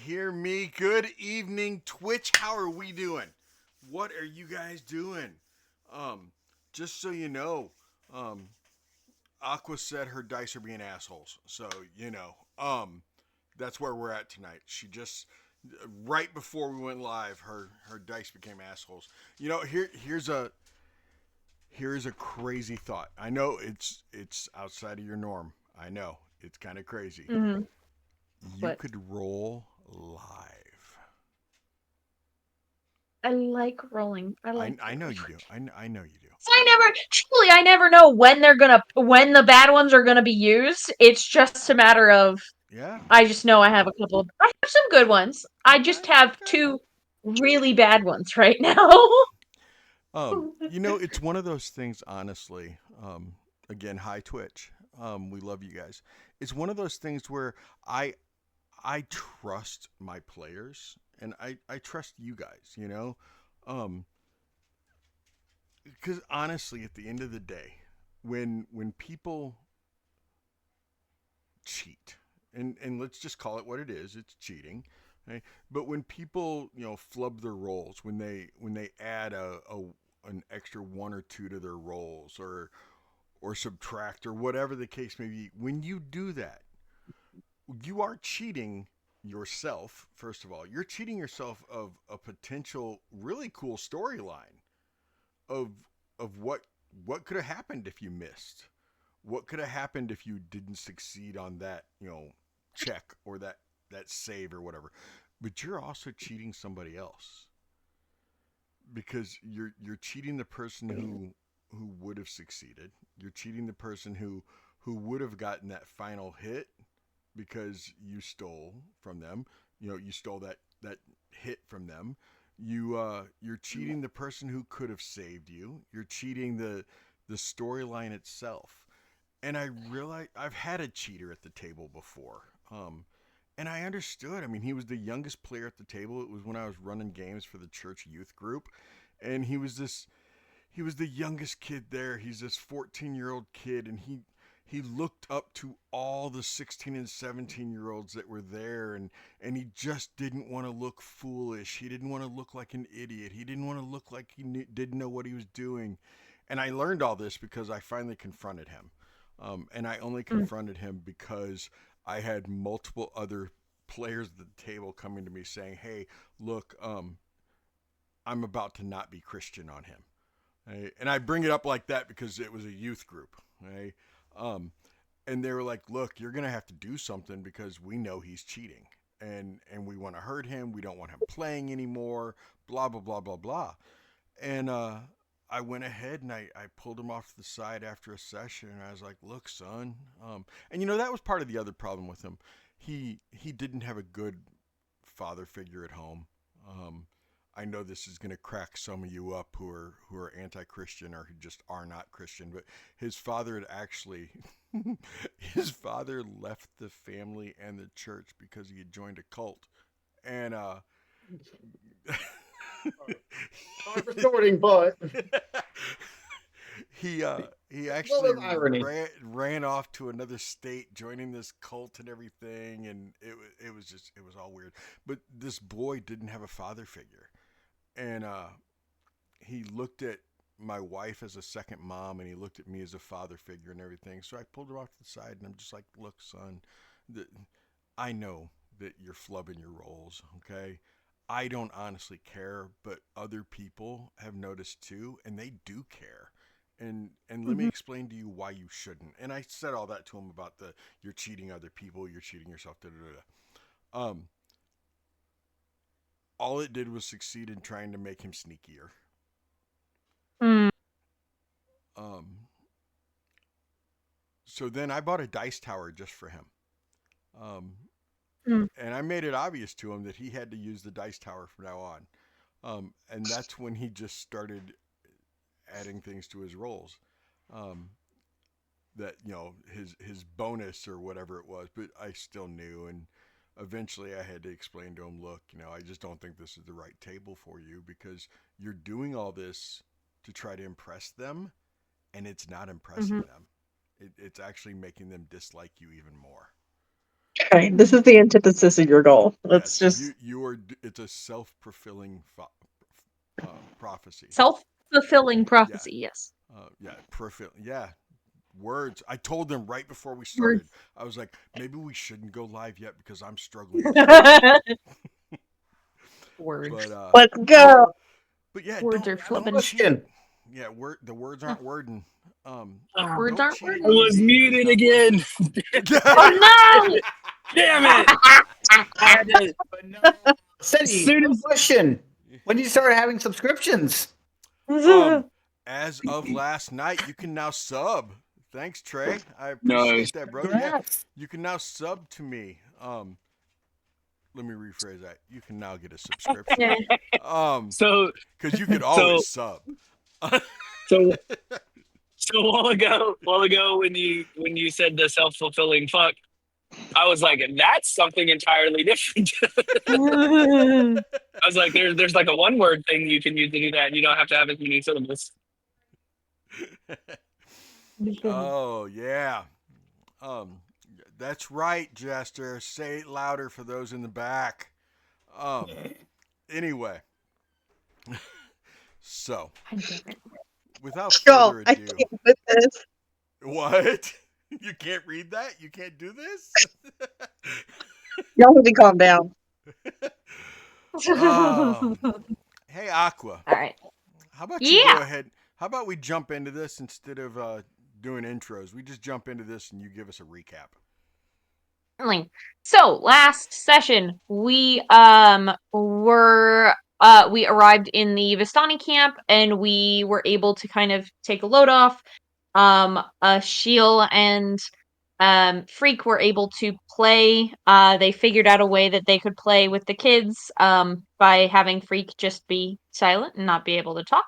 hear me? Good evening, Twitch. How are we doing? What are you guys doing? Um, just so you know, um, Aqua said her dice are being assholes. So, that's where we're at tonight. She just right before we went live, her dice became assholes. Here's a crazy thought. I know it's outside of your norm. I know. It's kind of crazy. Hmm. You But could roll live. I like rolling. I I like I know rolling. you do. I know you do. I never know when the bad ones are gonna be used. It's just a matter of, Yeah. I just know I have some good ones. I Okay. just have Okay. two really bad ones right now. It's one of those things. Honestly, again, hi Twitch. We love you guys. It's one of those things where I I trust my players and I trust you guys. Um, because honestly, at the end of the day, when people cheat, and let's just call it what it is, it's cheating. Okay? But when people flub their rolls, when they add an extra one or two to their rolls, or subtract, or whatever the case may be, when you do that, you are cheating yourself. First of all, you're cheating yourself of a potential really cool storyline of what could have happened if you missed. What could have happened if you didn't succeed on that, check, or that save, or whatever. But you're also cheating somebody else, because you're cheating the person who would have succeeded. You're cheating the person who would have gotten that final hit because you stole from them. You stole that hit from them. You're cheating the person who could have saved you. You're cheating the storyline itself. And I realized I've had a cheater at the table before. And I understood. I mean, he was the youngest player at the table. It was when I was running games for the church youth group, and he was the youngest kid there. He's this 14-year-old kid, and he looked up to all the 16 and 17-year-olds that were there, and he just didn't want to look foolish. He didn't want to look like an idiot. He didn't want to look like didn't know what he was doing. And I learned all this because I finally confronted him. And I only confronted him because I had multiple other players at the table coming to me saying, "Hey, look, I'm about to not be Christian on him." Right? And I bring it up like that because it was a youth group. Right? Um, and they were like, "Look, you're gonna have to do something because we know he's cheating, and we want to hurt him. We don't want him playing anymore. Blah blah blah blah blah." And I went ahead and I pulled him off to the side after a session, and I was like, "Look, son," and that was part of the other problem with him. He didn't have a good father figure at home. Um, I know this is going to crack some of you up who are anti-Christian or who just are not Christian, but his father had actually his father left the family and the church because he had joined a cult, and Sorry for snorting, but he just a actually little bit of irony. ran off to another state, joining this cult and everything, and it was all weird. But this boy didn't have a father figure, and he looked at my wife as a second mom, and he looked at me as a father figure and everything. So I pulled him off to the side, and I'm just like, "Look, son, the, I know that you're flubbing your roles, okay? I don't honestly care, but other people have noticed too, and they do care. And let me Mhm. explain to you why you shouldn't." And I said all that to him about the you're cheating other people, you're cheating yourself, da da da. All it did was succeed in trying to make him sneakier. Mm. Um, so then I bought a dice tower just for him. Um, Mm. and I made it obvious to him that he had to use the dice tower from now on. And that's when he just started adding things to his rolls. Um, that his bonus or whatever it was, but I still knew, and eventually I had to explain to him, "Look, I just don't think this is the right table for you because you're doing all this to try to impress them, and it's not impressing Mhm. them. It's actually making them dislike you even more." Right. This is the antithesis of your goal. Let's Yes, just. you are. It's a self-fulfilling prophecy. Self-fulfilling Yeah, prophecy, yes. yeah, yeah. Words. I told them right before we started. Words. I was like, maybe we shouldn't go live yet because I'm struggling with words. But Words. Let's go. yeah, Words are don't flippin'. cheat. Yeah, the words aren't wording. Words Don't aren't cheat I when the words. was game is muted not worth again. Oh Damn it! I had to, But no. as Seti, soon one as question. When you started having subscriptions? um, no! as of last night, you can now sub. Thanks, Trey. I nice. appreciate that, brother. Yeah, Congrats. you can now sub to me. Let me rephrase that. You can now get a subscription. Yeah. Um, So because you could so always sub. so so a while ago when you said the self fulfilling fuck, I was like, that's something entirely different. I was like, there's like a one word thing you can use to do that, and you don't have to have as many syllables. Oh yeah. Um, that's right, Jester. Say it louder for those in the back. Um, anyway, so without Go. further I ado, can't with this. what? You can't read that? You can't do this? Y'all need to calm down. um, hey, Aqua. All right. How about you go Yeah. ahead? How about we jump into this instead of doing intros? We just jump into this and you give us a recap. So last session we arrived in the Vistani camp and we were able to kind of take a load off. Sheil and Freak were able to play. They figured out a way that they could play with the kids by having Freak just be silent and not be able to talk.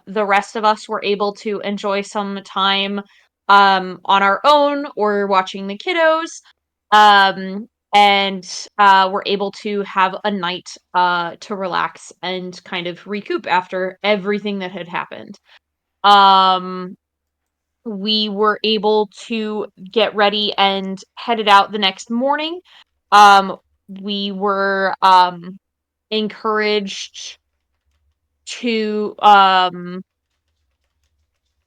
The rest of us were able to enjoy some time on our own or watching the kiddos. And we're able to have a night to relax and kind of recoup after everything that had happened. Um, we were able to get ready and headed out the next morning. We were encouraged to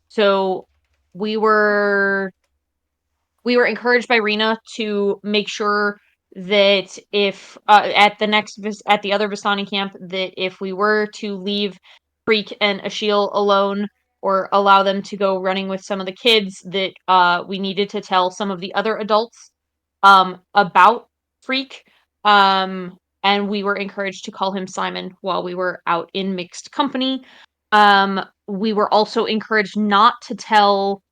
so we were encouraged by Rena to make sure that if at the other Vistani camp that if we were to leave Freak and Ashiel alone or allow them to go running with some of the kids that we needed to tell some of the other adults about Freak. And we were encouraged to call him Simon while we were out in mixed company. We were also encouraged not to tell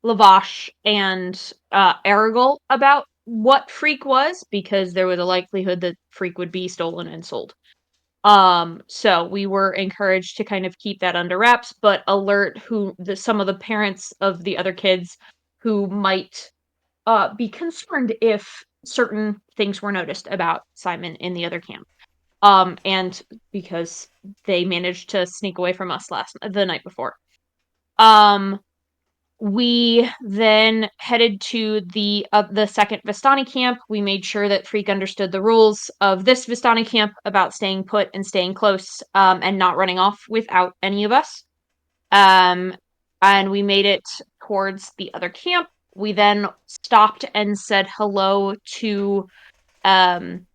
Lavash and Aragol about what Freak was because there was a likelihood that Freak would be stolen and sold. So we were encouraged to kind of keep that under wraps, but alert some of the parents of the other kids who might be concerned if certain things were noticed about Simon in the other camp. And because they managed to sneak away from us the night before. We then headed to the second Vistani camp. We made sure that Freak understood the rules of this Vistani camp about staying put and staying close, and not running off without any of us. Um, and we made it towards the other camp. We then stopped and said hello to um,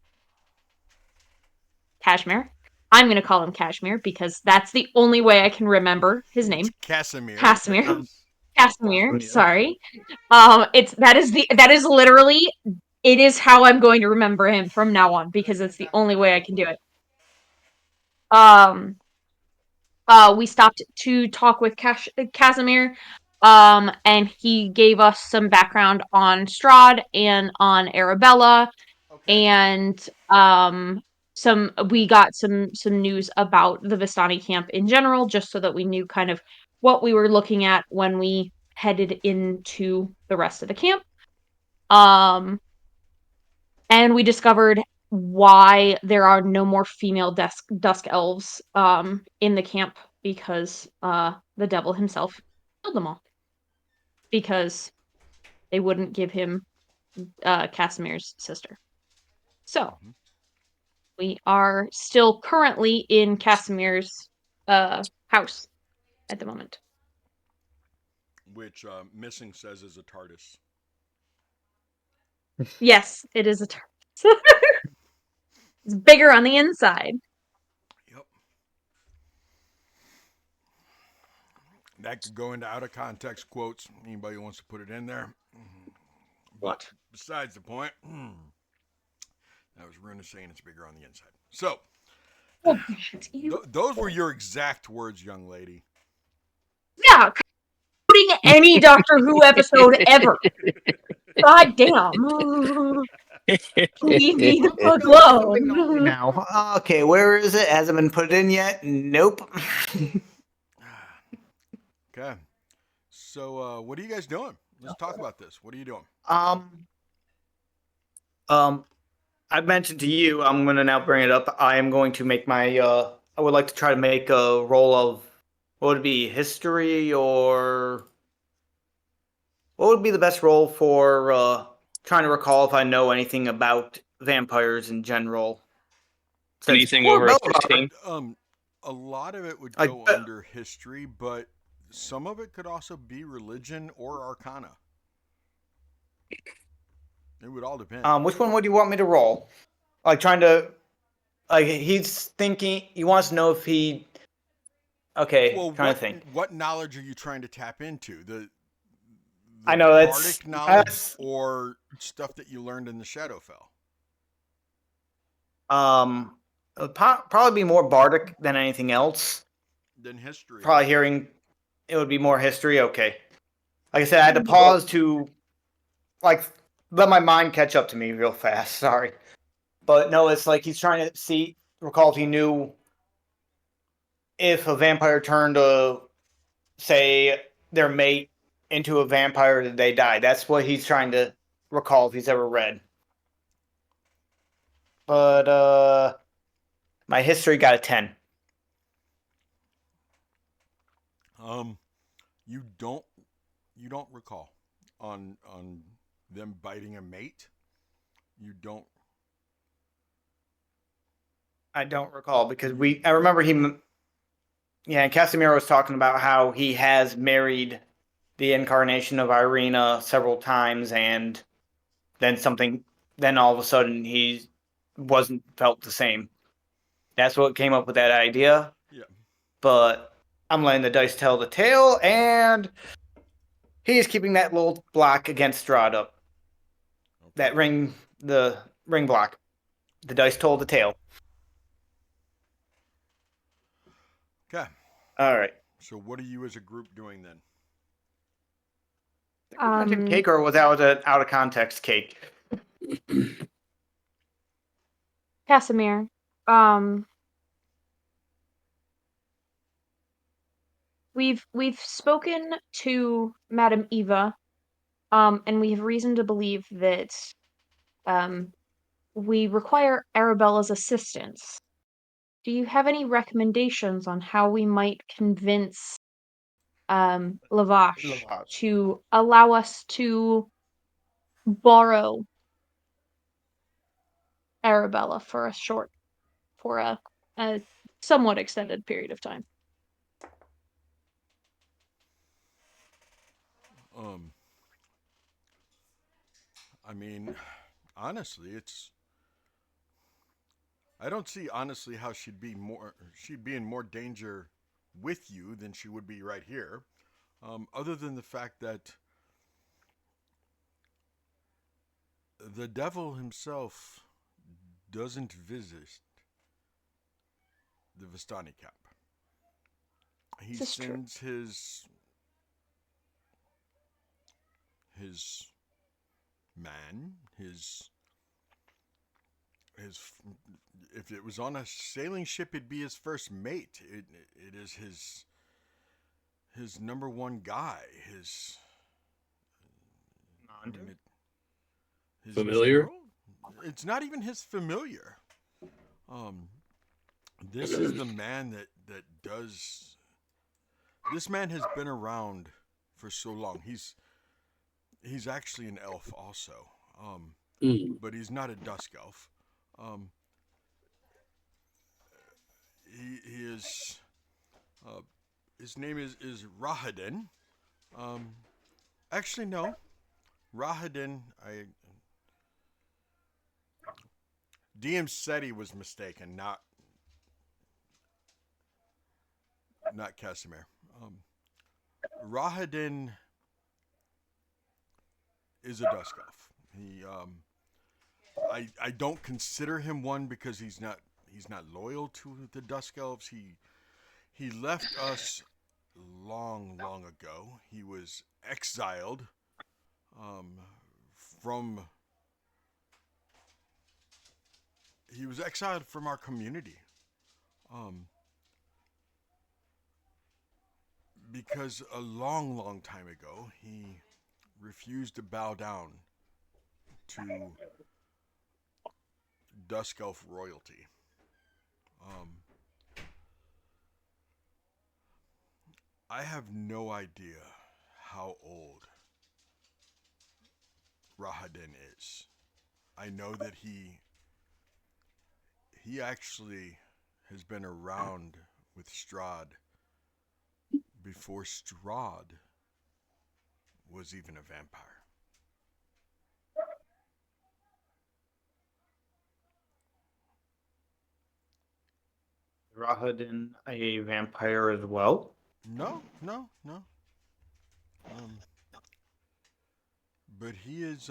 Kashmir. I'm going to call him Kashmir because that's the only way I can remember his It's name. Casimir. Casimir. Yes. Casimir. Sorry. That is literally it is how I'm going to remember him from now on because it's the only way I can do it. Um we stopped to talk with Casimir, and he gave us some background on Strahd and on Arabella, Okay. and we got some news about the Vistani camp in general, just so that we knew kind of what we were looking at when we headed into the rest of the camp. Um, and we discovered why there are no more female dusk elves in the camp because the devil himself killed them all because they wouldn't give him Casimir's sister. So we are still currently in Casimir's house at the moment. Which Missing says is a TARDIS. Yes, it is a TARDIS. It's bigger on the inside. Yep. That could go into out of context quotes. Anybody wants to put it in there. But besides the point, that was Runa saying it's bigger on the inside. So, Oh, those were your exact words, young lady. yeah, putting any Doctor Who episode ever. God damn. Leave me the fuck alone. Now, okay, where is it? Hasn't been put in yet? Nope. Okay. So, what are you guys doing? Let's talk about this. What are you doing? I mentioned to you, I'm going to now bring it up. I am going to make my, I would like to try to make a roll of, what would it be, history, or what would be the best role for trying to recall if I know anything about vampires in general? Since Anything we're over a both 15? A lot of it would I go bet- under history, but some of it could also be religion or arcana. It would all depend. which one would you want me to roll? Like trying to, like he's thinking, he wants to know if he. Okay, Well, trying to think. what knowledge are you trying to tap into? The I know that's bardic knowledge or stuff that you learned in the Shadowfell? it would probably be more bardic than anything else. Then history. Probably hearing it would be more history. Okay, like I said, I had to pause to like let my mind catch up to me real fast. Sorry, but no, it's like he's trying to recall if he knew if a vampire turned say their mate into a vampire, did they die? That's what he's trying to recall if he's ever read. But my history got a 10. You don't recall on them biting a mate. You don't. I don't recall because I remember him. Yeah, Casimiro was talking about how he has married the incarnation of Irina several times, and then all of a sudden he wasn't felt the same. That's what came up with that idea. Yeah. But I'm letting the dice tell the tale, and he's keeping that little block against Strahd up. Okay. That the ring block. The dice told the tale. Okay. All right. So what are you as a group doing then? Cake or without an out of context cake? Casimir, we've spoken to Madame Eva, and we have reason to believe that we require Arabella's assistance. Do you have any recommendations on how we might convince Lavash to allow us to borrow Arabella for a somewhat extended period of time? I mean, honestly, I don't see honestly how she'd be in more danger with you than she would be right here. Other than the fact that the devil himself doesn't visit the Vistani camp. He sends his man, his if it was on a sailing ship, it'd be his first mate. It is his number one guy, his Familiar? general? It's not even his familiar. This is the man that does. This man has been around for so long. he's actually an elf also, Mm. but he's not a dusk elf. Um, he is uh, his name is Rahadin. Um, actually, no, Rahadin. I DM said he was mistaken, not Casimir. Rahadin is a dusk elf. I don't consider him one because he's not loyal to the dusk elves. He left us long ago. He was exiled um, from our community um, because a long time ago he refused to bow down to dusk elf royalty. Um, I have no idea how old Rahadin is. I know that he actually has been around with Strahd before Strahd was even a vampire. Rahadin a vampire as well? No. Um, but he is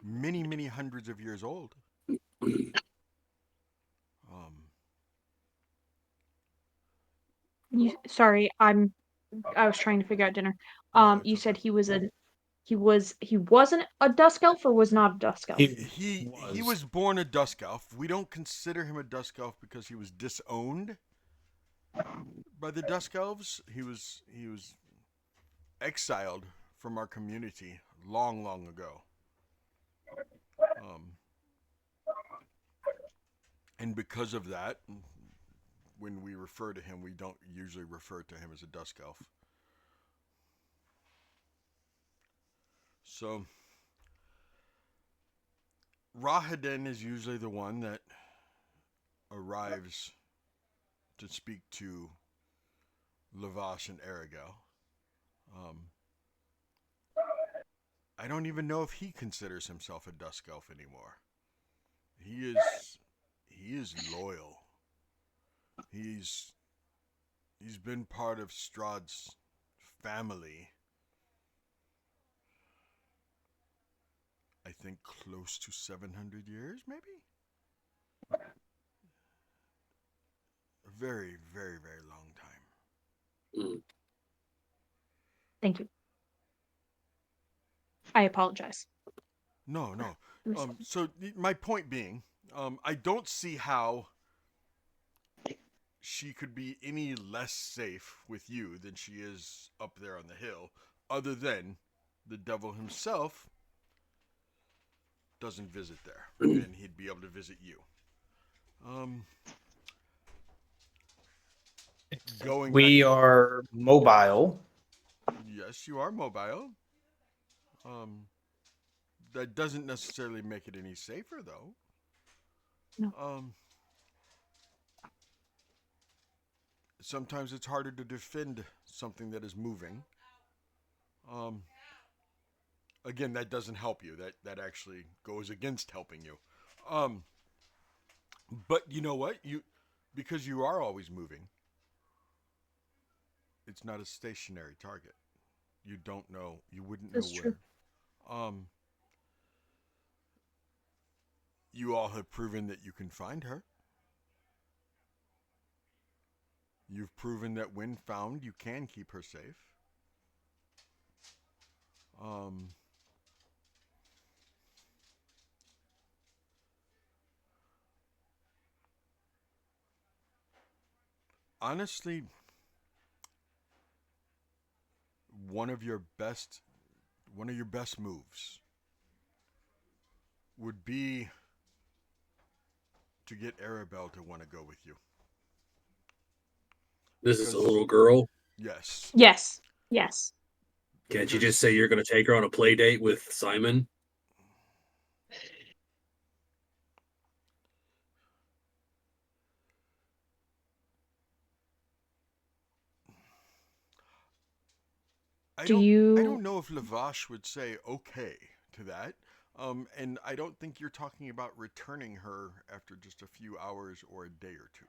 many hundreds of years old. Um, Sorry, I was trying to figure out dinner. no, it's You okay. said he wasn't a dusk elf or was not a dusk elf? He was born a dusk elf. We don't consider him a dusk elf because he was disowned by the dusk elves. He was exiled from our community long ago. Um, and because of that, when we refer to him, we don't usually refer to him as a dusk elf. So Rahadin is usually the one that arrives to speak to Lavash and Aragel. Um, I don't even know if he considers himself a dusk elf anymore. He is loyal. He's he's been part of Strahd's family. I think close to 700 years, maybe. A very long time. Mm. Thank you. I apologize. No. So my point being, I don't see how she could be any less safe with you than she is up there on the hill, other than the devil himself doesn't visit there, and he'd be able to visit you. Um, going back We to are mobile. yes, you are mobile. Um, that doesn't necessarily make it any safer, though. No. Sometimes it's harder to defend something that is moving. Um, again, that doesn't help you. That actually goes against helping you. Um, but you know what? Because you are always moving, it's not a stationary target. You don't know. You wouldn't know That's true. where. Um, you all have proven that you can find her. You've proven that when found, you can keep her safe. Um, honestly, one of your best one of your best moves would be to get Arabelle to want to go with you. This is a Because little girl. yes, Yes. Yes. Can't you just say you're going to take her on a play date with Simon? I Do don't I you don't know if Lavash would say okay to that. And I don't think you're talking about returning her after just a few hours or a day or two.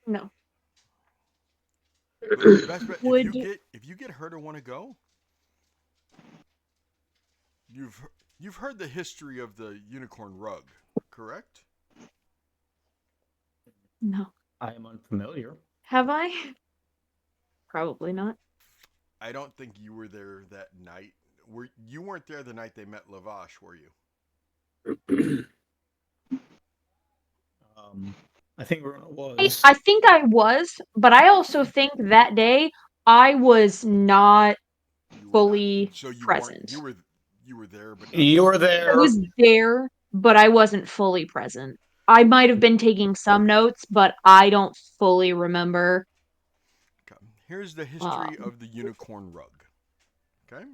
no? But your best bet, Would if you get her to want to go, you've you've heard the history of the unicorn rug, correct? no? I am unfamiliar. Have I? Probably not. I don't think you were there that night. You weren't there the night they met Lavash, were you? I think Rona I, was. I think I was, but I also think that day I was not You were not. fully So you weren't. present. You were there, but not You were fully I there. present. was there, but I wasn't fully present. I might have been taking some notes, but I don't fully remember. Okay. Here's the history Um, of the unicorn rug. Okay.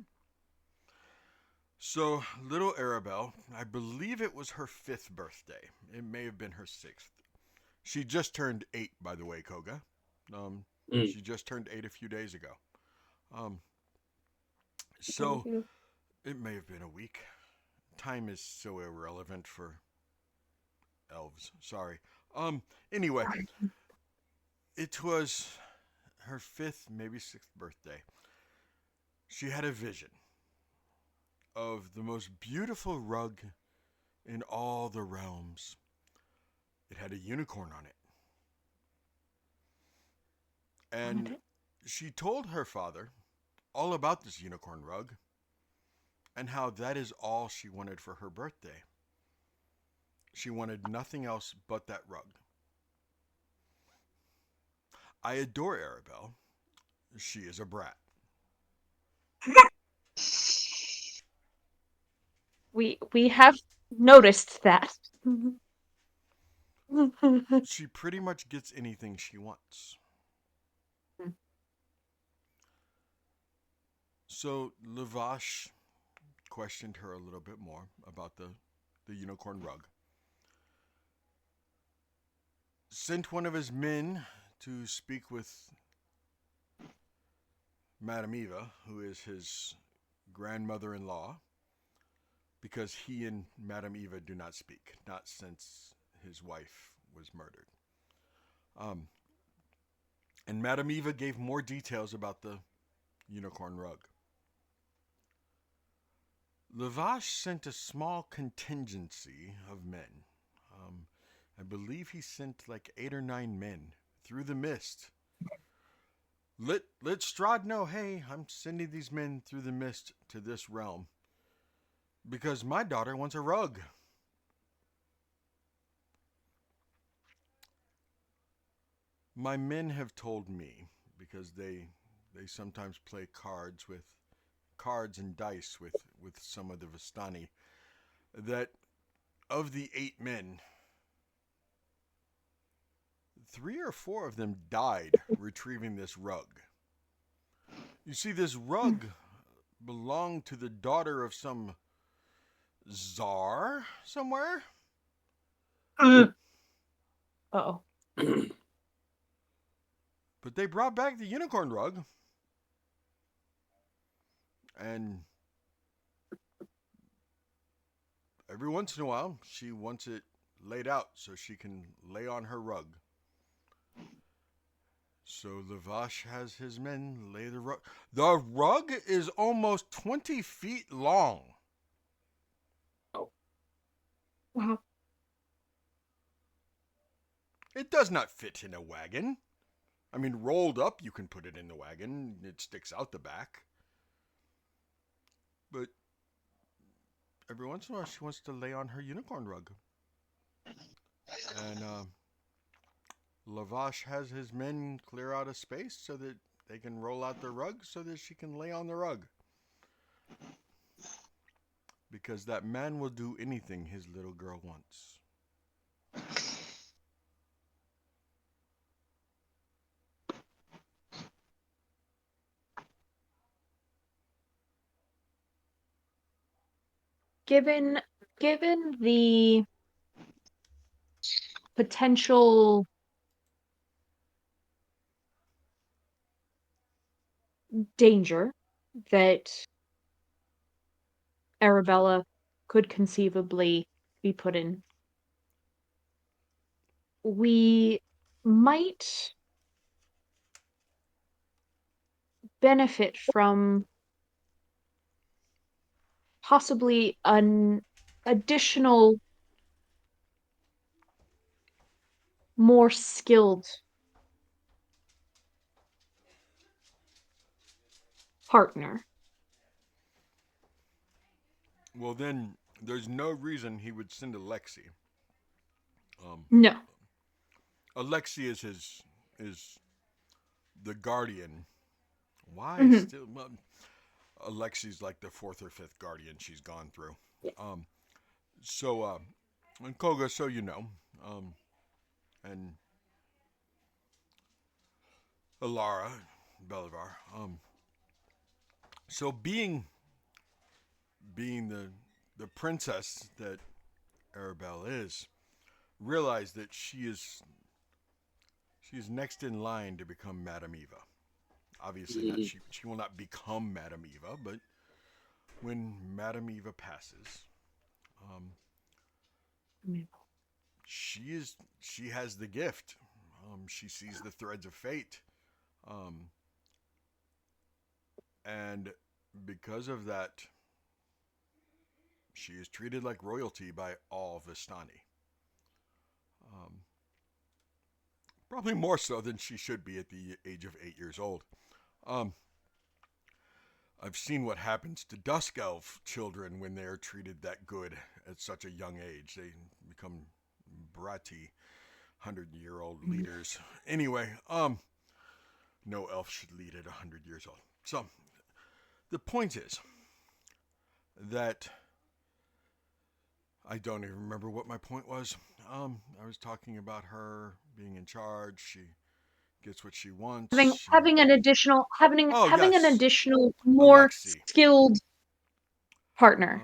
So little Arabelle, I believe it was her 5th birthday. It may have been her 6th. She just turned 8, by the way, Koga. Um, Mm. she just turned 8 a few days ago. Um, thank so you. it may have been a week. Time is so irrelevant for elves. Sorry. Anyway, it was her 5th, maybe 6th birthday. She had a vision of the most beautiful rug in all the realms. It had a unicorn on it. Wanted And it. she told her father all about this unicorn rug and how that is all she wanted for her birthday. She wanted nothing else but that rug. I adore Arabelle. She is a brat. We have noticed that. She pretty much gets anything she wants. So Lavash questioned her a little bit more about the unicorn rug. Sent one of his men to speak with Madame Eva, who is his grandmother in law, because he and Madame Eva do not speak, not since his wife was murdered. Um, and Madame Eva gave more details about the unicorn rug. Lavash sent a small contingency of men. Um, I believe he sent like 8 or 9 men through the mist. Let Strahd know, hey, I'm sending these men through the mist to this realm because my daughter wants a rug. My men have told me, because they sometimes play cards and dice with some of the Vistani, that of the 8 men, 3 or 4 of them died retrieving this rug. You see, this rug belonged to the daughter of some czar somewhere. Oh. But they brought back the unicorn rug. And every once in a while, she wants it laid out so she can lay on her rug. So Lavash has his men lay the rug. The rug is almost 20 feet long. Wow. It does not fit in a wagon. I mean, rolled up, you can put it in the wagon. It sticks out the back. But every once in a while, she wants to lay on her unicorn rug. And Lavash has his men clear out a space so that they can roll out the rug so that she can lay on the rug. Because that man will do anything his little girl wants. given the potential danger that Arabella could conceivably be put in, we might benefit from possibly an additional, more skilled partner. Well, then there's no reason he would send Alexi. Um, No. Alexi is the guardian. Why Mhm. still? Well, Alexi's like the fourth or fifth guardian she's gone through. Um, and Koga, so you know, and Alara, Belivar. So being the princess that Arabelle is, realize that she is next in line to become Madame Eva. Obviously, not she will not become Madame Eva, but when Madame Eva passes, um, she has the gift. She sees the threads of fate, um, and because of that, she is treated like royalty by all Vistani. Um, Probably more so than she should be at the age of 8 years old. Um, I've seen what happens to Dusk Elf children when they are treated that good at such a young age. They become bratty 100-year-old leaders. Anyway, no elf should lead at 100 years old. So the point is that I don't even remember what my point was. I was talking about her being in charge. She gets what she wants. Having an additional Oh having an yes, additional more Alexi. skilled partner.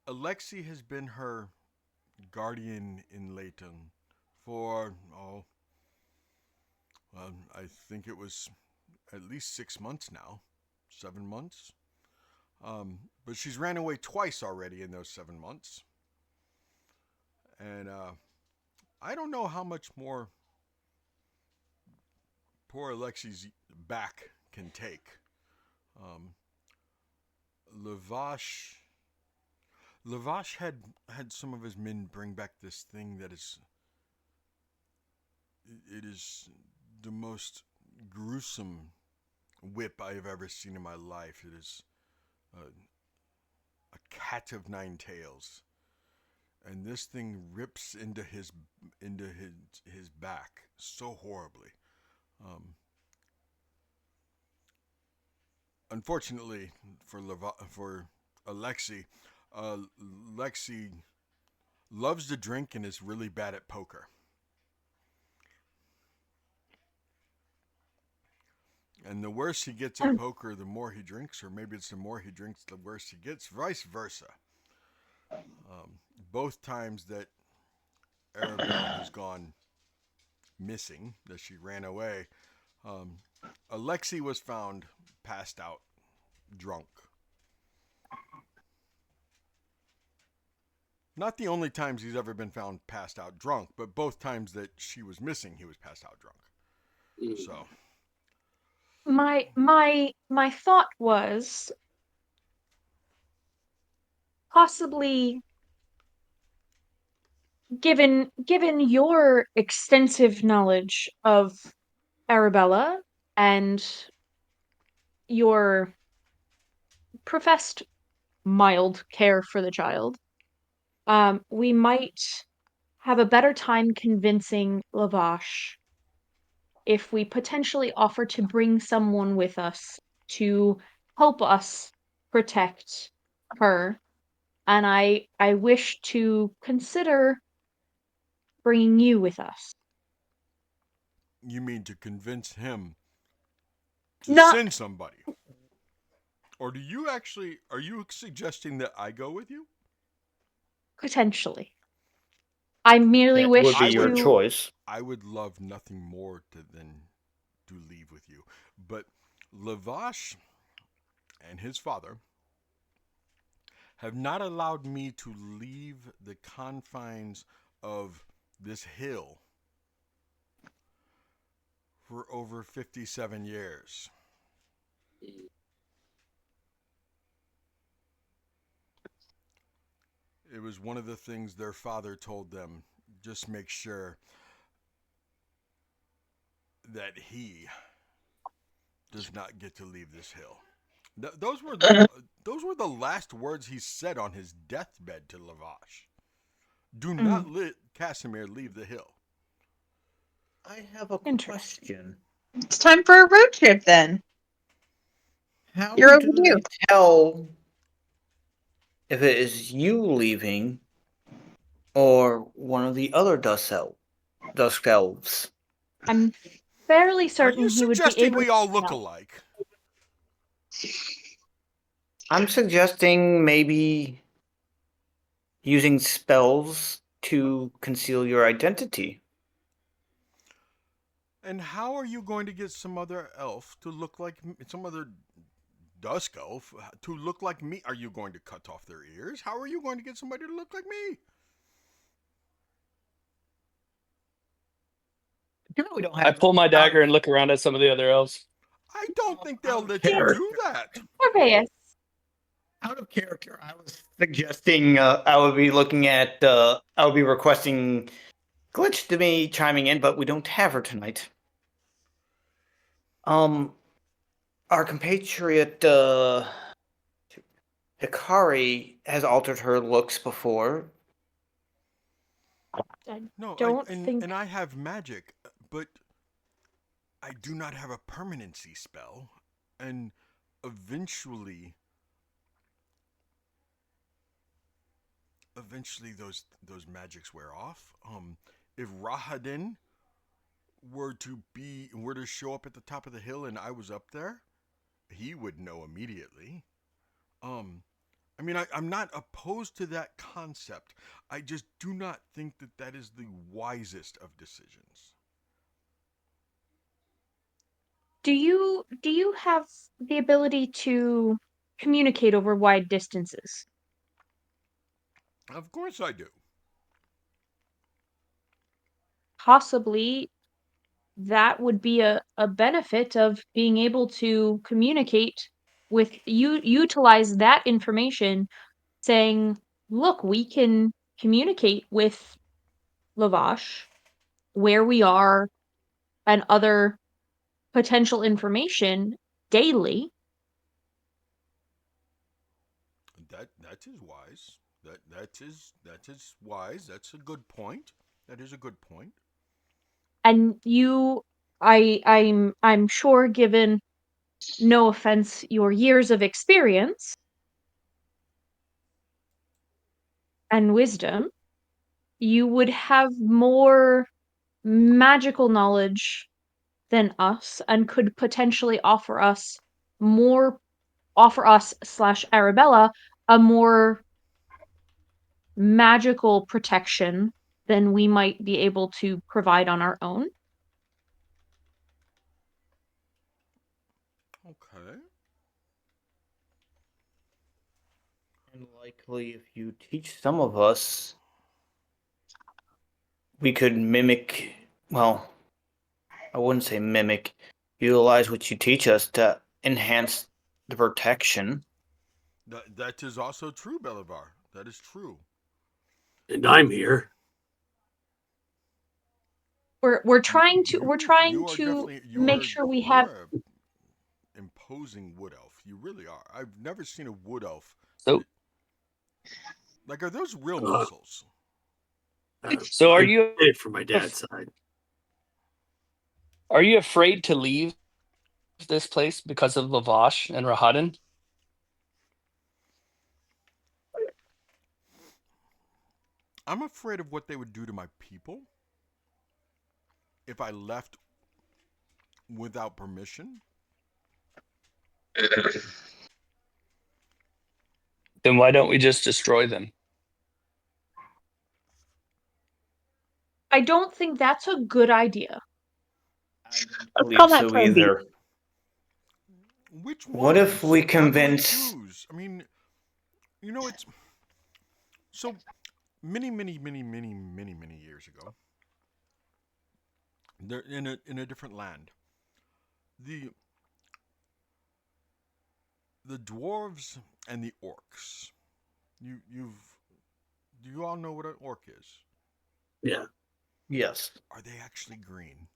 Alexi has been her guardian in Leighton for I think it was at least 6 months now, 7 months. But she's ran away twice already in those 7 months, and I don't know how much more poor Alexi's back can take. Um, Lavash Lavash had some of his men bring back this thing that is the most gruesome whip I have ever seen in my life. It is a cat of nine tails, and this thing rips into his back so horribly. Um, Unfortunately for Alexi, Lexi loves to drink and is really bad at poker. And the worse he gets at poker, the more he drinks, or maybe it's the more he drinks, the worse he gets, vice versa. Both times that Arabelle has gone missing, that she ran away, um, Alexi was found passed out, drunk. Not the only times he's ever been found passed out drunk, but both times that she was missing, he was passed out drunk. So My thought was possibly, given your extensive knowledge of Arabella and your professed mild care for the child, we might have a better time convincing Lavash if we potentially offer to bring someone with us to help us protect her. And I wish to consider bringing you with us. you mean to convince him to Not send somebody? Or are you suggesting that I go with you? Potentially. I merely That wish would be I your would to. choice. I would love nothing more than to leave with you. But Lavash and his father have not allowed me to leave the confines of this hill for over 57 years. It was one of the things their father told them. Just make sure that he does not get to leave this hill. Those were the last words he said on his deathbed to Lavash. Do not Mm, let Casimir leave the hill. I have a interesting. question. It's time for a road trip then. How You're do overdue. they tell if it is you leaving or one of the other dusk elves? I'm fairly Are certain you he would be suggesting able we all to look tell. alike? I'm suggesting maybe using spells to conceal your identity. And how are you going to get some other elf to look like some other dusk elf to look like me? Are you going to cut off their ears? How are you going to get somebody to look like me? We don't I have pull my out dagger and look around at some of the other elves. I don't think they'll out of let you character. do that. Orpheus, Out of character, I was suggesting I would be looking at. I would be requesting Glitch to be chiming in, but we don't have her tonight. Our compatriot Hikari has altered her looks before. I No, don't think. and I have magic, but I do not have a permanency spell, and eventually, those magics wear off. If Rahadin were to show up at the top of the hill and I was up there, he would know immediately. Um, I mean, I'm not opposed to that concept. I just do not think that that is the wisest of decisions. Do you have the ability to communicate over wide distances? Of course I do. Possibly that would be a benefit of being able to communicate with you, utilize that information, saying, look, we can communicate with Lavash where we are and other potential information daily. That is wise. That is wise. That's a good point. That is a good point. And I'm sure, given, no offense, your years of experience and wisdom, you would have more magical knowledge than us and could potentially more offer us slash Arabella a more magical protection than we might be able to provide on our own. Okay. And likely, if you teach some of us, we could mimic. Well, I wouldn't say mimic. Utilize what you teach us to enhance the protection. That is also true, Belivar. That is true. And I'm here. We're trying to You are definitely make sure we you have. are a imposing wood elf. You really are. I've never seen a wood elf. So, Like, are those real Uh, muscles? so are I you did it for my dad's side. are you afraid to leave this place because of Lavash and Rahadin? I'm afraid of what they would do to my people if I left without permission. Then why don't we just destroy them? I don't think that's a good idea. I don't Let's believe call that so plan B. either. Which What ones? if we How do convince? choose? I mean, it's so many years ago. They're in a different land. The the dwarves and the orcs. You've do you all know what an orc is? Yeah. Yes. Are they actually green?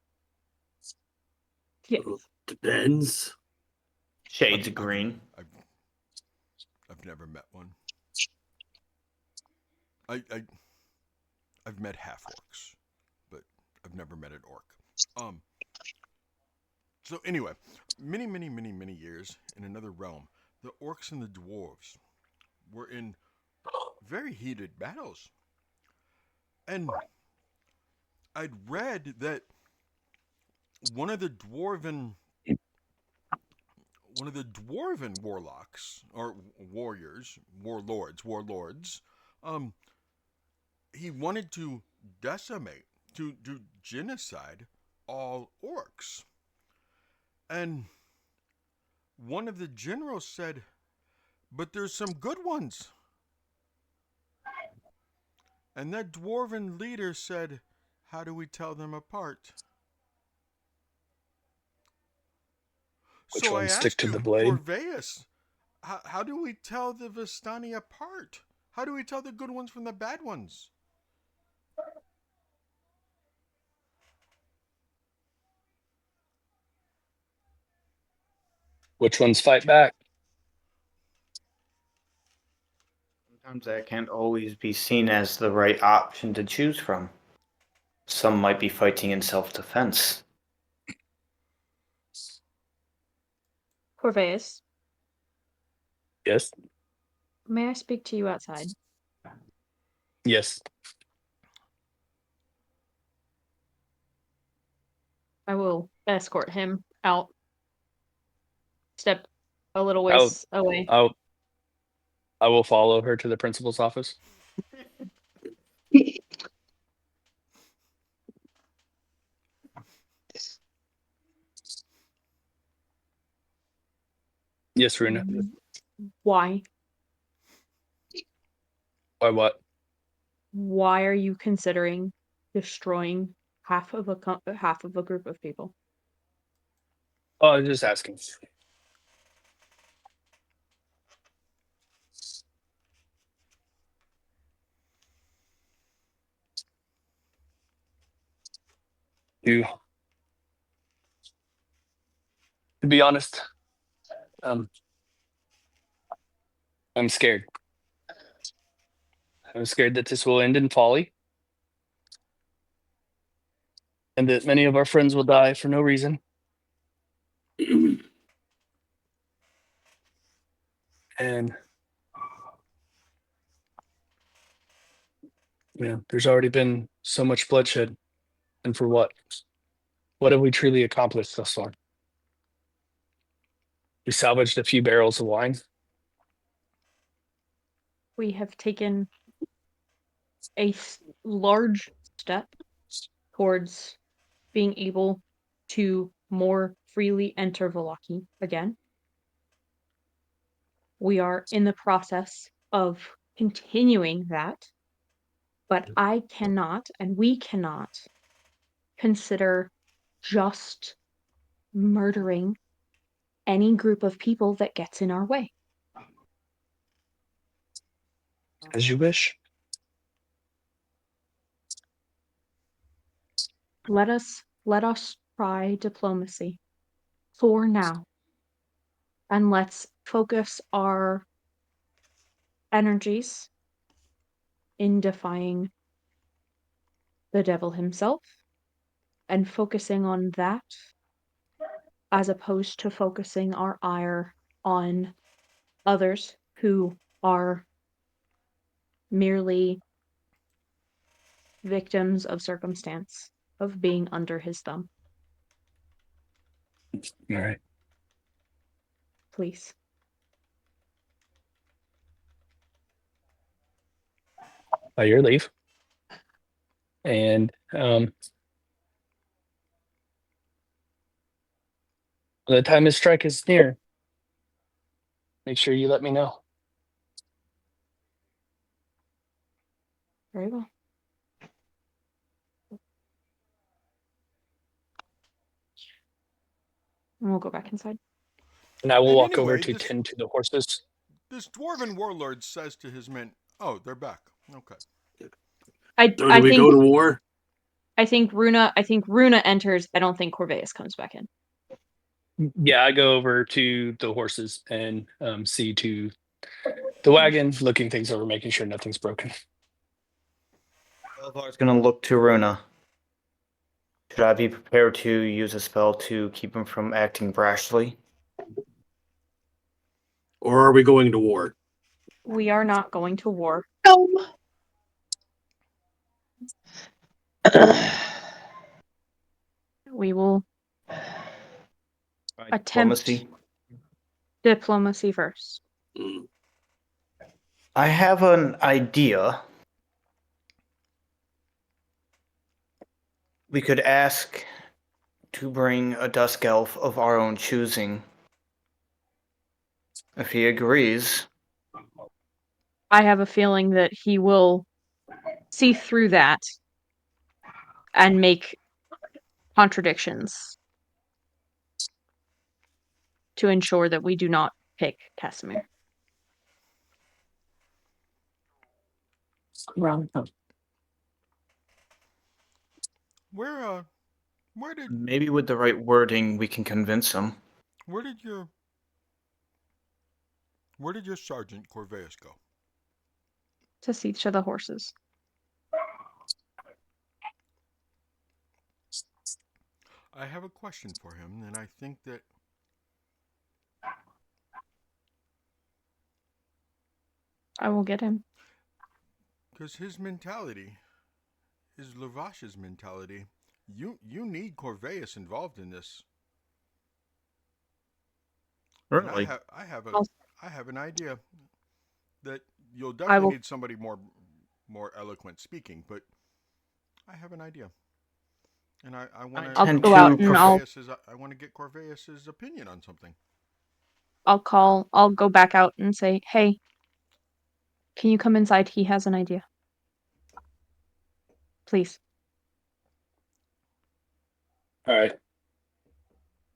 Yes. Depends. Shades I've, of green. I've, I've never met one. I I've met half orcs, but I've never met an orc. Um. So anyway, many years in another realm, the orcs and the dwarves were in very heated battles, and I'd read that one of the dwarven warlocks or warlords, um, he wanted to decimate, to genocide all orcs. And one of the generals said, but there's some good ones. And that dwarven leader said, how do we tell them apart? Which So I ones stick ask to you, the blade? Corveus, how do we tell the Vistani apart? How do we tell the good ones from the bad ones? Which ones fight back? Sometimes that can't always be seen as the right option to choose from. Some might be fighting in self-defense. Corvus, Yes. may I speak to you outside? Yes. I will escort him out. Step a little I'll, ways away. I'll, I will follow her to the principal's office. Yes, Runa. Why? Why what? Why are you considering destroying half of a group of people? Oh, I was just asking. You, to be honest, um, I'm scared. I'm scared that this will end in folly and that many of our friends will die for no reason. And there's already been so much bloodshed. And for what? What have we truly accomplished thus far? We salvaged a few barrels of wine. We have taken a large step towards being able to more freely enter Vallaki again. We are in the process of continuing that, but I cannot and we cannot consider just murdering any group of people that gets in our way. As you wish. Let us try diplomacy for now, and let's focus our energies in defying the devil himself and focusing on that as opposed to focusing our ire on others who are merely victims of circumstance, of being under his thumb. All right. Please. By your leave. And the time his strike is near, make sure you let me know. Very well. And we'll go back inside. And I will And walk over anyway, to tend to the horses. this dwarven warlord says to his men, "Oh, they're back. Okay." So I do we think go to war? I think Runa enters. I don't think Corvus comes back in. Yeah, I go over to the horses and see to the wagon, looking things over, making sure nothing's broken. Belvar's gonna look to Runa. Should I be prepared to use a spell to keep him from acting brashly? Or are we going to war? We are not going to war. No. We will Right, attempt diplomacy first. Mm. I have an idea. We could ask to bring a dusk elf of our own choosing. If he agrees, I have a feeling that he will see through that and make contradictions to ensure that we do not pick Casimir. Where did maybe with the right wording, we can convince him. where did your sergeant Corvus go? To see to the horses. I have a question for him, and I think that I will get him. because his mentality is Lavash's mentality. You need Corvus involved in this. And Really? I I'll- have an idea that you'll I definitely will- need somebody more eloquent speaking, but I have an idea. And I want I to I'll tend go to out and prefer- I want to get Corvus's opinion on something. I'll go back out and say, "Hey, can you come inside? He has an idea." Please. All right.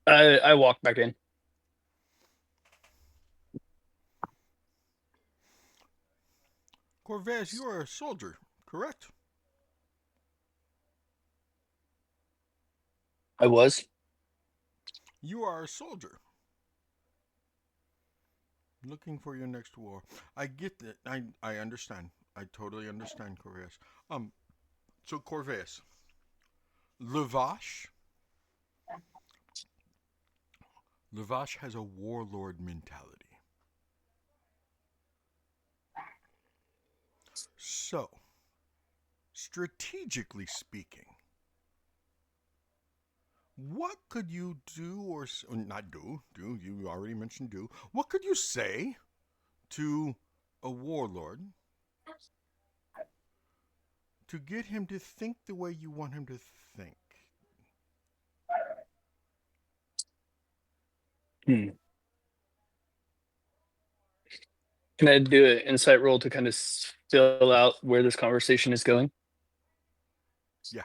I walk back in. Corvus, you are a soldier, correct? I was. You are a soldier. Looking for your next war. I get that. I understand. I totally understand, Corvus. So Corvus, Lavash has a warlord mentality. So, strategically speaking, what could you do or not do? Do you already mentioned do? What could you say to a warlord to get him to think the way you want him to think? Can I do an insight roll to kind of fill out where this conversation is going? Yeah.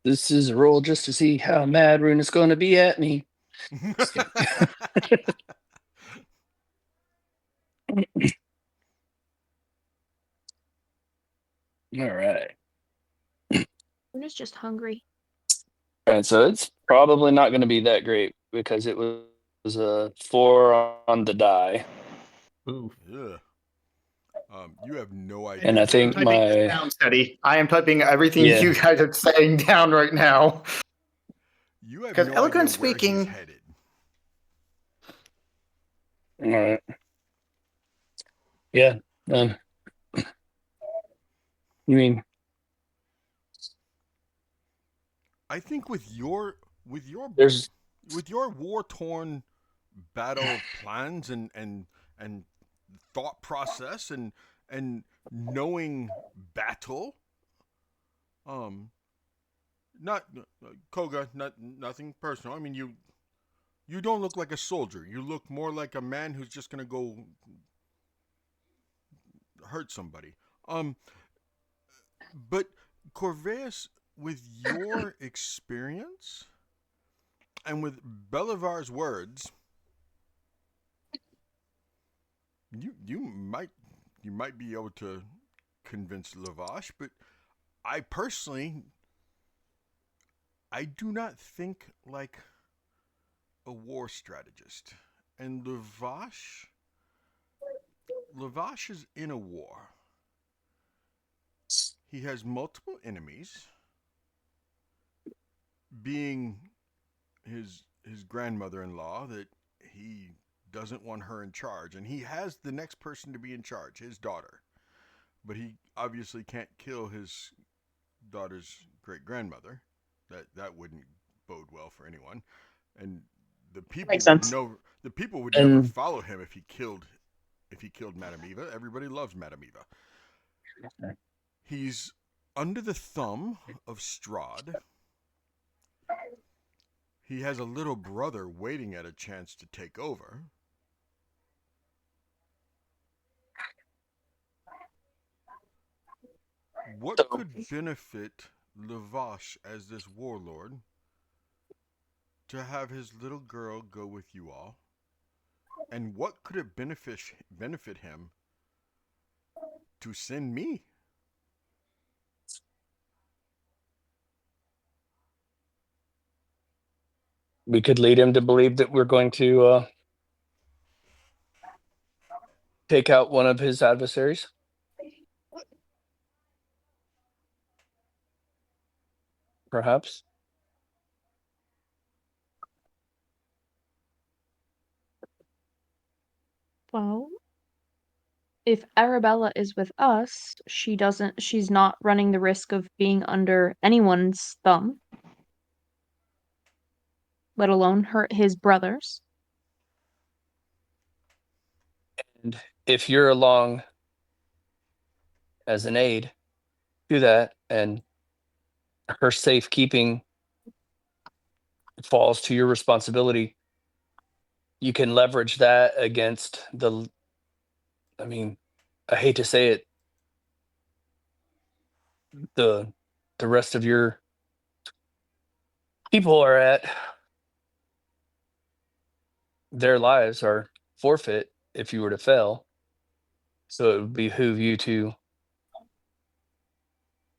This is a roll just to see how mad Rune is going to be at me. All right. Runa's just hungry. All right, so it's probably not going to be that great because it was a 4 on the die. Ooh. Yeah. You have no idea. And I think Typing this down, Teddy. I am typing everything you guys are saying down right now. You have 'Cause no eloquent idea where speaking- he's headed. All right. Yeah. You mean I think with your there's war torn battle plans and thought process and knowing battle. Um, not Koga, nothing personal. I mean, you don't look like a soldier. You look more like a man who's just gonna go hurt somebody. Um, but Corvus, with your experience and with Belivar's words, you might be able to convince Lavash, but I personally I do not think like a war strategist. And Lavash is in a war. He has multiple enemies, being his grandmother-in-law that he doesn't want her in charge, and he has the next person to be in charge, his daughter. But he obviously can't kill his daughter's great grandmother. That wouldn't bode well for anyone. And the people Makes would sense. the people would never And follow him if he killed Madame Eva. Everybody loves Madame Eva. He's under the thumb of Strahd. He has a little brother waiting at a chance to take over. What so could benefit Lavash as this warlord to have his little girl go with you all? And what could it benefit him to send me? we could lead him to believe that we're going to take out one of his adversaries. Perhaps. Well, if Arabella is with us, she's not running the risk of being under anyone's thumb, let alone his brother's. And if you're along as an aide to that, and her safekeeping falls to your responsibility, you can leverage that against I mean, I hate to say it, the rest of your people are at their lives are forfeit if you were to fail. So it would behoove you to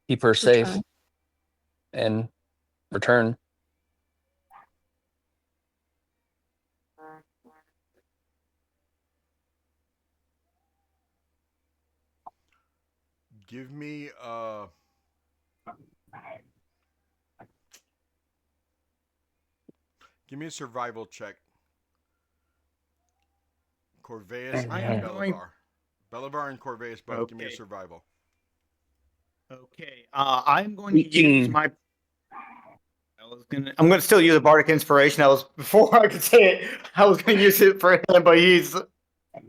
keep her safe Return. and return. Give me a survival check. Corvus I and am going. Belivar. Belivar and Corvus both give me a Okay. survival. Okay. I'm going to 18. use my. I'm gonna still use a bardic inspiration. That was before I could say it. I was gonna use it for him, but he's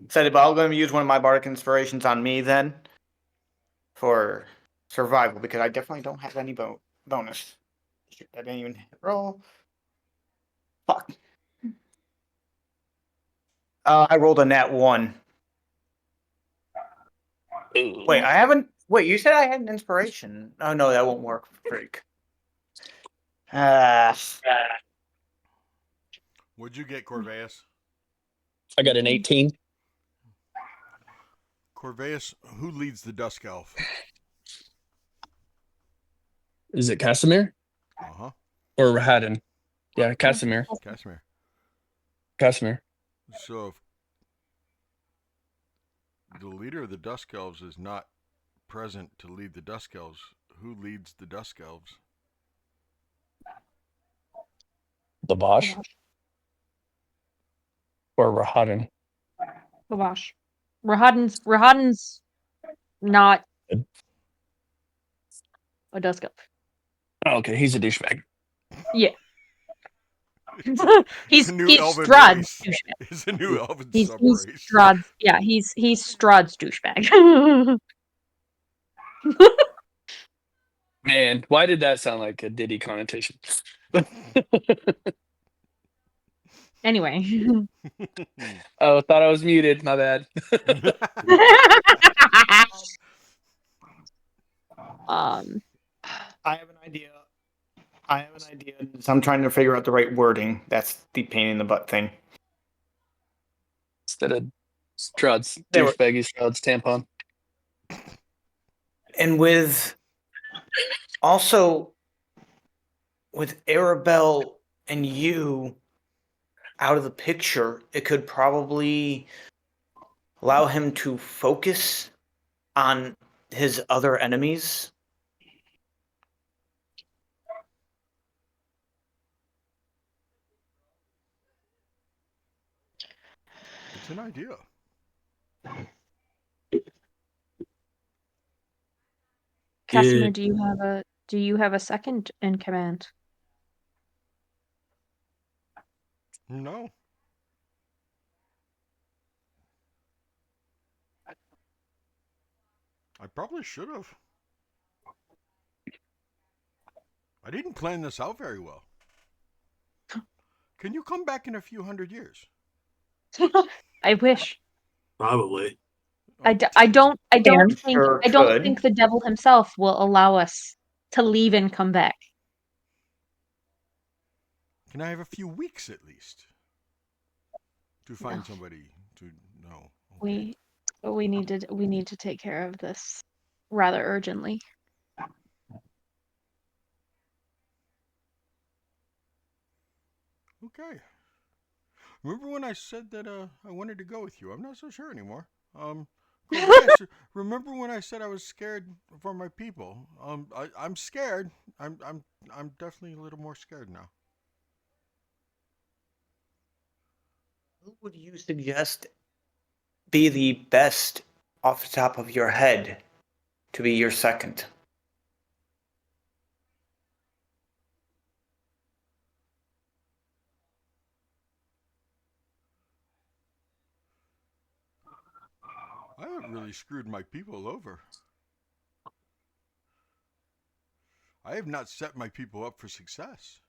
said it. But I'm gonna use one of my bardic inspirations on me then for survival because I definitely don't have any bonus. Shoot, I didn't even roll. Fuck. I rolled a nat 1. Wait, I haven't. Wait, you said I had an inspiration. Oh no, that won't work. Freak. What'd you get, Corvus? I got an 18. Corvus, who leads the Dusk Elf? Is it Casimir Uh-huh. or Rahadin? Yeah, Casimir. Casimir. Casimir. So if the leader of the Dusk Elves is not present to lead the Dusk Elves, who leads the Dusk Elves? The Bosch or Rahadin? Lavash. Rahadin's not a dusk elf. Oh, okay, he's a douchebag. Yeah. he's a new he's elven Strahd's race. douchebag. It's a new elven He's subrace. Strahd's he's Strahd's douchebag. Man, why did that sound like a Diddy connotation? Anyway. Oh, thought I was muted. My bad. um I have an idea. So I'm trying to figure out the right wording. That's the pain in the butt thing. Instead of Strahd's There were- douchebaggy Strahd's tampon. And with also with Arabelle and you out of the picture, it could probably allow him to focus on his other enemies. It's an idea. Casimir, Yeah. do you have a second in command? No. I probably should have. I didn't plan this out very well. Can you come back in a few hundred years? I wish. Probably. I don't Fair. think Sure I don't could. think the devil himself will allow us to leave and come back. Can I have a few weeks at least to find somebody to know? Okay. We need to take care of this rather urgently. Okay. Remember when I said that I wanted to go with you? I'm not so sure anymore. Yes, remember when I said I was scared for my people? I'm scared. I'm definitely a little more scared now. Who would you suggest be the best off the top of your head to be your second? I haven't really screwed my people over. I have not set my people up for success.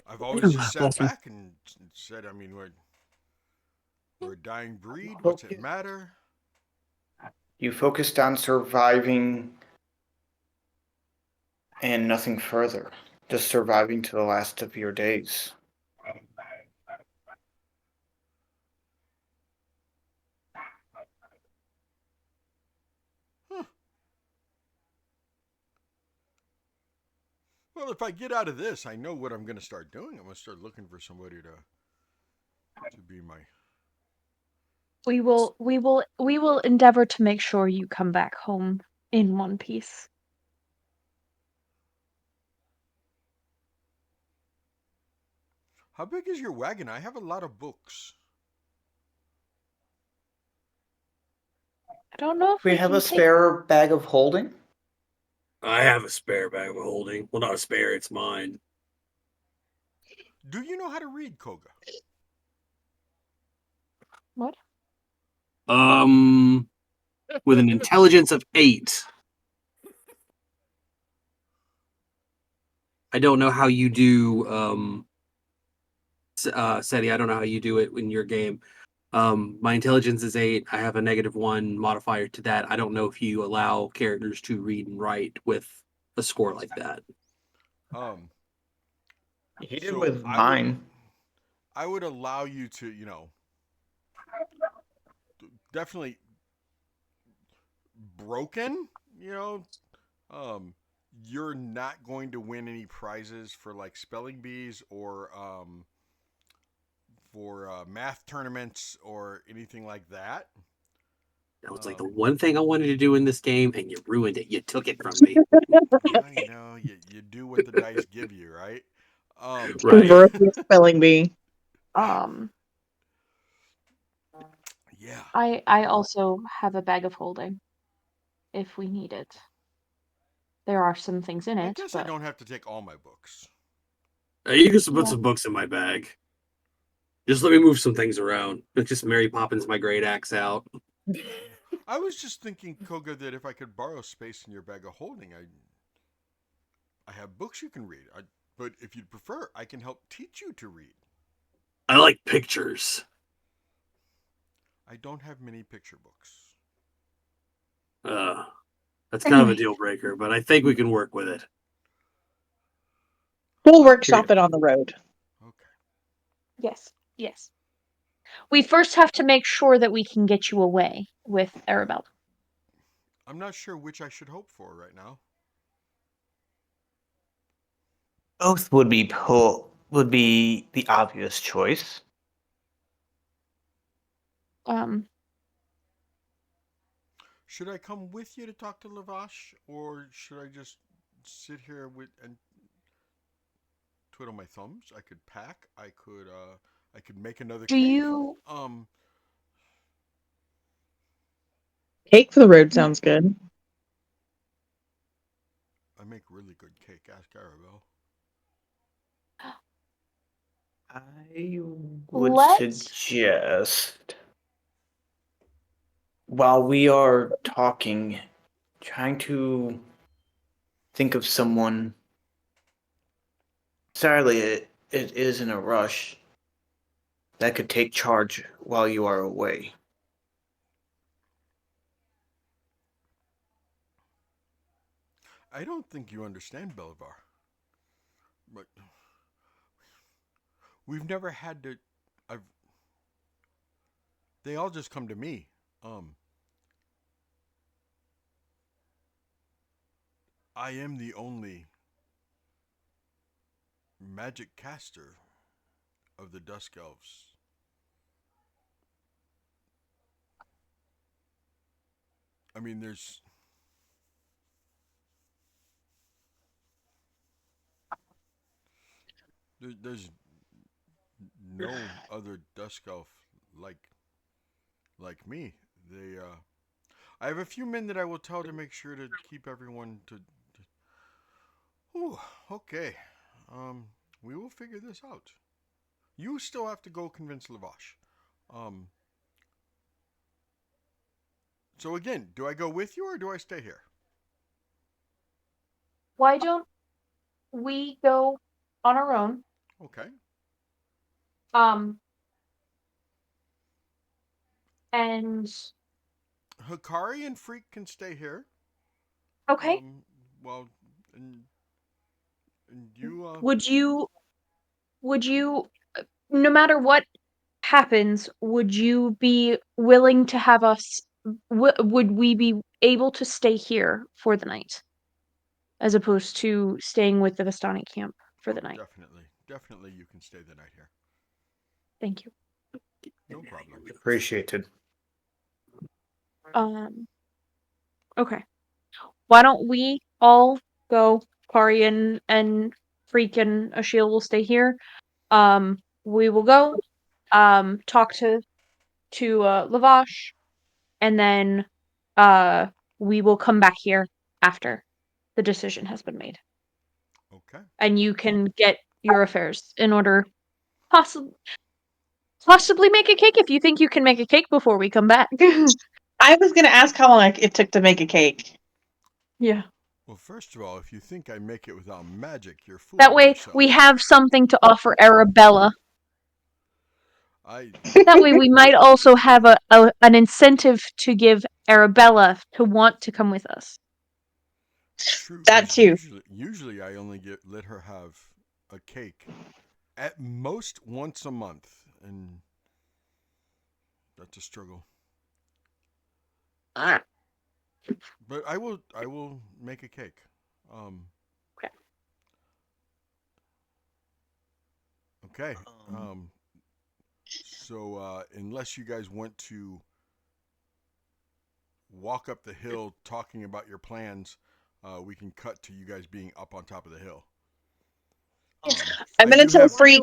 I've always just sat back and said, I mean, we're a dying breed. What's it matter? You focused on surviving and nothing further. Just surviving to the last of your days. Huh. Well, if I get out of this, I know what I'm going to start doing. I'm going to start looking for somebody to be my. We will endeavor to make sure you come back home in one piece. How big is your wagon? I have a lot of books. I don't know if We we have can a spare bag of holding. I have a spare bag of holding. Well, not a spare, it's mine. Do you know how to read, Koga? What? With an intelligence of 8. I don't know how you do, Seti, I don't know how you do it in your game. My intelligence is 8. I have a -1 modifier to that. I don't know if you allow characters to read and write with a score like that. He did So with mine. I would allow you to, definitely broken, you're not going to win any prizes for like spelling bees or for math tournaments or anything like that. That was like the one thing I wanted to do in this game, and you ruined it. You took it from me. You do what the dice give you, right? Right. Spelling bee. Yeah. I also have a bag of holding if we need it. There are some things in I it, guess I but don't have to take all my books. You can put Yeah. some books in my bag. Just let me move some things around. Not just Mary Poppins my great axe out. I was just thinking, Koga, that if I could borrow space in your bag of holding, I have books you can read. But if you'd prefer, I can help teach you to read. I like pictures. I don't have many picture books. That's kind of a Anyway. deal breaker, but I think we can work with it. We'll workshop it on the road. Okay. yes, yes. We first have to make sure that we can get you away with Arabella. I'm not sure which I should hope for right now. Both would be the obvious choice. Should I come with you to talk to Lavash, or should I just sit here and twiddle my thumbs? I could pack. I could make another Do cake. you Cake for the road sounds good. I make really good cake. Ask Arabelle. I would Let's suggest, while we are talking, trying to think of someone. Sadly, it is in a rush that could take charge while you are away. I don't think you understand, Belivar. But we've never had to. I've. They all just come to me. I am the only magic caster of the Dusk Elves. I mean, there's no other Dusk Elf like like me. I have a few men that I will tell to make sure to keep everyone to. Ooh, okay. We will figure this out. You still have to go convince Lavash. Um. So again, do I go with you or do I stay here? why don't we go on our own? Okay. Um and Hikari and Freak can stay here. okay. Well, and and you. Would you no matter what happens, would you be willing to have us would we be able to stay here for the night as opposed to staying with the Vistani camp for the night? Definitely, you can stay the night here. Thank you. No problem. Appreciated. Okay. Why don't we all go? Kari and Freak and Ashiel will stay here. We will go. Talk to Lavash, and then we will come back here after the decision has been made, Okay. and you can get your affairs in order. Possibly make a cake if you think you can make a cake before we come back. I was going to ask how long it took to make a cake. Yeah. Well, first of all, if you think I make it without magic, you're fooling That way yourself. we have something to offer Arabella. I That way we might also have an incentive to give Arabella to want to come with us. true That because too. usually I only let her have a cake at most once a month, and that's a struggle. But I will make a cake. Okay. Okay. So unless you guys want to walk up the hill talking about your plans, we can cut to you guys being up on top of the hill. I'm going to tell Freak.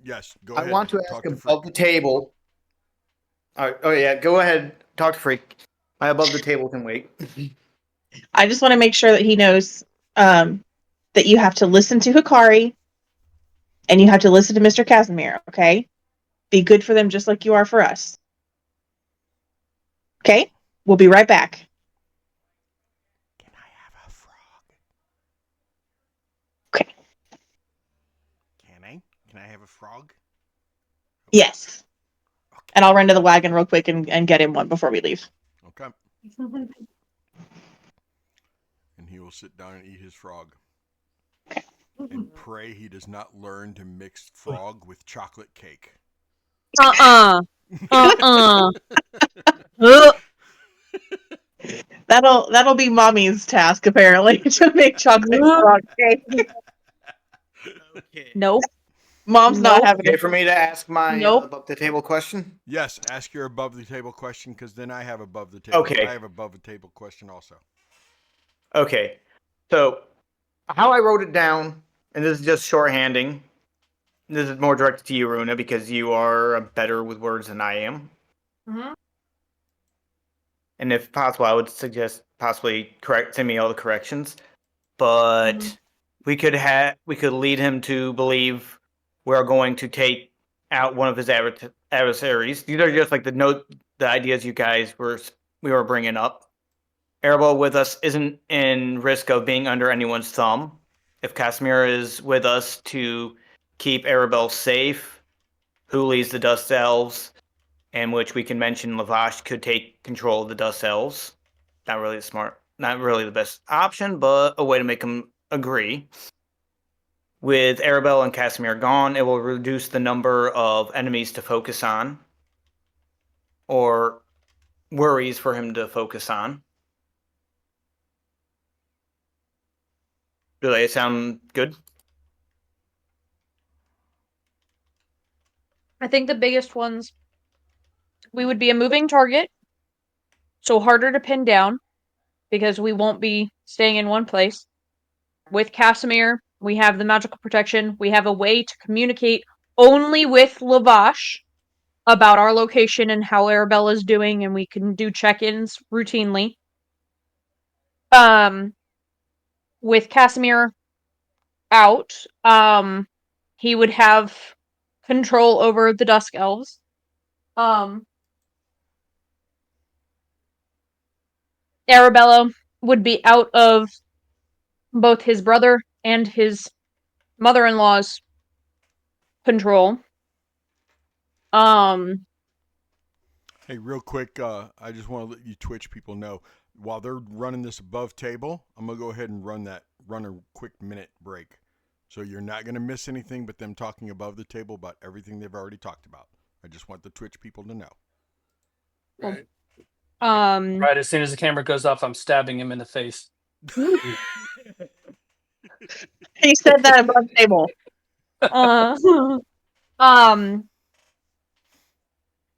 Yes, go I ahead. want to ask Talk to Freak. above the table. All right. Oh yeah, go ahead. Talk to Freak. My above the table can wait. I just want to make sure that he knows that you have to listen to Hikari and you have to listen to Mr. Casimir, okay? Be good for them just like you are for us. Okay? We'll be right back. Can I have a frog? Okay. Can I? Can I have a frog? Yes. Okay. And I'll run to the wagon real quick and get him one before we leave. Okay. And he will sit down and eat his frog. And pray he does not learn to mix frog with chocolate cake. Uh-uh. Uh-uh. Ugh. That'll be mommy's task apparently to make chocolate frog cake. Okay. Nope. Mom's not Nope. having Okay it. for me to ask my Nope. above the table question. Yes, ask your above the table question because then I have above the table. Okay. I have above the table question also. Okay. So how I wrote it down, and this is just shorthanding. This is more directed to you, Runa, because you are better with words than I am. Mhm. And if possible, I would suggest possibly send me all the corrections. But Mhm. we could lead him to believe we're going to take out one of his adversaries. These are just like the ideas you guys we were bringing up. Arabo with us isn't in risk of being under anyone's thumb. If Casimir is with us to keep Arabelle safe, who leads the Dust Elves, in which we can mention Lavash could take control of the Dust Elves. Not really the best option, but a way to make them agree. With Arabelle and Casimir gone, it will reduce the number of enemies to focus on, or worries for him to focus on. Do they sound good? I think the biggest ones, we would be a moving target, so harder to pin down because we won't be staying in one place. With Casimir, we have the magical protection. We have a way to communicate only with Lavash about our location and how Arabella's doing, and we can do check-ins routinely. With Casimir out, he would have control over the Dusk Elves. Arabella would be out of both his brother and his mother-in-law's control. Hey, real quick, I just want to let you Twitch people know while they're running this above table, I'm gonna go ahead and run a quick minute break. So you're not gonna miss anything but them talking above the table about everything they've already talked about. I just want the Twitch people to know. Right. Right as soon as the camera goes off, I'm stabbing him in the face. He said that above table. uh, um,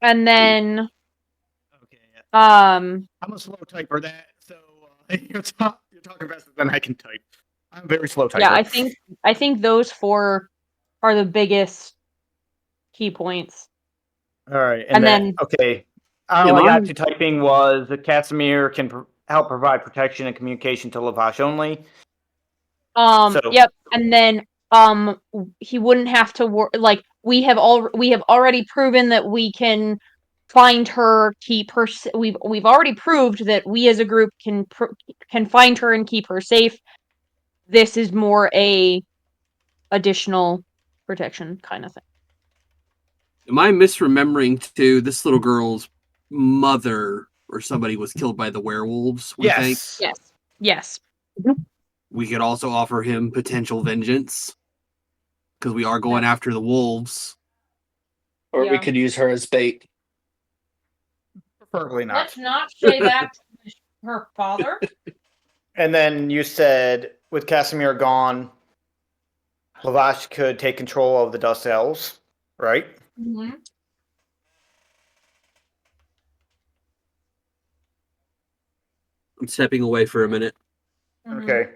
and then, Okay. um, I'm a slow typer. So you're talking faster than I can type. I'm a very slow typer. yeah, I think those four are the biggest key points. All right, And then, okay. Yeah, All I got mine- to typing was that Casimir can help provide protection and communication to Lavash only. So yep, and then, he wouldn't have to like, we have already proven that we can find her, keep her. We've already proved that we as a group can find her and keep her safe. This is more a additional protection kind of thing. Am I misremembering too? This little girl's mother or somebody was killed by the werewolves. We think yes, Yes. we could also offer him potential vengeance because we are going after the wolves. Or we Yeah. could use her as bait. preferably not. Let's not say that to her father. And then you said with Casimir gone, Lavash could take control of the Dust Elves, right? Mm-hmm. I'm stepping away for a minute. Mm-hmm. Okay.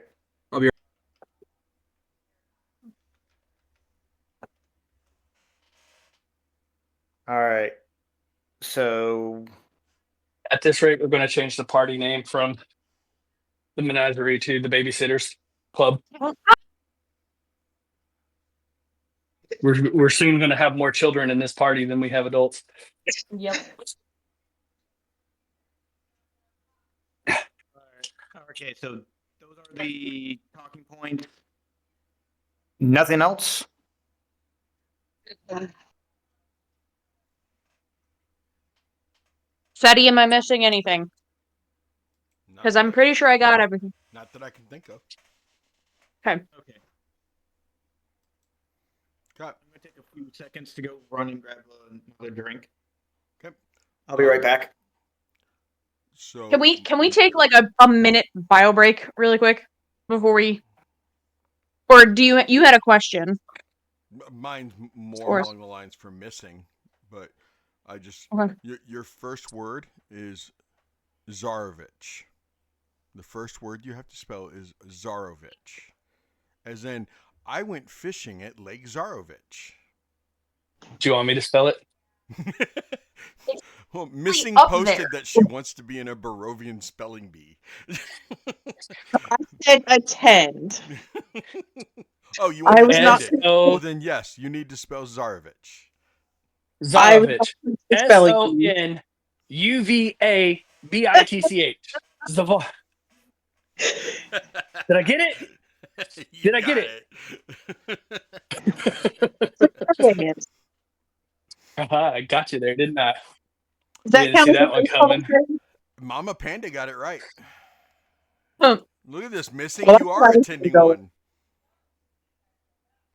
I'll be All right. So At this rate, we're going to change the party name from the Menagerie to the Babysitters Club. We're soon going to have more children in this party than we have adults. Yep. okay, so those are the talking points. Nothing else. Seti, am I missing anything? Because I'm pretty sure I got everything. Not that I can think of. Okay. Okay. Okay. I'm gonna take a few seconds to go run and grab another drink. Okay. I'll be right back. So Can we take like a minute bio break really quick before we? Or do you had a question? Mine's more Or- along the lines for missing, but I just Okay. your first word is Zarovich. The first word you have to spell is Zarovich, as in I went fishing at Lake Zarovich. Do you want me to spell it? Well, missing up posted there. that she wants to be in a Barovian spelling bee. I said attend. Oh, you want I to was attend not. it? So- Well, then yes, you need to spell Zarovich. I was Zarovich. not spelling bee. SONUVABITCH. Zavor. Did I get it? You Did I get got it? I got you there, didn't I? Does that Didn't count see as that a one baseball coming. term? Mama Panda got it right. Huh. Look at this missing. Well, You that's are nice attending to go. one.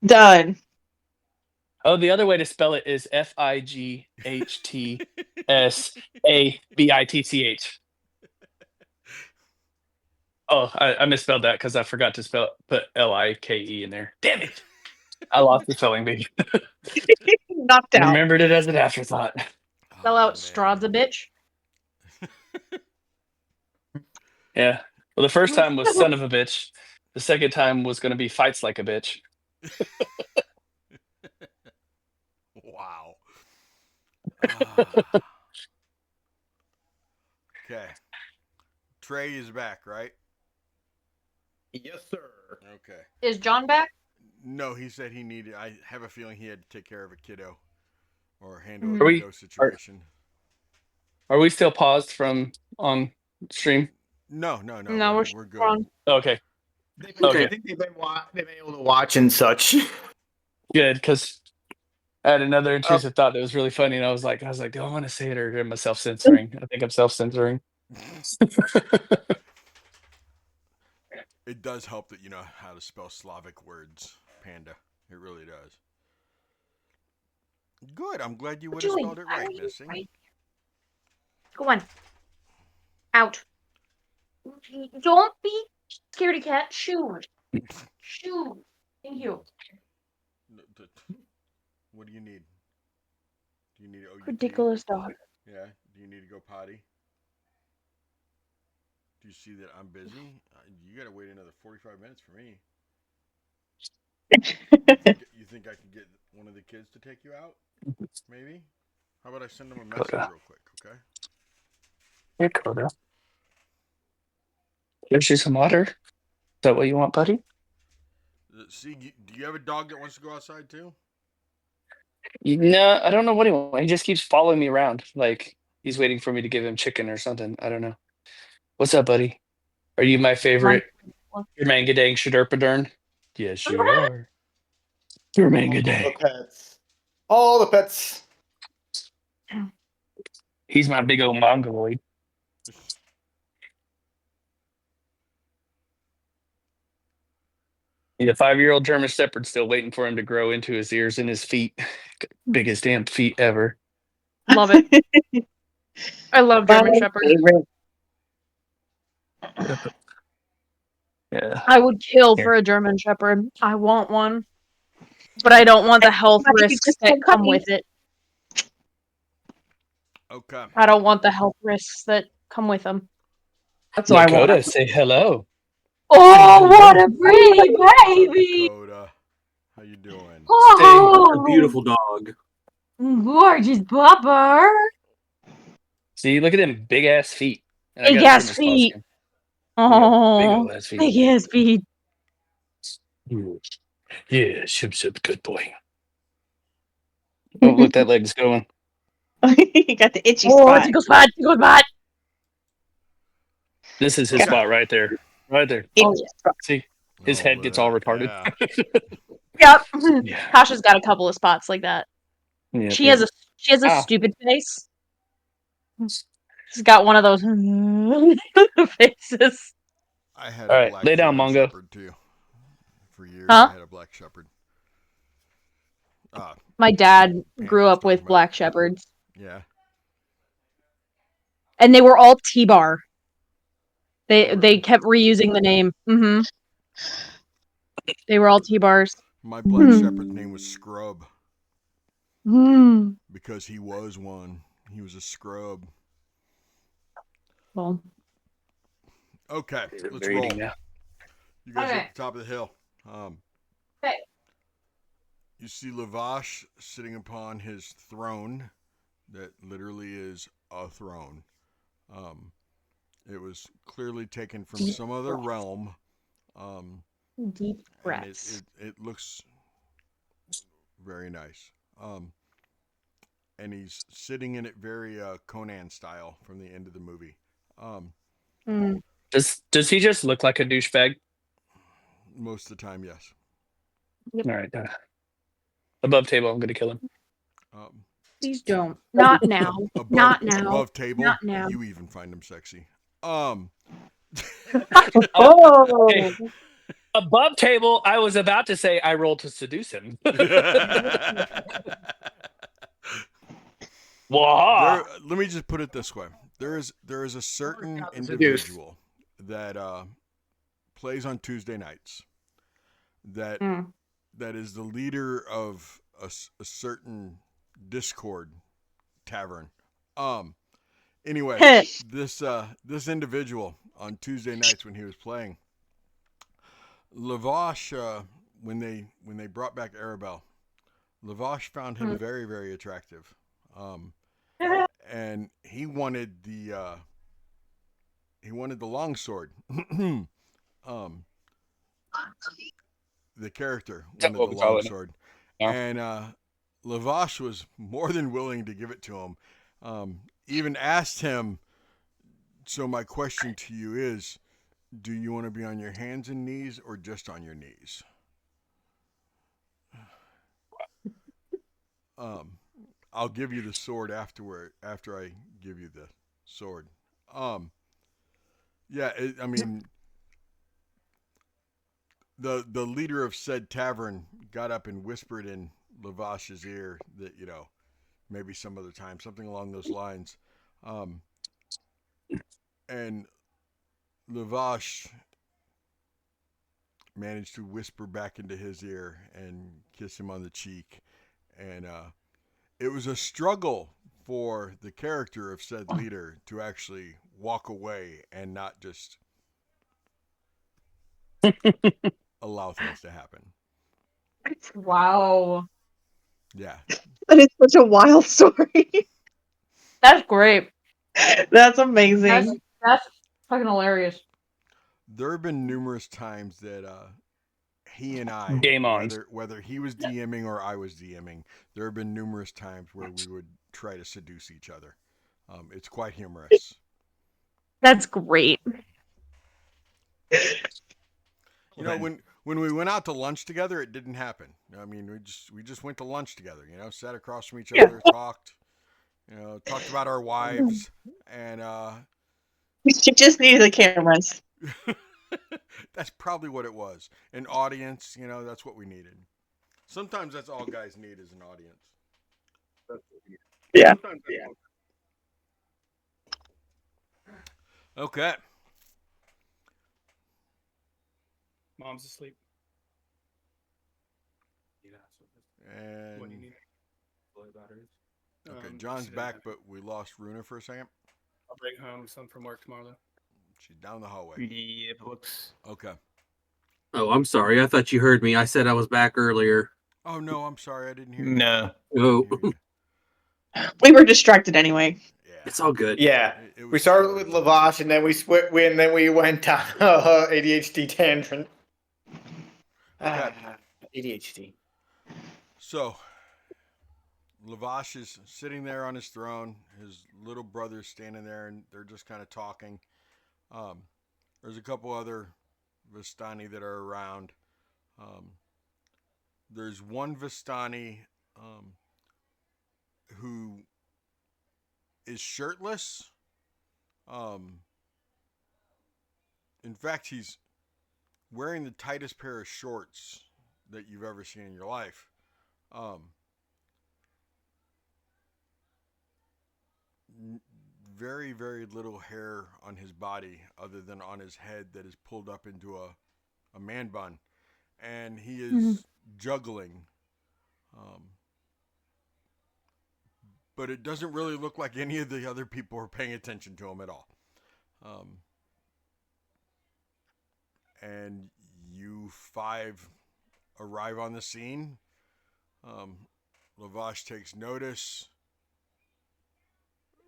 Done. Oh, the other way to spell it is FIGHTSABITCH. Oh, I misspelled that because I forgot to put LIKE in there. Damn it! I lost the spelling bee. Knocked out. Remembered it as an afterthought. Spell Oh, out man. Strahd's a bitch. Yeah. Well, the first time was son of a bitch. The second time was going to be fights like a bitch. Wow. Ah. Okay. Trey is back, right? Yes, sir. Okay. Is John back? No, he said he needed. I have a feeling he had to take care of a kiddo or handle Are a we- kiddo situation. Are we still paused from on stream? No, No, we're good. on. Okay, I think they've been able to watch and such. good. Because I had another intrusive thought that was really funny, and I was like, do I want to say it or am I self-censoring? I think I'm self-censoring. It does help that you know how to spell Slavic words, Panda. It really does. Good. I'm glad you would have spelled it right, missing. Right. Go on. Out. Don't be scaredy cat. Shoot. Shoot. Thank you. What do you need? Do you need OUT? Ridiculous dog. Yeah. Do you need to go potty? Do you see that I'm busy? You gotta wait another 45 minutes for me. You think I can get one of the kids to take you out? Maybe? How about I send them a message real quick, okay? Here, Coda. Here's you some water. Is that what you want, buddy? See, do you have a dog that wants to go outside too? No, I don't know what he wants. He just keeps following me around. Like he's waiting for me to give him chicken or something. I don't know. What's up, buddy? Are you my favorite Mangadang Shadurpadern? Yes, you are. You're Mangadang. All the pets. He's my big old mongoloid. He's a 5-year-old German Shepherd still waiting for him to grow into his ears and his feet. Biggest damn feet ever. Love it. I love German Shepherds. Favorite. Yeah. I would kill Here. for a German Shepherd. I want one. But I don't want the health Like, you risks just that said come puppy. with it. Okay. I don't want the health risks that come with them. That's what I want. Dakota, say hello. Oh, what a pretty baby! Dakota, how you doing? Stay, a Oh, beautiful dog. gorgeous bubber. See, look at them big ass feet. And I Big got it ass from his feet. costume. Big Oh, old ass feet. big ass feet. Yeah, ship, good boy. Oh, look, that leg's going. You got the itchy Oh, spot. tickle spot, tickle spot. This is his Okay. spot right there. Right there. Oh, Itchy spot. See, his Oh, head look gets at all that. retarded. Yeah. Yep. Yeah. Tasha's got a couple of spots like that. Yeah, She has a Ow. stupid face. She's got one of those faces. I had All a right, black lay down, German Mongo. Shepherd too. For years, Huh? I had a black Shepherd. My dad grew Panda's up talking with about. black shepherds, Yeah. and they were all T-bar. They Really? kept reusing the name. Mm-hmm. They were all T-bars. My black Shepherd's name was Scrub Mm. because he was one. He was a scrub. Well, Okay, let's They're roll. eating now. You guys are Okay. at the top of the hill. Okay. You see Lavash sitting upon his throne that literally is a throne. It was clearly taken from Deep some other breaths. realm. Deep And breaths. it looks very nice. And he's sitting in it very Conan style from the end of the movie. Mm. Does he just look like a douchebag? Most of the time, yes. Yep. All right. Above table, I'm gonna kill him. Please don't. Not now. Not now. Above table, Not now. you even find him sexy. Oh. Hey, above table, I was about to say I rolled to seduce him. Wow. Let me just put it this way: there is a certain Seduce. individual that plays on Tuesday nights that that is the leader of a certain Discord tavern. Anyway, this individual on Tuesday nights when he was playing, Lavash, when they brought back Arabelle, Lavash found him very, very attractive. And he wanted the longsword. The character That's wanted what the we call it. longsword, Yeah. and Lavash was more than willing to give it to him. Even asked him. So my question to you is, do you want to be on your hands and knees or just on your knees? I'll give you the sword after I give you the sword. Yeah, I mean, the leader of said tavern got up and whispered in Lavash's ear that, maybe some other time, something along those lines. And Lavash managed to whisper back into his ear and kiss him on the cheek. And it was a struggle for the character of said leader to actually walk away and not just allow things to happen. Wow. Yeah. That is such a wild story. That's great. That's amazing. That's fucking hilarious. There have been numerous times that he and I, Game on. whether he was DMing or I was DMing, there have been numerous times where we would try to seduce each other. It's quite humorous. That's great. When we went out to lunch together, it didn't happen. I mean, we just went to lunch together. Sat across from each other, talked about our wives, and You just needed the cameras. that's probably what it was. An audience, that's what we needed. Sometimes that's all guys need is an audience. Yeah. Okay. Mom's asleep. And What do you need? okay, John's back, but we lost Runa for a second. I'll bring home some from work tomorrow, though. She's down the hallway. Yep, looks. Okay. Oh, I'm sorry. I thought you heard me. I said I was back earlier. Oh no, I'm sorry, I didn't hear you. No. Oh, Didn't hear you. We were distracted anyway. Yeah. It's all good. Yeah. It We was started with totally Lavash, and then we went down ADHD tangent. Okay. ADHD. So, Lavash is sitting there on his throne. His little brother's standing there, and they're just kind of talking. Um, there's a couple other Vistani that are around. Um, there's one Vistani who is shirtless. Um, in fact, he's wearing the tightest pair of shorts that you've ever seen in your life. Um, very, very little hair on his body other than on his head that is pulled up into a man bun. And he is juggling. Um, but it doesn't really look like any of the other people are paying attention to him at all. And you five arrive on the scene. Lavash takes notice,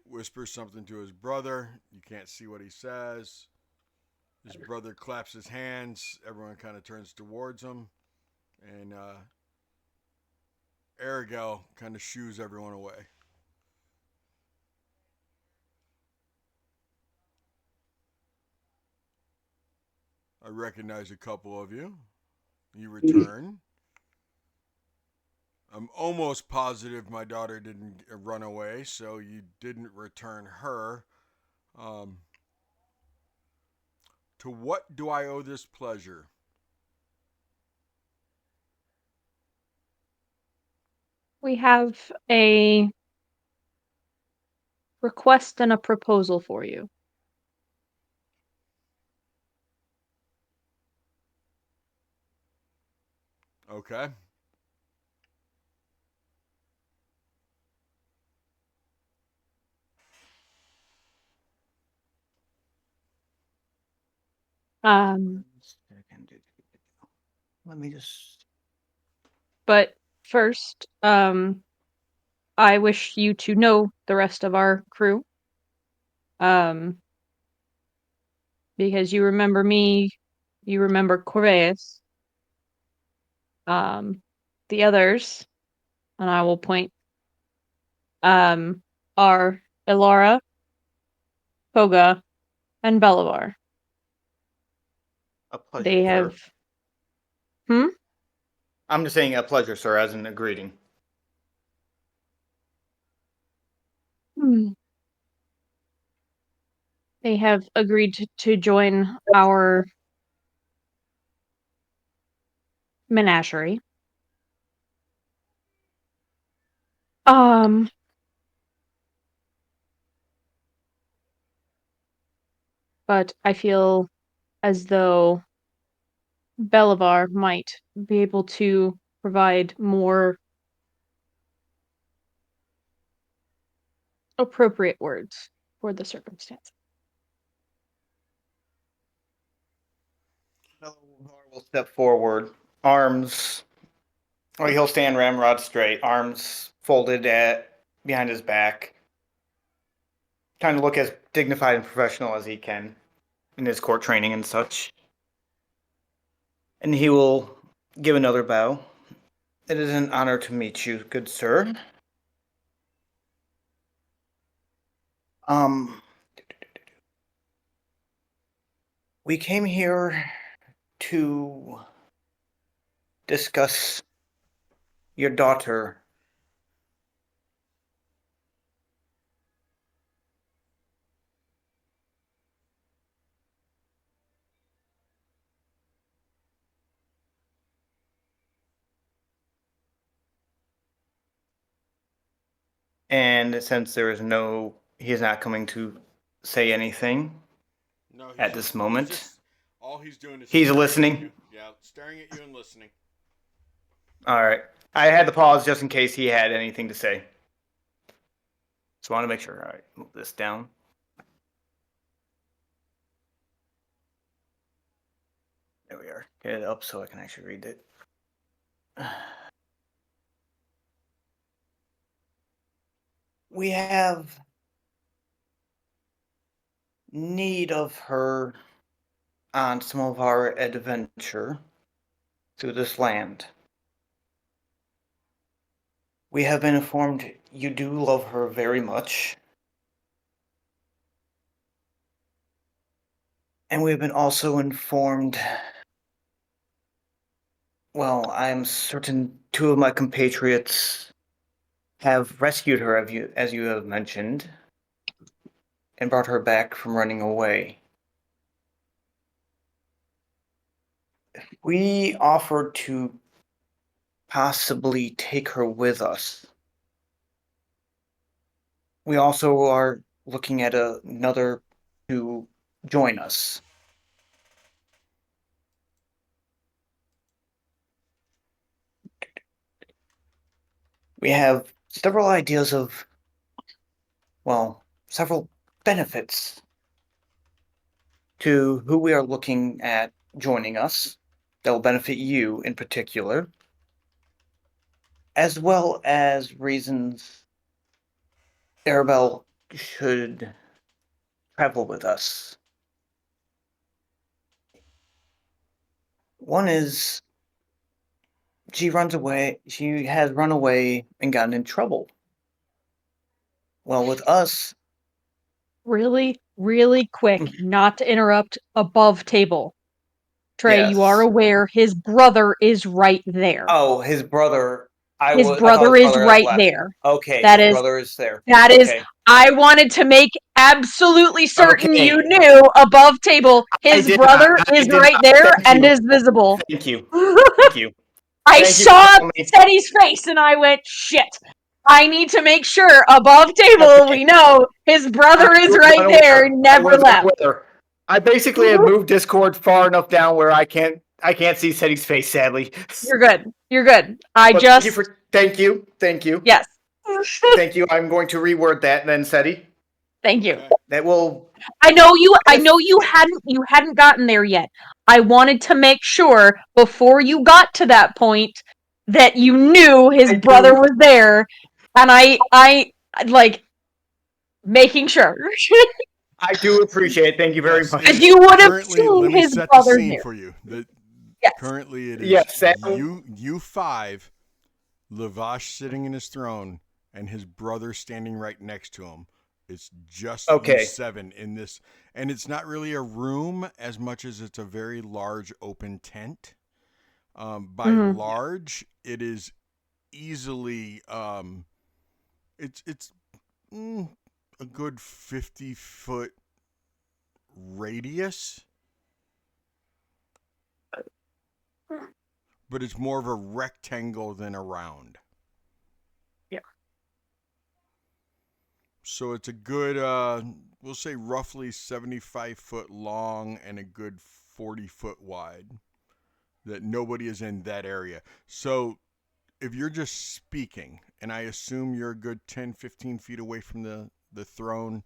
whispers something to his brother. You can't see what he says. His brother claps his hands. Everyone kind of turns towards him. And Aragel kind of shoos everyone away. I recognize a couple of you. You return. I'm almost positive my daughter didn't run away, so you didn't return her. To what do I owe this pleasure? We have a request and a proposal for you. Okay. Let me just. But first, I wish you to know the rest of our crew. Because you remember me, you remember Corvez. The others, and I will point, are Elara, Koga, and Belivar. A pleasure, They sir. have. Hmm? I'm just saying a pleasure, sir, as in a greeting. They have agreed to join our menagerie. But I feel as though Belivar might be able to provide more appropriate words for the circumstance. Belivar will step forward, arms. Or he'll stand ramrod straight, arms folded behind his back, trying to look as dignified and professional as he can in his court training and such. And he will give another bow. It is an honor to meet you, good sir. We came here to discuss your daughter. And since there is he is not coming to say anything No, at this moment. All he's doing is He's staring listening? at you. Yeah, staring at you and listening. All right. I had to pause just in case he had anything to say. Just want to make sure. All right, move this down. There we are. Get it up so I can actually read it. We have need of her on some of our adventure through this land. We have been informed you do love her very much. And we've been also informed, well, I'm certain two of my compatriots have rescued her, as you have mentioned, and brought her back from running away. We offered to possibly take her with us. We also are looking at another to join us. We have several ideas of, well, several benefits to who we are looking at joining us that will benefit you in particular, as well as reasons Arabelle should travel with us. One is she has run away and gotten in trouble. Well, with us, Really, really quick, not to interrupt, above table. Trey, you are yes. aware his brother is right there. Oh, his brother. I His thought brother his is brother had right left. there. Okay, That his is brother is there. That is, Okay. I wanted to make absolutely certain Okay. you knew above table. His did brother not. I is did right not. there Thank and you. is visible. Thank you. Thank you. I Thank you saw for telling me. Teddy's face and I went, shit. I need to make sure above table Okay. we know his brother I is was right unaware. there, I never was left. unaware. I basically have moved Discord far enough down where I can't see Teddy's face, sadly. You're good. You're good. But thank you. Yes. Thank you. I'm going to reword that then, Seti. Thank you. Okay. That will. I know you hadn't gotten there yet. I wanted to make sure before you got to that point that you knew his brother was there, and I like making sure. I do appreciate it. Thank you very much. Because you would have Currently, seen let me his set the brother scene there. for you. Yes. Currently, it is Yes, that- you five, Lavash sitting in his throne, and his brother standing right next to him. It's just Okay. you seven in this, and it's not really a room as much as it's a very large open tent. By Mhm. large, it is easily it's a good 50-foot radius, but it's more of a rectangle than a round. Yeah. So it's a good, we'll say roughly 75-foot long and a good 40-foot wide. That nobody is in that area. So if you're just speaking, and I assume you're a good 10, 15 feet away from the throne,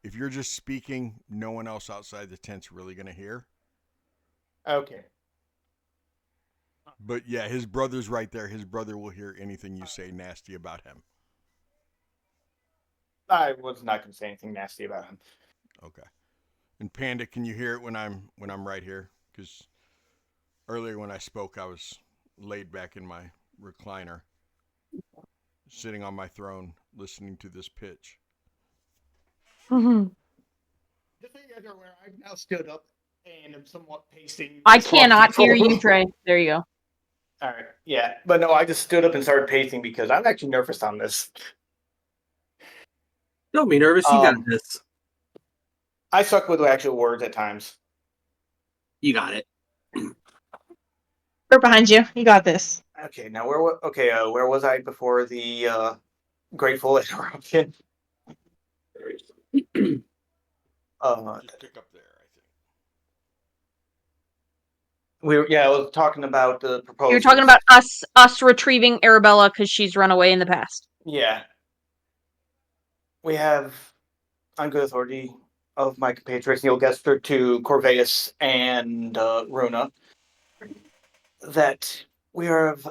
if you're just speaking, no one else outside the tent's really going to hear. Okay. But yeah, his brother's right there. His brother will hear anything you say nasty about him. I was not going to say anything nasty about him. Okay. And Panda, can you hear it when I'm right here? Because earlier when I spoke, I was laid back in my recliner, sitting on my throne, listening to this pitch. Mhm. Just so you guys are aware, I've now stood up and am somewhat pacing. I this part of the cannot hear table. you, Trey. There you go. All right. Yeah, but no, I just stood up and started pacing because I'm actually nervous on this. Don't be nervous. You got this. I suck with actual words at times. You got it. We're behind you. You got this. Okay, now where was I before the grateful interruption? Just pick up there, I think. I was talking about the proposal. You're talking about us retrieving Arabella because she's run away in the past. Yeah. We have, on good authority of my compatriots Neil Gester to Corveus and Runa, that we have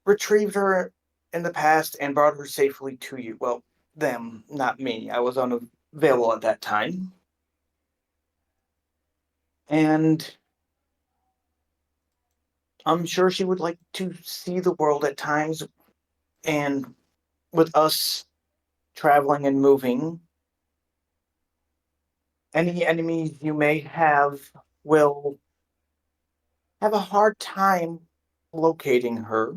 retrieved her in the past and brought her safely to you. Well, them, not me. I was unavailable at that time. And I'm sure she would like to see the world at times, and with us traveling and moving, any enemies you may have will have a hard time locating her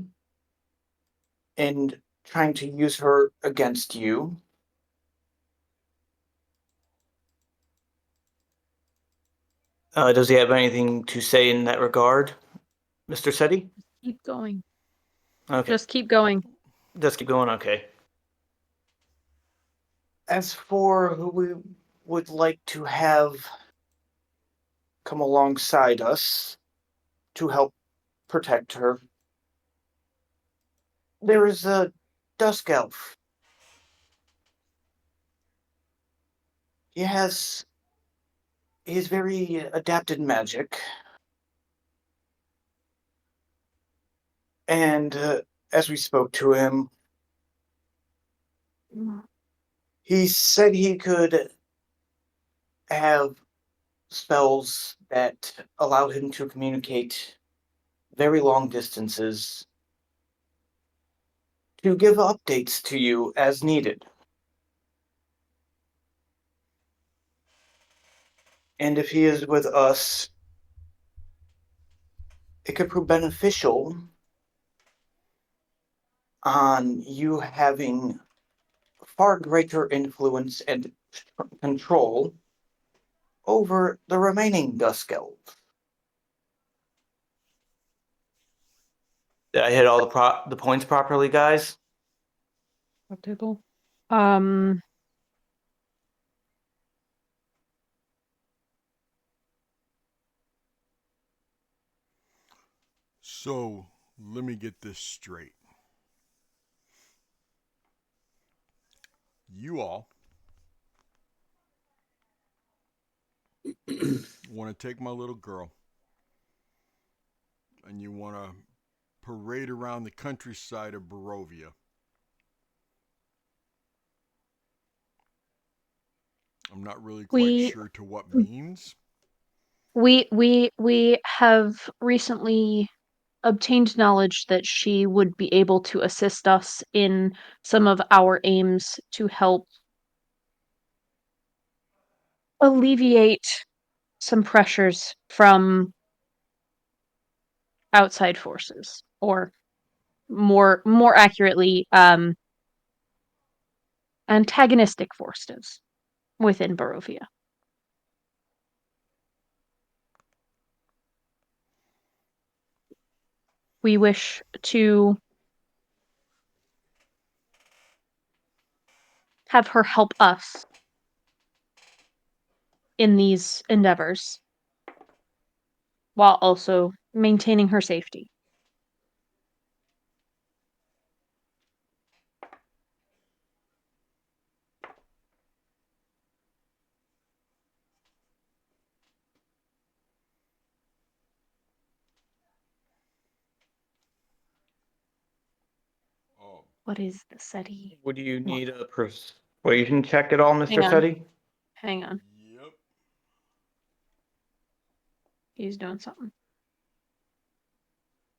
and trying to use her against you. Does he have anything to say in that regard, Mr. Seti? Keep going. Okay. Just keep going. Just keep going, okay. As for who we would like to have come alongside us to help protect her, there is a dusk elf. He's very adept in magic. And as we spoke to him, he said he could have spells that allowed him to communicate very long distances to give updates to you as needed. And if he is with us, it could prove beneficial on you having far greater influence and control over the remaining Dusk Elves. Did I hit all the points properly, guys? Table. So let me get this straight. You all want to take my little girl and you want to parade around the countryside of Barovia. I'm not really quite sure to what means. We have recently obtained knowledge that she would be able to assist us in some of our aims to help alleviate some pressures from outside forces, or more accurately, antagonistic forces within Barovia. We wish to have her help us in these endeavors while also maintaining her safety. Oh, What is the SETI? Would you need a persuasion check at all, Mr. Hang on. Seti? Hang on. yep. He's doing something.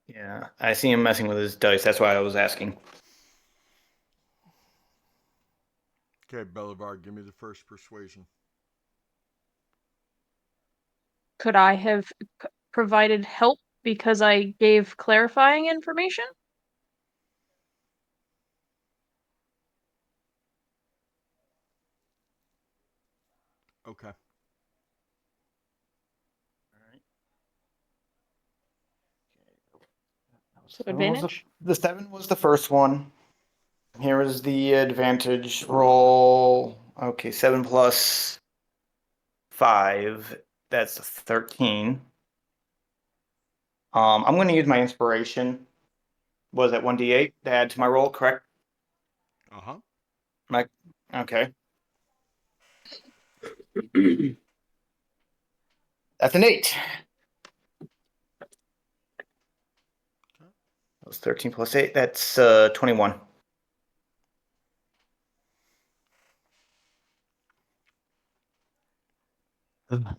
Yeah, I see him messing with his dice. That's why I was asking. Okay, Belivar, give me the first persuasion. Could I have provided help because I gave clarifying information? Okay. So advantage? The 7 was the first one. Here is the advantage roll. Okay, 7 plus 5. That's 13. I'm going to use my inspiration. Was that 1d8 to add to my roll, correct? Uh-huh. Okay. That's an 8. That was 13 plus 8. That's 21. Um,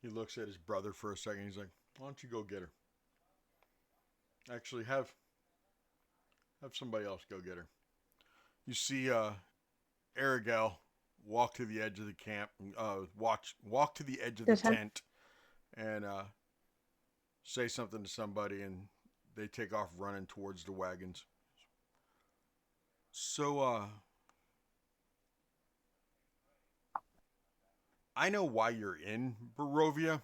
He looks at his brother for a second. He's like, "Why don't you go get her? Actually, have somebody else go get her." You see, Aragel walk to the edge of the camp, walk to the edge of the This time. tent, and say something to somebody, and they take off running towards the wagons. So, I know why you're in Barovia.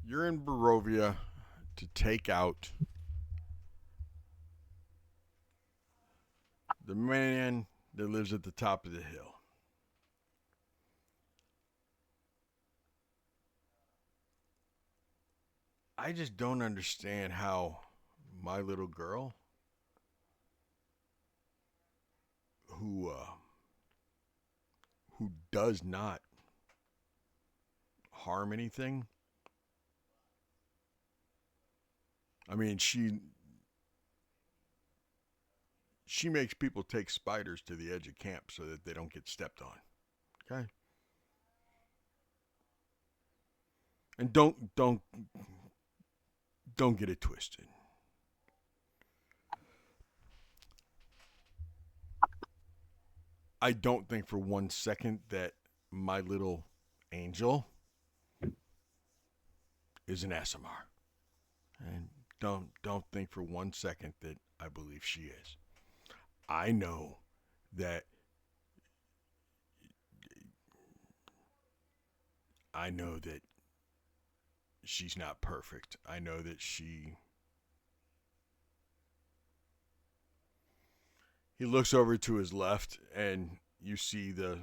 You're in Barovia to take out the man that lives at the top of the hill. I just don't understand how my little girl, who does not harm anything. I mean, she makes people take spiders to the edge of camp so that they don't get stepped on. Okay? And don't get it twisted. I don't think for one second that my little angel is an SMR. And don't think for one second that I believe she is. I know that she's not perfect. I know that he looks over to his left and you see the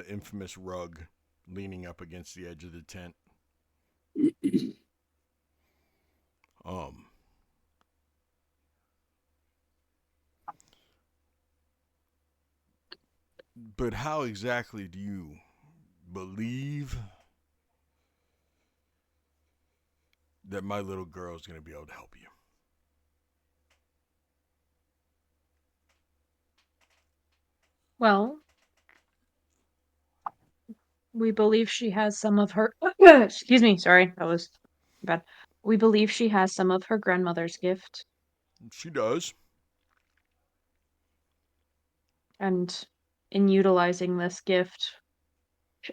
infamous rug leaning up against the edge of the tent. But how exactly do you believe that my little girl is going to be able to help you? Well, we believe she has some of her. Excuse me, sorry, that was bad. We believe she has some of her grandmother's gift, She does. and in utilizing this gift,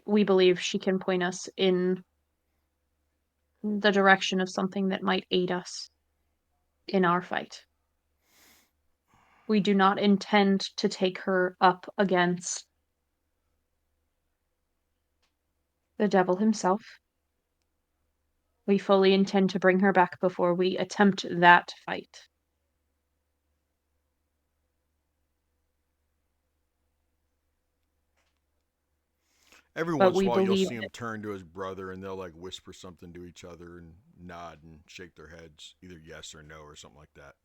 we believe she can point us in the direction of something that might aid us in our fight. We do not intend to take her up against the devil himself. We fully intend to bring her back before we attempt that fight. Every But once in we a while, you'll believe see him turn to his brother and they'll like whisper something to each other and nod and shake their heads, either yes or no or something like that.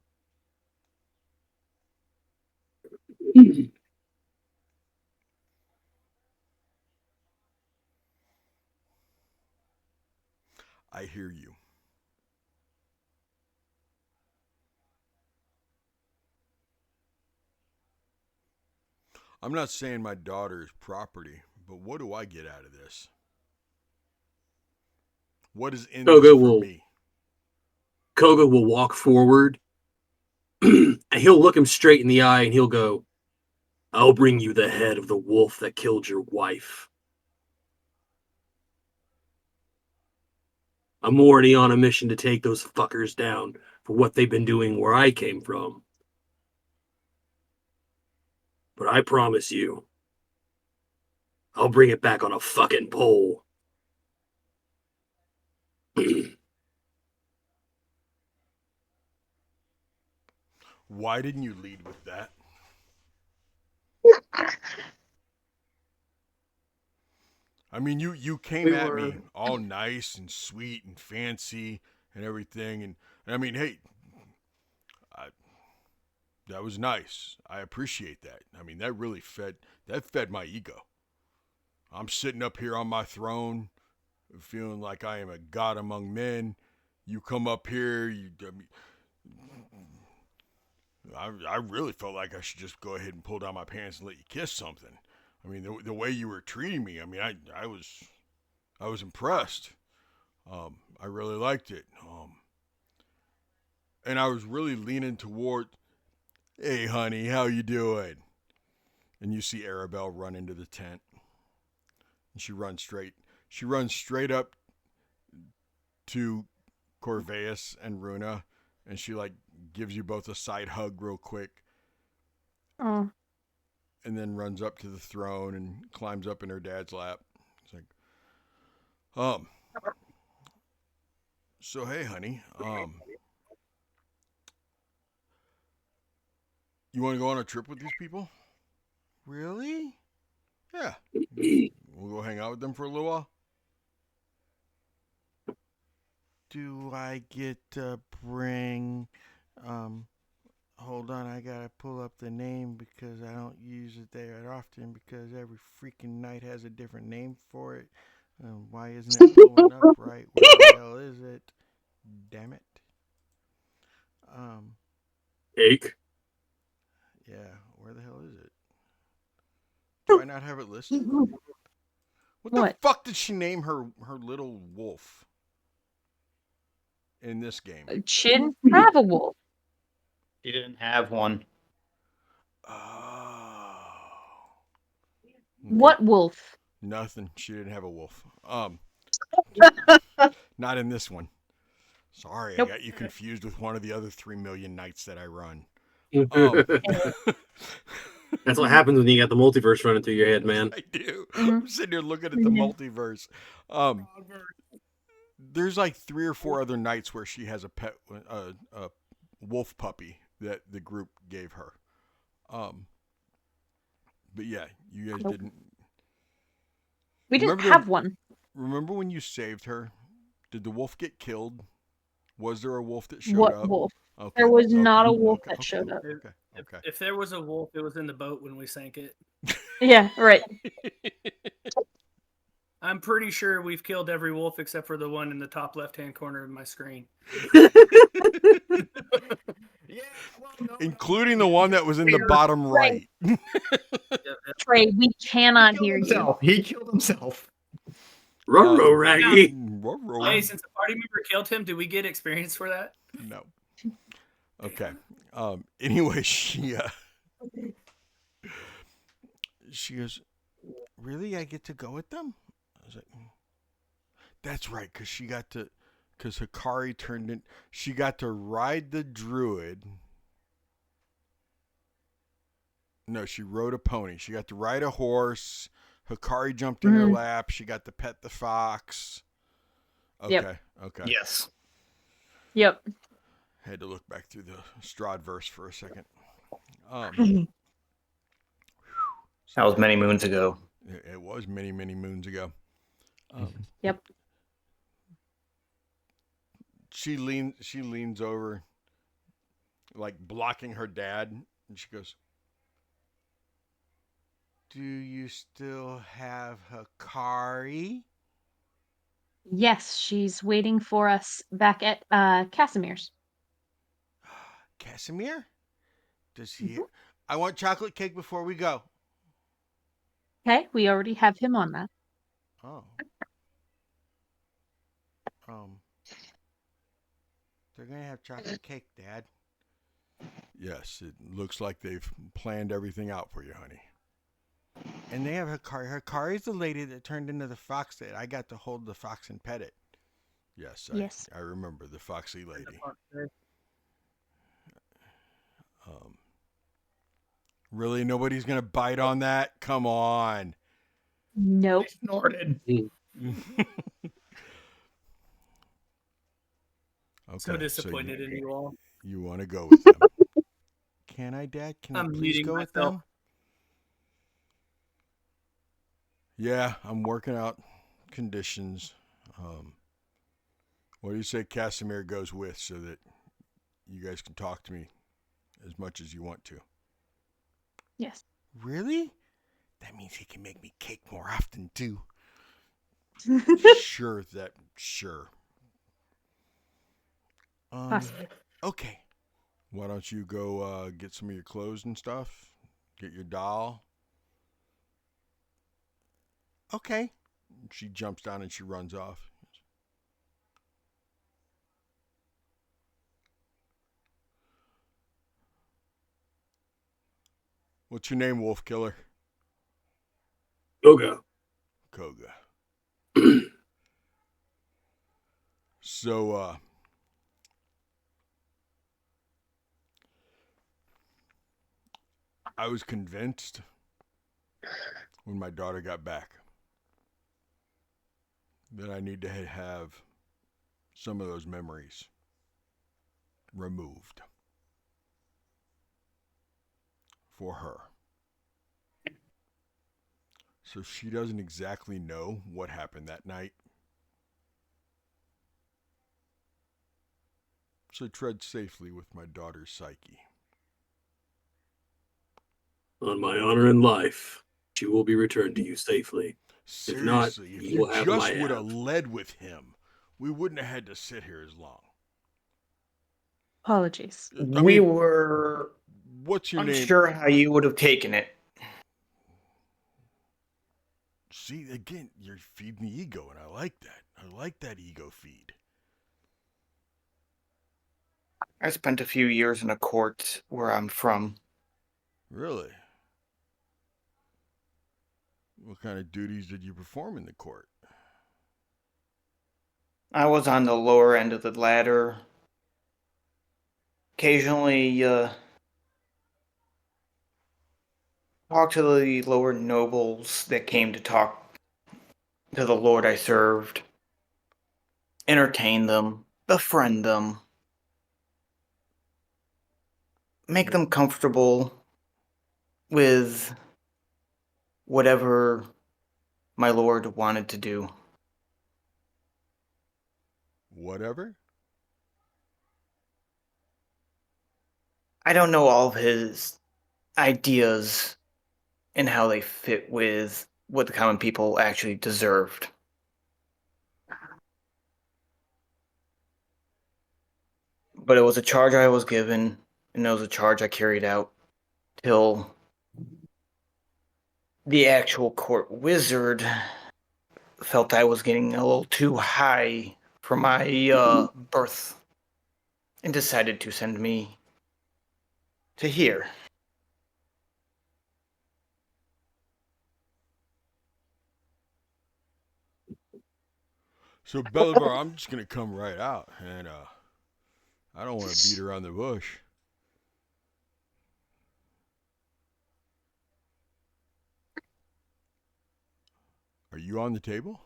I hear you. I'm not saying my daughter is property, but what do I get out of this? What is in this for me? Koga will walk forward and he'll look him straight in the eye and he'll go, "I'll bring you the head of the wolf that killed your wife. I'm already on a mission to take those fuckers down for what they've been doing where I came from. But I promise you, I'll bring it back on a fucking pole." Why didn't you lead with that? I mean, you came at me all nice and sweet and fancy and everything, and I mean, hey, that was nice. I appreciate that. I mean, that really fed my ego. I'm sitting up here on my throne, feeling like I am a god among men. You come up here, I really felt like I should just go ahead and pull down my pants and let you kiss something. I mean, the way you were treating me, I mean, I was impressed. I really liked it. And I was really leaning toward, hey, honey, how you doing? And you see Arabelle run into the tent. And she runs straight. She runs straight up to Corveus and Runa, and she like gives you both a side hug real quick, Oh. and then runs up to the throne and climbs up in her dad's lap. It's like, so hey, honey, you want to go on a trip with these people? Really? Yeah. We'll go hang out with them for a little while. Do I get to bring, hold on, I gotta pull up the name because I don't use it that often because every freaking night has a different name for it. Why isn't it pulling up right? Where the hell is it? Damn it. Cake. Yeah, where the hell is it? Do I not have it listed? What the What? fuck did she name her little wolf in this game? She didn't have a wolf. She didn't have one. Oh. What wolf? Nothing. She didn't have a wolf. Not in this one. Sorry, Nope. I got you confused with one of the other 3 million nights that I run. That's what happens when you got the multiverse running through your head, man. I do. Mhm. I'm sitting here looking at the multiverse. There's like 3 or 4 other nights where she has a pet, a wolf puppy that the group gave her. But yeah, you guys didn't. We didn't Remember have one. Remember when you saved her? Did the wolf get killed? Was there a wolf that showed What up? wolf? Okay. There was not a wolf okay, that showed up. Okay. If there was a wolf, it was in the boat when we sank it. Yeah, right. I'm pretty sure we've killed every wolf except for the one in the top left-hand corner of my screen. Including the one that was in the bottom right. Trey, we cannot hear you. He killed himself. Ruh-roh, Raggy. Hey, since a party member killed him, do we get experience for that? No. Okay. Anyway, she goes, really? I get to go with them? I was like, that's right, because Hikari turned in. She got to ride the druid. No, she rode a pony. She got to ride a horse. Hikari jumped in her lap. She got to pet the fox. Okay. Yep. Okay. Yes. Yep. Had to look back through the Strahd verse for a second. That was many moons ago. It was many, many moons ago. Yep. She leans over, like blocking her dad, and she goes, "Do you still have Hikari?" Yes, she's waiting for us back at Casimir's. Casimir? Does he? I want chocolate cake before we go. Okay, we already have him on that. Oh. They're gonna have chocolate cake, Dad. Yes, it looks like they've planned everything out for you, honey. And they have Hikari. Hikari's the lady that turned into the fox that I got to hold the fox and pet it. Yes, I remember the foxy lady. Really, nobody's gonna bite on that? Come on. Nope. Snorted. Okay, So disappointed in you all. You want to go with them? Can I, Dad? Can I'm I please muting go with myself. them? Yeah, I'm working out conditions. What do you say Casimir goes with so that you guys can talk to me as much as you want to? Yes. Really? That means he can make me cake more often, too. Sure. Possibly. Okay. Why don't you go get some of your clothes and stuff? Get your doll. Okay. She jumps down and she runs off. What's your name, Wolf Killer? Yoga. Koga. So, I was convinced when my daughter got back that I need to have some of those memories removed for her. So she doesn't exactly know what happened that night. So tread safely with my daughter's psyche. On my honor and life, she will be returned to you safely. Seriously, if you you will have just my would have app. led with him, we wouldn't have had to sit here as long. Apologies. I We mean, were what's your name? unsure how you would have taken it. See, again, you're feeding the ego, and I like that. I like that ego feed. I spent a few years in a court where I'm from. Really? What kind of duties did you perform in the court? I was on the lower end of the ladder. Occasionally, talk to the lower nobles that came to talk to the lord I served. Entertain them, befriend them, make them comfortable with whatever my lord wanted to do. Whatever? I don't know all of his ideas and how they fit with what the common people actually deserved. But it was a charge I was given, and it was a charge I carried out till the actual court wizard felt I was getting a little too high for my birth and decided to send me to here. So, Belivar, I'm just going to come right out, and I don't want to beat around the bush. Are you on the table?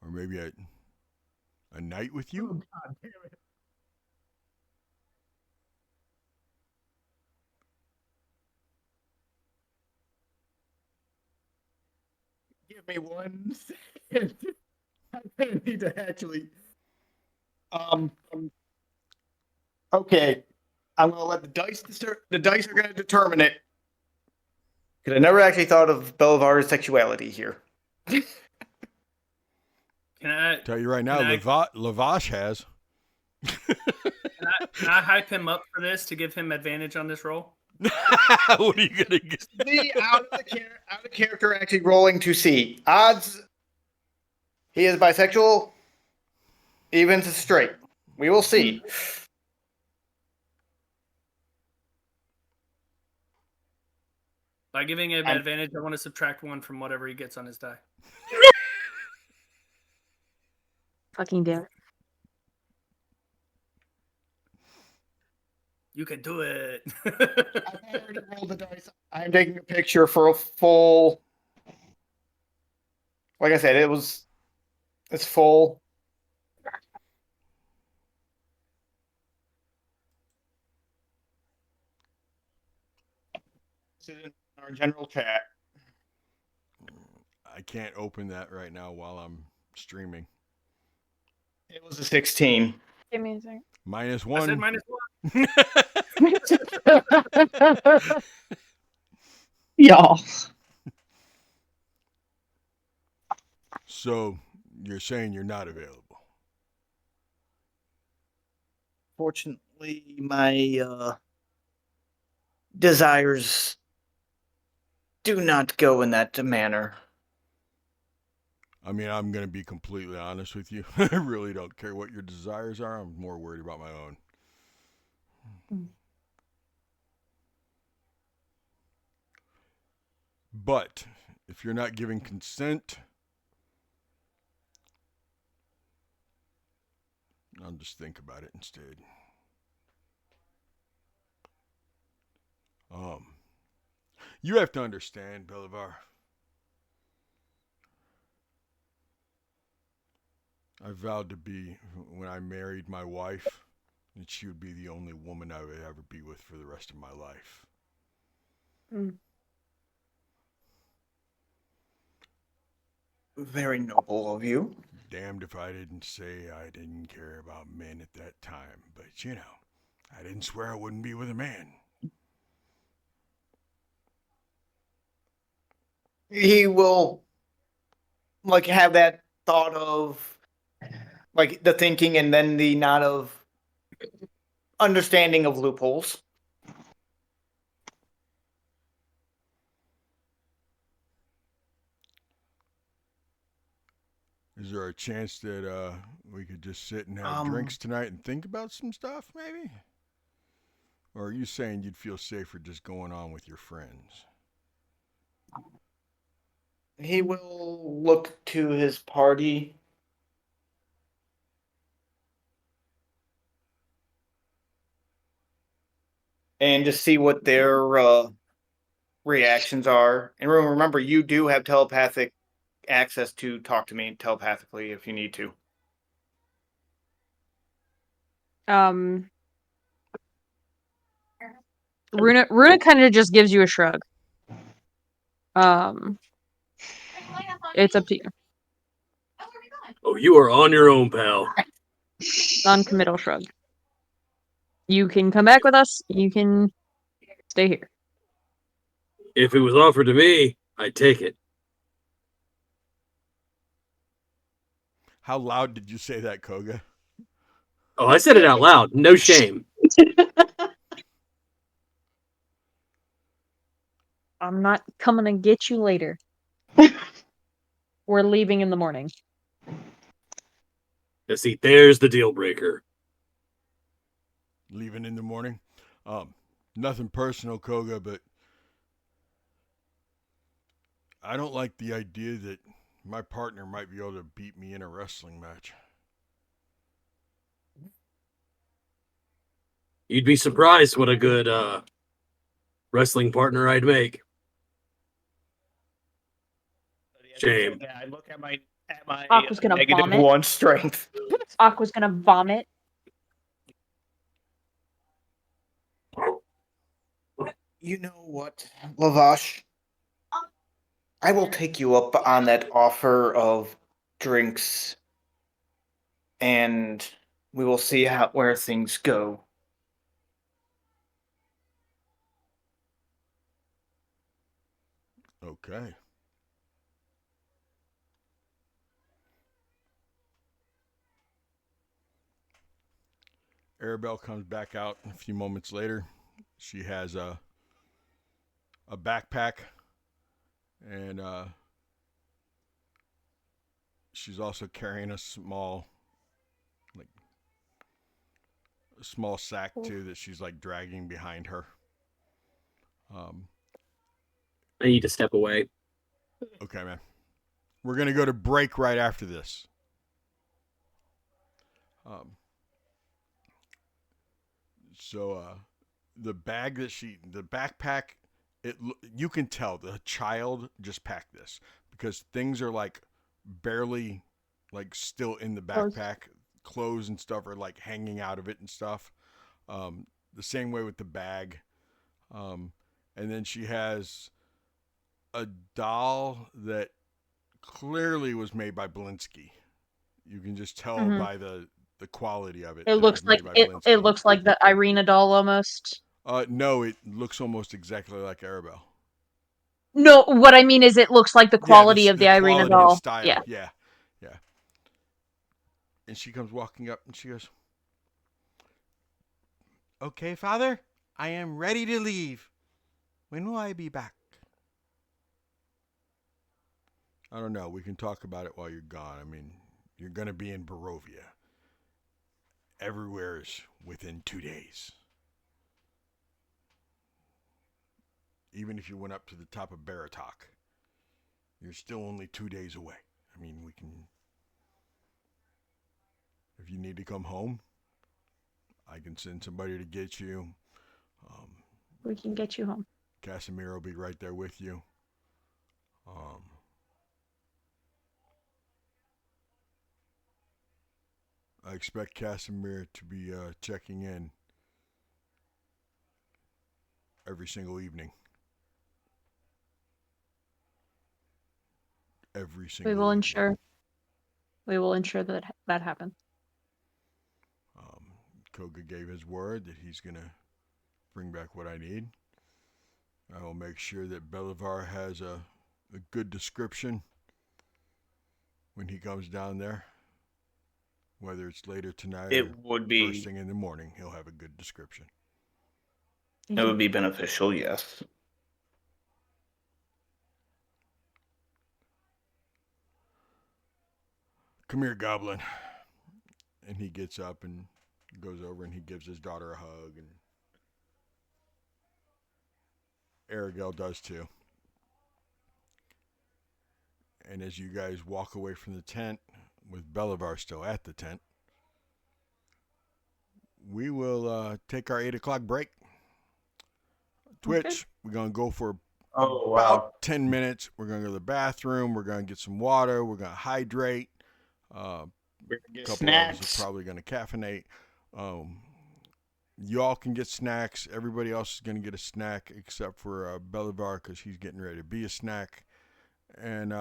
Or maybe a night with you? God damn it. Give me 1 second. I need to actually. Okay. I'm gonna let the dice. The dice are gonna determine it. Because I never actually thought of Belivar's sexuality here. Can I Tell you right now, Can I- Lavash has. can I hype him up for this to give him advantage on this roll? What are you going to get? The out of character actually rolling to see odds. He is bisexual. Evens is straight. We will see. By giving him I'm- advantage, I want to subtract 1 from whatever he gets on his die. Fucking do it. You can do it. I've already rolled the dice. I'm taking a picture for a full. Like I said, it's full. This is in our general chat. I can't open that right now while I'm streaming. It was a 16. Give me a second. Minus I said one. -1. Y'all. So you're saying you're not available? Fortunately, my desires do not go in that manner. I mean, I'm going to be completely honest with you. I really don't care what your desires are. I'm more worried about my own. But if you're not giving consent, I'll just think about it instead. You have to understand, Belivar. I vowed to be, when I married my wife, that she would be the only woman I would ever be with for the rest of my life. Mm. Very noble of you. Damned if I didn't say I didn't care about men at that time, but you know, I didn't swear I wouldn't be with a man. He will like have that thought of like the thinking and then the not of understanding of loopholes. Is there a chance that we could just sit and have drinks tonight and think about some stuff, maybe? Or are you saying you'd feel safer just going on with your friends? He will look to his party and just see what their reactions are. And remember, you do have telepathic access to talk to me telepathically if you need to. Runa kind of just gives you a shrug. It's up to you. Oh, you are on your own, pal. Non-committal shrug. You can come back with us. You can stay here. If it was offered to me, I'd take it. How loud did you say that, Koga? Oh, I said it out loud. No shame. I'm not coming to get you later. We're leaving in the morning. Now, see, there's the deal breaker. Leaving in the morning? Nothing personal, Koga, but I don't like the idea that my partner might be able to beat me in a wrestling match. You'd be surprised what a good wrestling partner I'd make. Shame. Yeah, I look at my Aqua's gonna vomit. -1 strength. Aqua's gonna vomit. You know what, Lavash? I will take you up on that offer of drinks, and we will see where things go. Okay. Arabelle comes back out a few moments later. She has a backpack, and she's also carrying a small sack too that she's like dragging behind her. I need to step away. Okay, man. We're gonna go to break right after this. The backpack, you can tell the child just packed this because things are like barely like still in the backpack. Clothes and stuff are like hanging out of it and stuff. The same way with the bag. And then she has a doll that clearly was made by Blinsky. You can just tell by the quality of it. It looks like it looks like the Irina doll almost. No, it looks almost exactly like Arabelle. No, what I mean is it looks like the quality of the Irina doll. Style. Yeah. And she comes walking up and she goes, "Okay, Father, I am ready to leave. When will I be back?" I don't know. We can talk about it while you're gone. I mean, you're going to be in Barovia. Everywhere is within 2 days. even if you went up to the top of Baratok, you're still only 2 days away. I mean, we can. If you need to come home, I can send somebody to get you. Um, We can get you home. Casimir will be right there with you. Um, I expect Casimir to be checking in every single evening. Every We single will evening. ensure. We will ensure that that happens. Koga gave his word that he's going to bring back what I need. I will make sure that Belivar has a good description when he comes down there. Whether it's later tonight It or would first be thing in the morning, he'll have a good description. it would be beneficial, yes. Come here, Goblin. And he gets up and goes over and he gives his daughter a hug, and Aragel does too. And as you guys walk away from the tent, with Belivar still at the tent, we will take our 8 o'clock break. Twitch, Okay. we're going to go for Oh about 10 minutes. We're going to go to the bathroom. We're going to get some water. We're going to hydrate. A couple of us are probably going to caffeinate. Y'all can get snacks. Everybody else is going to get a snack except for Belivar because he's getting ready to be a snack. And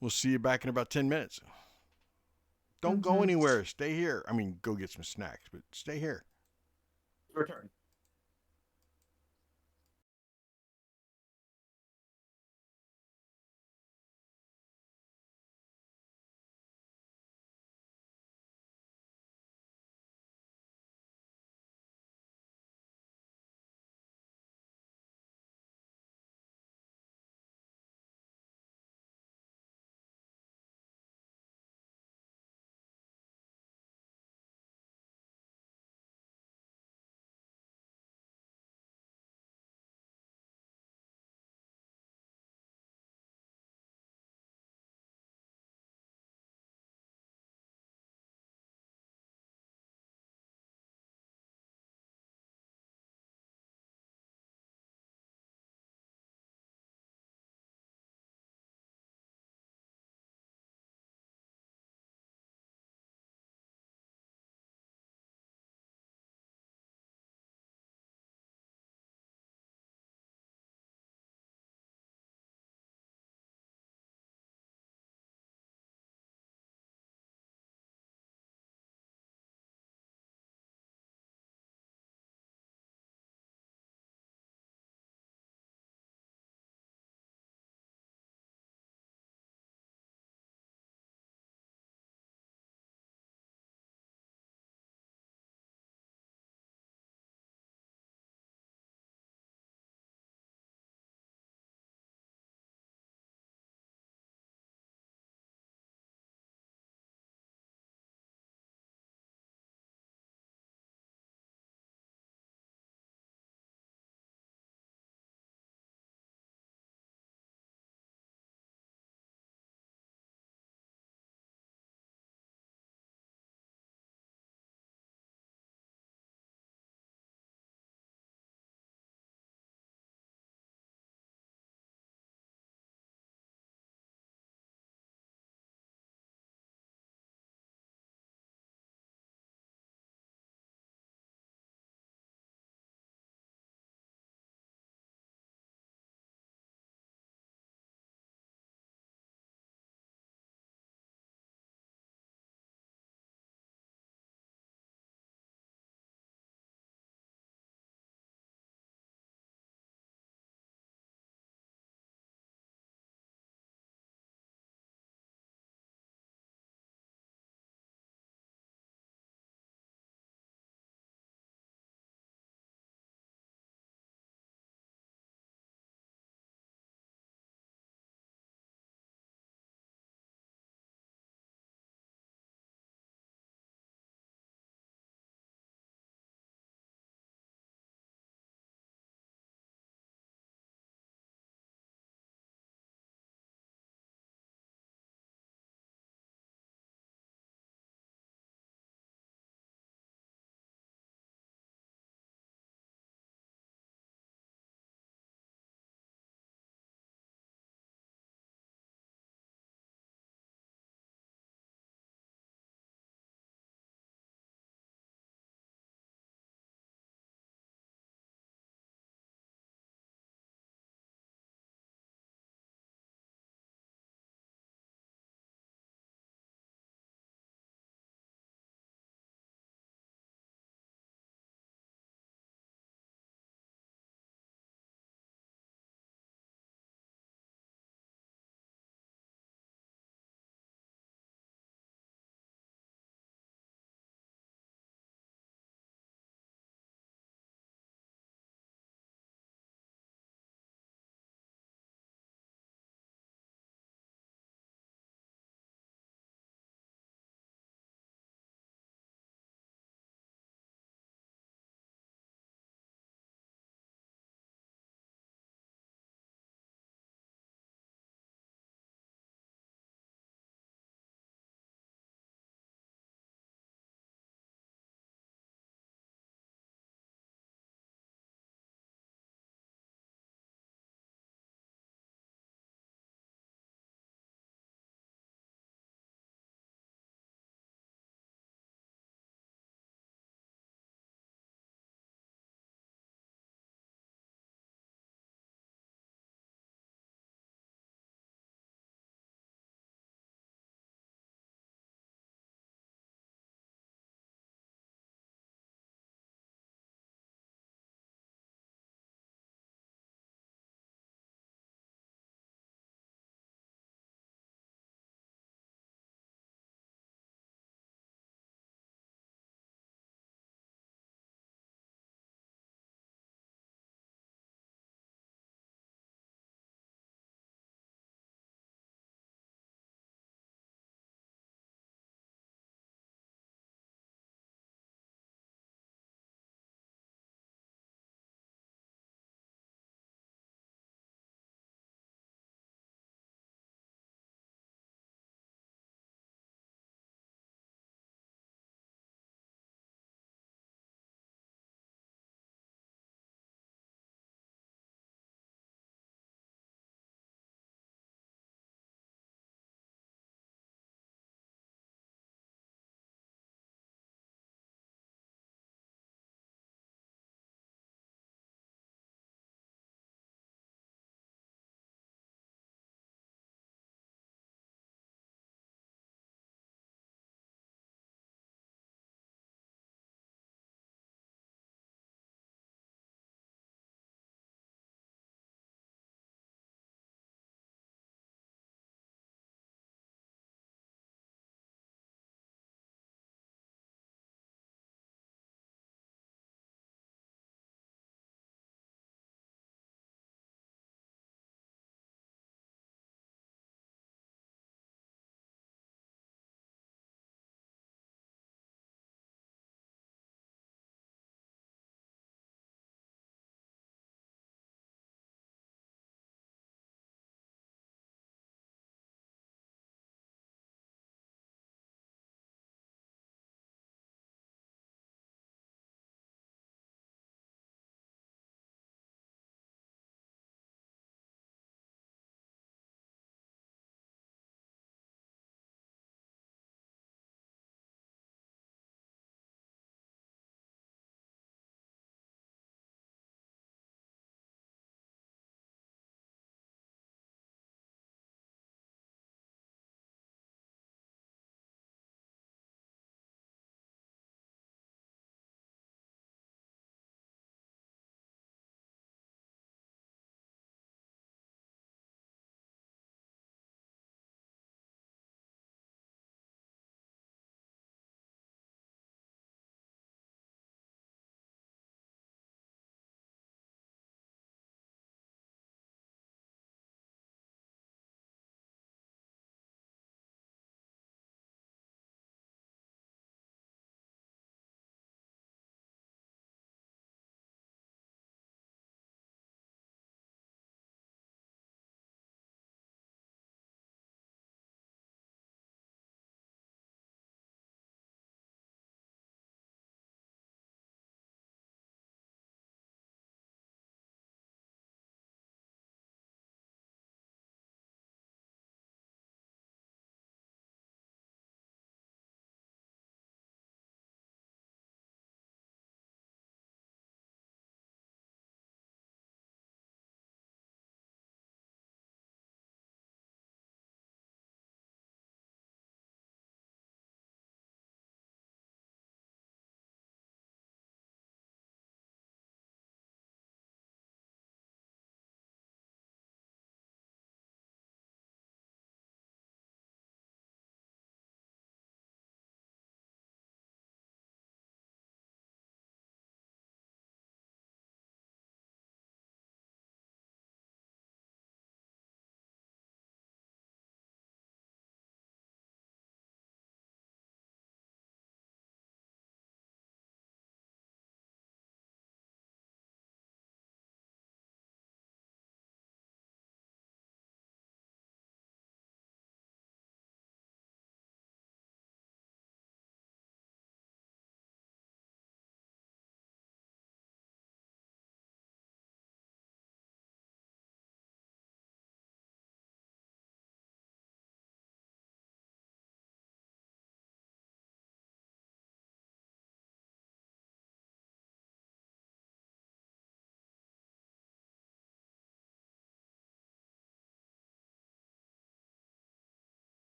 we'll see you back in about 10 minutes. Don't go anywhere. Stay here. I mean, go get some snacks, but stay here. Return.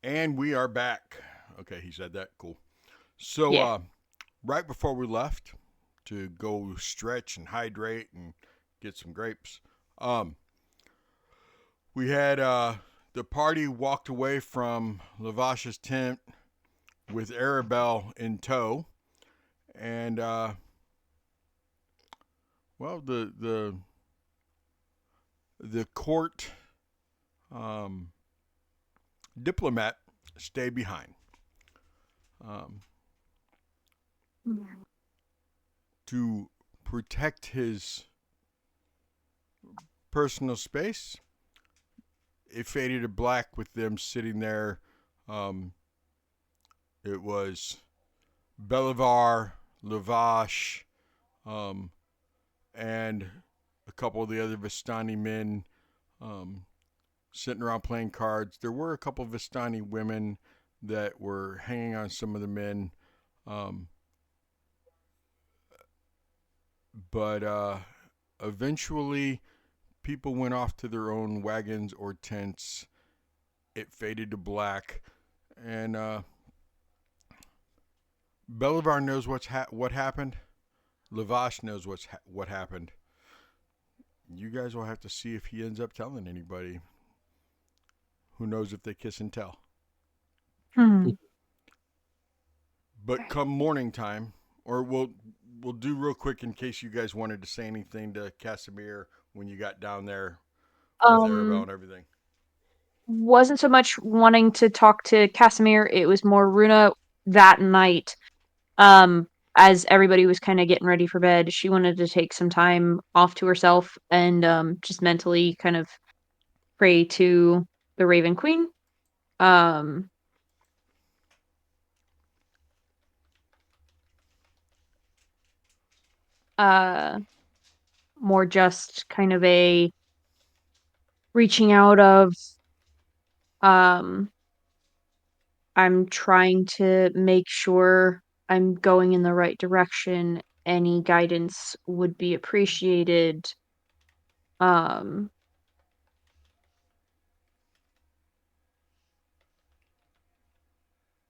And we are back. Okay, he said that. Cool. So, Yeah. right before we left to go stretch and hydrate and get some grapes, we had the party walked away from Lavash's tent with Arabelle in tow, and well, the court diplomat stayed behind. Um, to protect his personal space, it faded to black with them sitting there. It was Belivar, Lavash, and a couple of the other Vistani men sitting around playing cards. There were a couple of Vistani women that were hanging on some of the men. But eventually, people went off to their own wagons or tents. It faded to black, and Belivar knows what happened. Lavash knows what happened. You guys will have to see if he ends up telling anybody. Who knows if they kiss and tell? But come morning time, or we'll do real quick in case you guys wanted to say anything to Casimir when you got down there with Arabelle and everything. Wasn't so much wanting to talk to Casimir, it was more Runa that night. As everybody was kind of getting ready for bed, she wanted to take some time off to herself and just mentally kind of pray to the Raven Queen. Um uh More just kind of a reaching out of um I'm trying to make sure I'm going in the right direction. Any guidance would be appreciated. Um,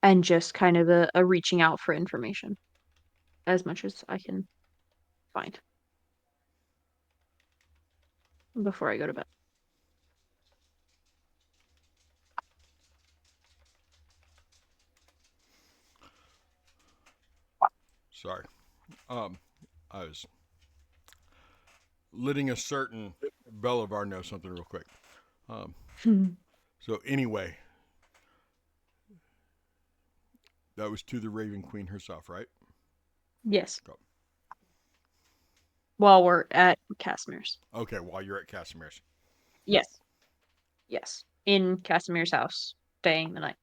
and just kind of a reaching out for information as much as I can find before I go to bed. Sorry. I was letting a certain Belivar know something real quick. So anyway, that was to the Raven Queen herself, right? Yes. Go. While we're at Casimir's. Okay, while you're at Casimir's. Yes. Yes. In Casimir's house, staying the night.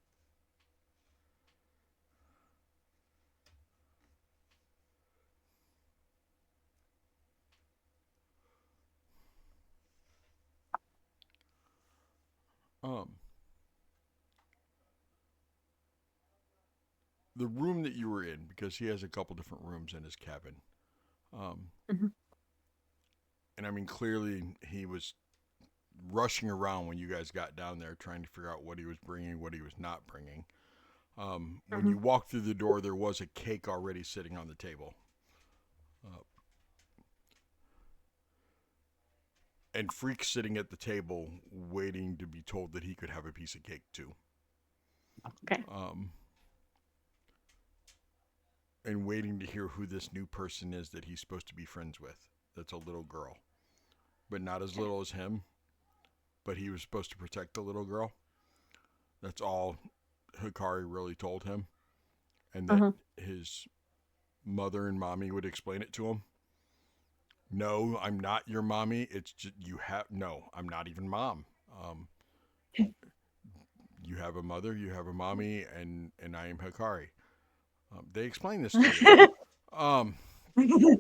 The room that you were in, because he has a couple different rooms in his cabin. Mhm. And I mean, clearly he was rushing around when you guys got down there trying to figure out what he was bringing, what he was not bringing. When you walked through the door, there was a cake already sitting on the table. And Freak sitting at the table waiting to be told that he could have a piece of cake too. Okay. And waiting to hear who this new person is that he's supposed to be friends with. That's a little girl. But not as little as him. But he was supposed to protect the little girl. That's all Hikari really told him. And that his mother and mommy would explain it to him. No, I'm not your mommy. It's just no, I'm not even mom. You have a mother, you have a mommy, and I am Hikari. They explained this to you.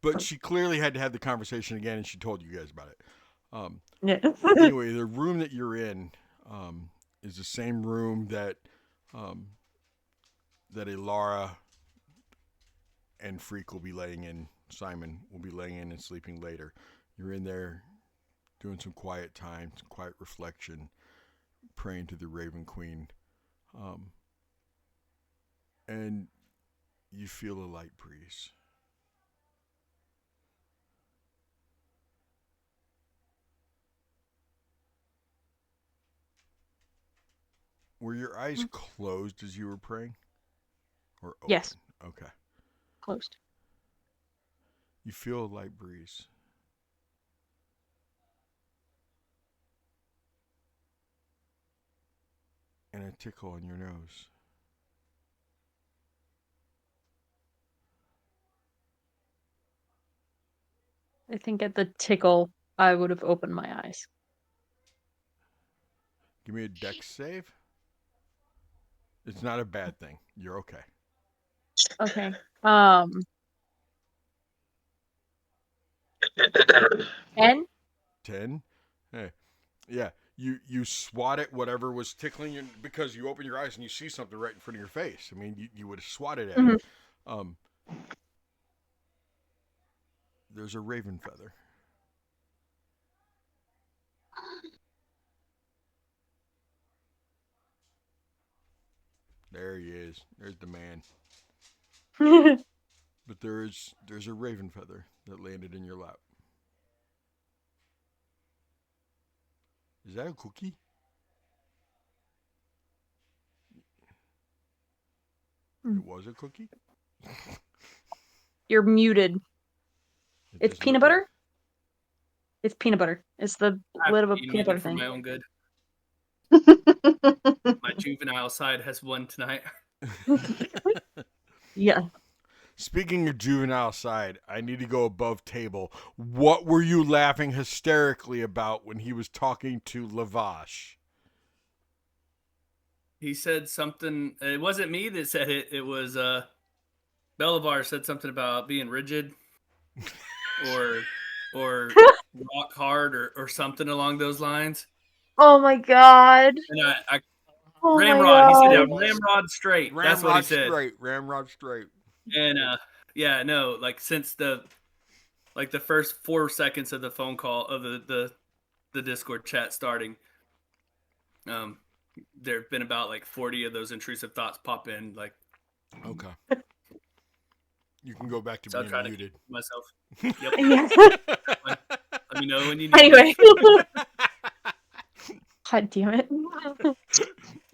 But she clearly had to have the conversation again, and she told you guys about it. Anyway, the room that you're in is the same room that Elara and Freak will be laying in. Simon will be laying in and sleeping later. You're in there doing some quiet time, some quiet reflection, praying to the Raven Queen, and you feel a light breeze. Were your eyes closed as you were praying? Or open? Yes. Okay. Closed. You feel a light breeze. And a tickle on your nose. I think at the tickle, I would have opened my eyes. Give me a dex save. It's not a bad thing. You're okay. Okay. 10? 10? Hey. Yeah. You swat at whatever was tickling you because you open your eyes and you see something right in front of your face. I mean, you would have swatted at it. There's a raven feather. There he is. There's the man. But there's a raven feather that landed in your lap. Is that a cookie? It was a cookie? You're muted. It It's peanut butter? It's peanut butter. It's the lid of a peanut butter for thing. my own good. My juvenile side has won tonight. Yeah. Speaking of juvenile side, I need to go above table. What were you laughing hysterically about when he was talking to Lavash? He said something. It wasn't me that said it. It was Belivar said something about being rigid, or rock hard, or something along those lines. Oh my god. And I Oh Ramrod. He said, my "Yeah, god. Ramrod straight." That's what he said. Ramrod straight. And yeah, no, like since the first 4 seconds of the phone call of the Discord chat starting, there have been about like 40 of those intrusive thoughts pop in. Like, okay, you can go back to so being muted. To myself. Yeah. Let me know when you need Anyway. me. God damn it.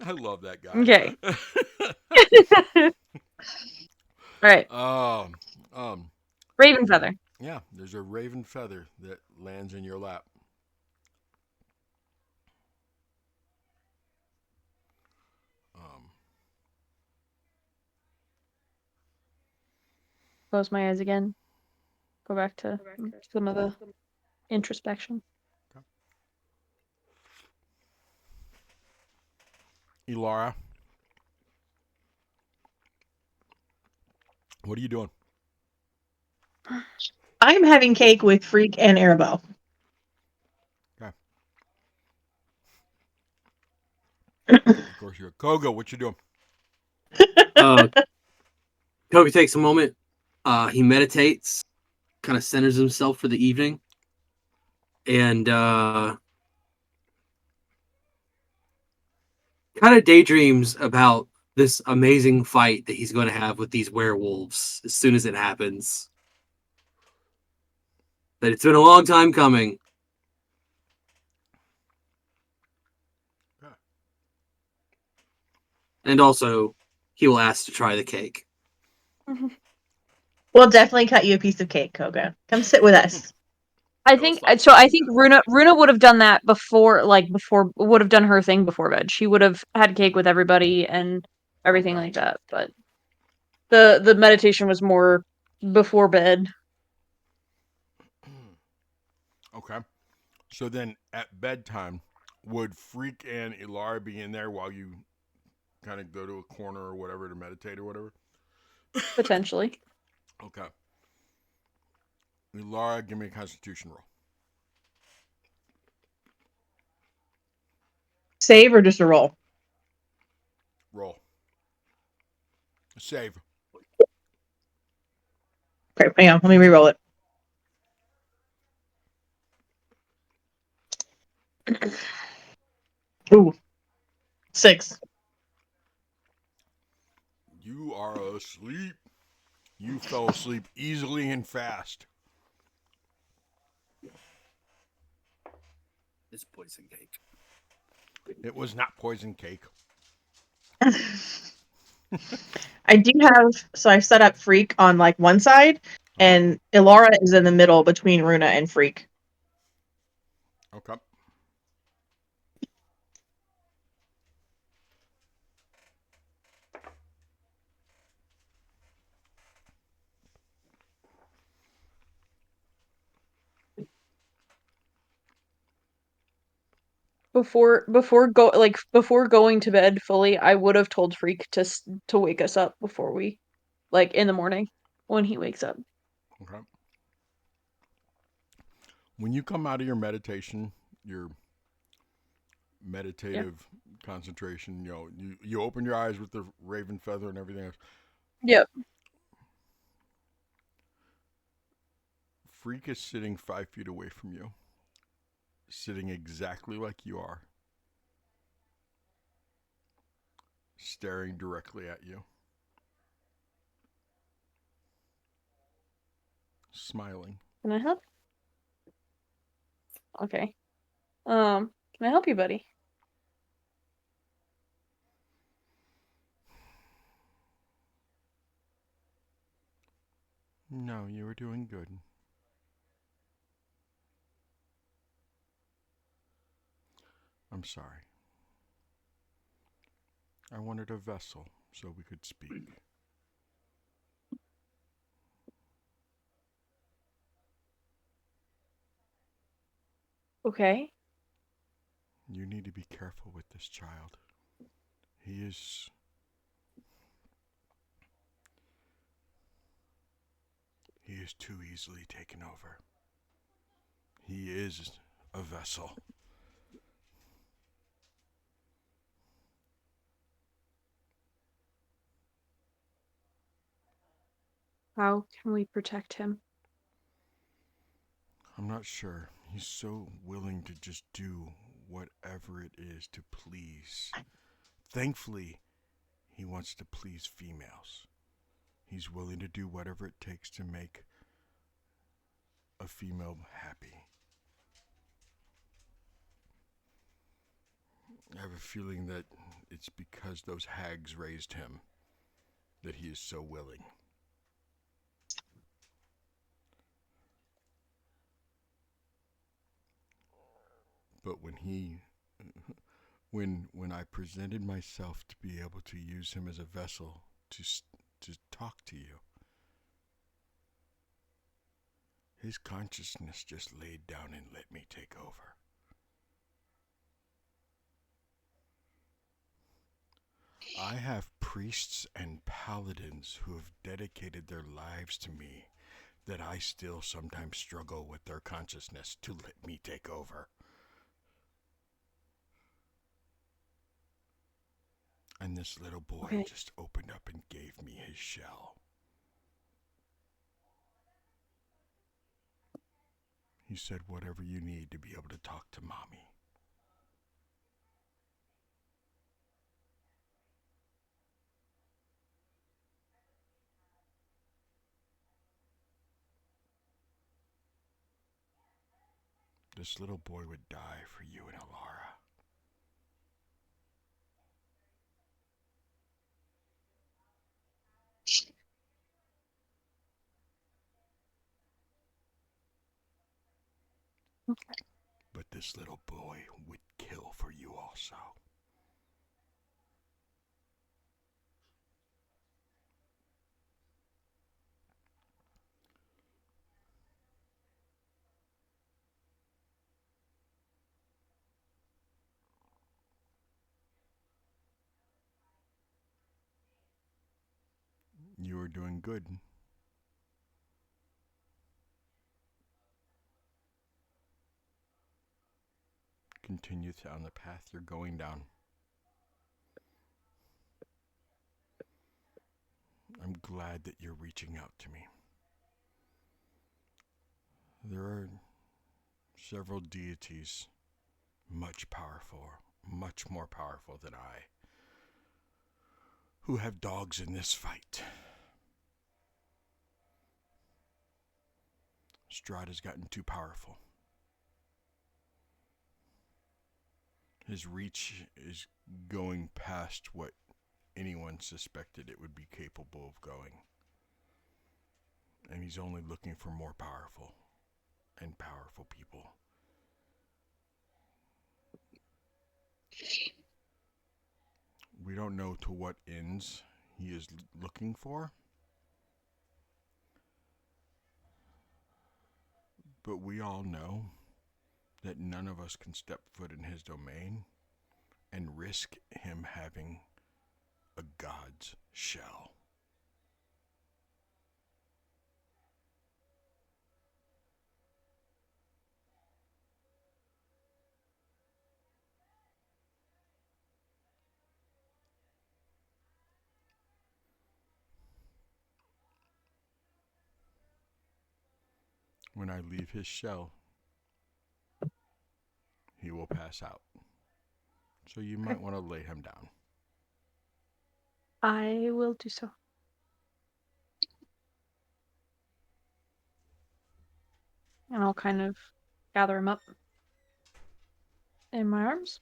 I love that guy. Okay. Alright. Raven feather. Yeah, there's a raven feather that lands in your lap. Close my eyes again. Go back to some of the introspection. Okay. Elara, what are you doing? I'm having cake with Freak and Arabelle. Okay. Of course you're Koga. What you doing? Koga takes a moment. He meditates, kind of centers himself for the evening, and kind of daydreams about this amazing fight that he's going to have with these werewolves as soon as it happens. That it's been a long time coming. And also, he will ask to try the cake. We'll definitely cut you a piece of cake, Koga. Come sit with us. I think Runa would have done that before would have done her thing before bed. She would have had cake with everybody and everything like that. But the meditation was more before bed. Okay. So then at bedtime, would Freak and Ilara be in there while you kind of go to a corner or whatever to meditate or whatever? Potentially. Okay. Ilara, give me a constitution roll. Save or just a roll? Roll. Save. Okay, hang on. Let me re-roll it. Ooh. 6. You are asleep. You fell asleep easily and fast. It's poison cake. It was not poison cake. I do have, so I've set up Freak on like one side, and Ilara is in the middle between Runa and Freak. Okay. Before going to bed fully, I would have told Freak to wake us up before we, like, in the morning when he wakes up. Okay. When you come out of your meditation, your meditative concentration, you open your eyes with the raven feather and everything else. Yep. Freak is sitting 5 feet away from you, sitting exactly like you are, staring directly at you, smiling. Can I help? Okay. Can I help you, buddy? No, you were doing good. I'm sorry. I wanted a vessel so we could speak. Okay. You need to be careful with this child. He is too easily taken over. He is a vessel. How can we protect him? I'm not sure. He's so willing to just do whatever it is to please. Thankfully, he wants to please females. He's willing to do whatever it takes to make a female happy. I have a feeling that it's because those hags raised him that he is so willing. But when I presented myself to be able to use him as a vessel to talk to you, his consciousness just laid down and let me take over. I have priests and paladins who have dedicated their lives to me that I still sometimes struggle with their consciousness to let me take over. And this little boy just opened up and gave me his shell. He said, whatever you need to be able to talk to mommy. This little boy would die for you and Alara. But this little boy would kill for you also. You are doing good. Continue down the path you're going down. I'm glad that you're reaching out to me. There are several deities much powerful much more powerful than I, who have dogs in this fight. Strahd has gotten too powerful. His reach is going past what anyone suspected it would be capable of going. And he's only looking for more powerful and powerful people. We don't know to what ends he is looking for, but we all know that none of us can step foot in his domain and risk him having a god's shell. When I leave his shell, he will pass out. So you might want to lay him down. I will do so. And I'll kind of gather him up in my arms.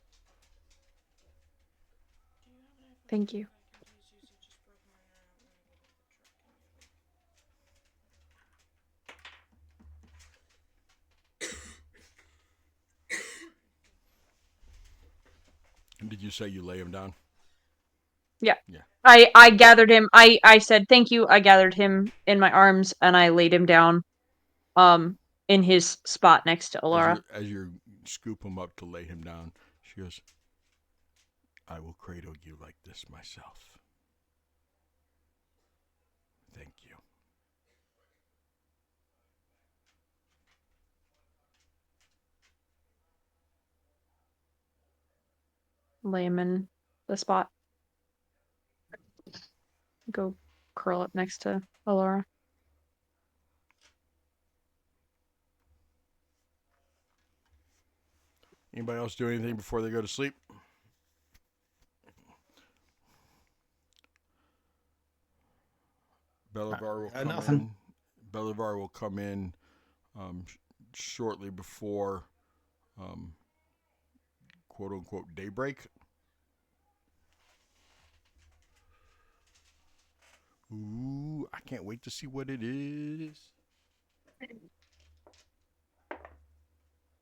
Thank you. Did you say you lay him down? Yeah. Yeah. I gathered him. I said thank you. I gathered him in my arms and I laid him down in his spot next to Alara. As you scoop him up to lay him down, she goes, I will cradle you like this myself. Thank you. Lay him in the spot. Go curl up next to Alara. Anybody else do anything before they go to sleep? Belivar will come nothing. in. Belivar will come in shortly before quote unquote daybreak. Ooh, I can't wait to see what it is.